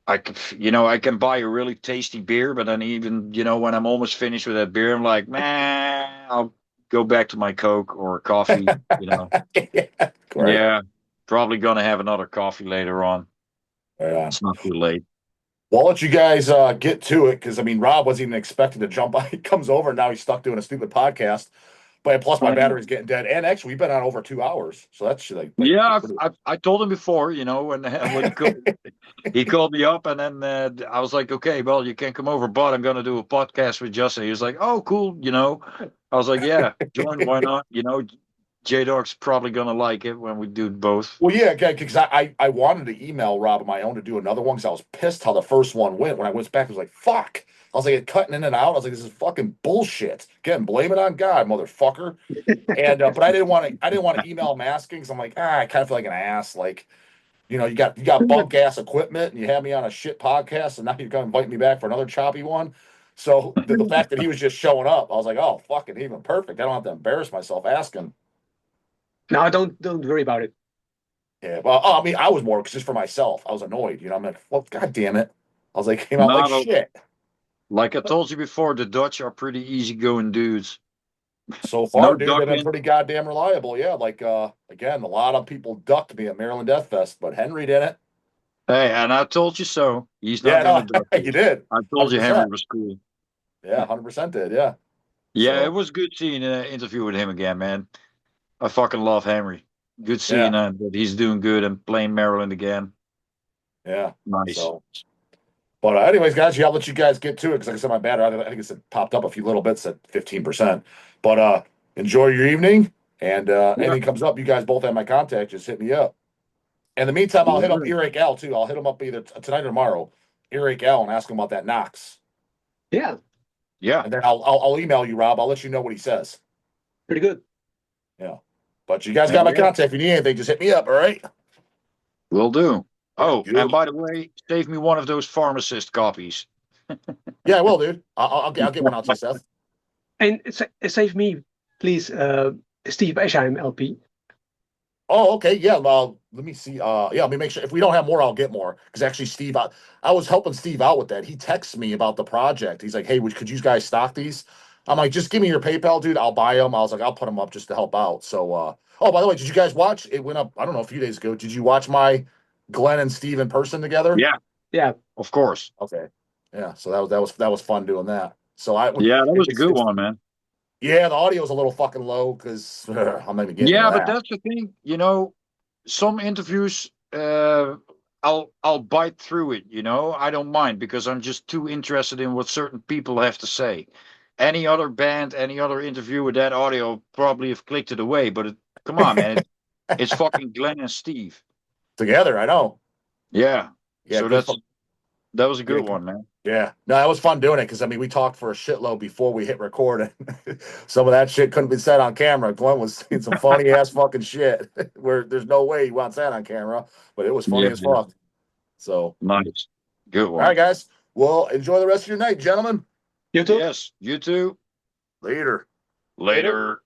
I can buy a really tasty beer, but then even when I'm almost finished with that beer, I'm like, man, I'll go back to my Coke or coffee. Yeah, correct. Yeah, probably gonna have another coffee later on. Yeah. It's not too late. Well, I'll let you guys get to it because I mean, Rob wasn't even expecting to jump on. He comes over and now he's stuck doing a stupid podcast. But plus, my I know. battery's getting dead. And actually, we've been on over 2 hours, so that's like Yeah, I told him before, when he called me up, and then I was like, okay, well, you can't come over, but I'm gonna do a podcast with Justin. He was like, oh, cool. I was like, yeah, join. Why not? J-Dog's probably gonna like it when we do both. Well, yeah, because I wanted to email Rob on my own to do another one because I was pissed how the first one went. When I went back, I was like, fuck. I was like, it cutting in and out. I was like, this is fucking bullshit. Again, blame it on God, motherfucker. And but I didn't want to email him asking because I'm like, I kind of feel like an ass. Like, you got bunk ass equipment and you have me on a shit podcast, and now you're gonna invite me back for another choppy one. So the fact that he was just showing up, I was like, oh, fucking even perfect. I don't have to embarrass myself asking. No, don't worry about it. Yeah, well, I mean, I was more just for myself. I was annoyed, I'm like, well, god damn it. I was like, came out like Not a, shit. like I told you before, the Dutch are pretty easygoing dudes. So far, No dude, they've been ducking. pretty goddamn reliable. Yeah, like again, a lot of people ducked me at Maryland Death Fest, but Henry didn't. Hey, and I told you so. He's not Yeah, gonna duck no, you. you did. I told you Henry 100%. was cool. Yeah, 100% did. Yeah. Yeah, it So, was good seeing an interview with him again, man. I fucking love Henry. Good yeah, seeing that he's doing good and playing Maryland again. yeah. Nice. So, but anyways, guys, yeah, I'll let you guys get to it because, like I said, my battery, I think it's popped up a few little bits at 15%. But enjoy your evening. And Yeah. anything comes up, you guys both have my contact. Just hit me up. In the meantime, I'll hit up Eric L too. I'll hit him up either tonight or tomorrow. Eric L and ask him about that Nox. Yeah, Yeah. And then I'll email you, Rob. I'll let you know what he says. pretty good. Yeah. But you guys Yeah, got my yeah. contact. If you need anything, just hit me up. All right. Will do. Oh, and Good. by the way, save me one of those pharmacist copies. Yeah, I will, dude. I'll get one out to you, Seth. And save me, please, Steve Mayhem LP. Oh, okay. Yeah. Let me see. Yeah, let me make sure. If we don't have more, I'll get more. Because actually, Steve, I was helping Steve out with that. He texts me about the project. He's like, "Hey, could you guys stock these?" I'm like, "Just give me your PayPal, dude. I'll buy them." I was like, "I'll put them up just to help out." So, oh, by the way, did you guys watch? It went up. I don't know, a few days ago. Did you watch my Glenn and Steve in person together? Yeah, Yeah, of course. Okay. Yeah. So that was fun doing that. So Yeah, that was a good it's one, man. yeah, the audio's a little fucking low because I'm not even getting into Yeah, but that. that's the thing, some interviews, I'll bite through it. You know, I don't mind because I'm just too interested in what certain people have to say. Any other band, any other interview with that audio probably have clicked it away. But come on, man, it's fucking Glenn and Steve. Together, I know. Yeah. Yeah, So good that was a good Yeah. one, man. Yeah, no, that was fun doing it because I mean we talked for a shitload before we hit record, and some of that shit couldn't be said on camera. Glenn was saying some funny ass fucking shit where there's no way he wants that on camera, but it was funny Yeah. as fuck. So Nice. Good all one. right, guys. Well, enjoy the rest of your night, gentlemen. You too. Yes, you too. Later. Later.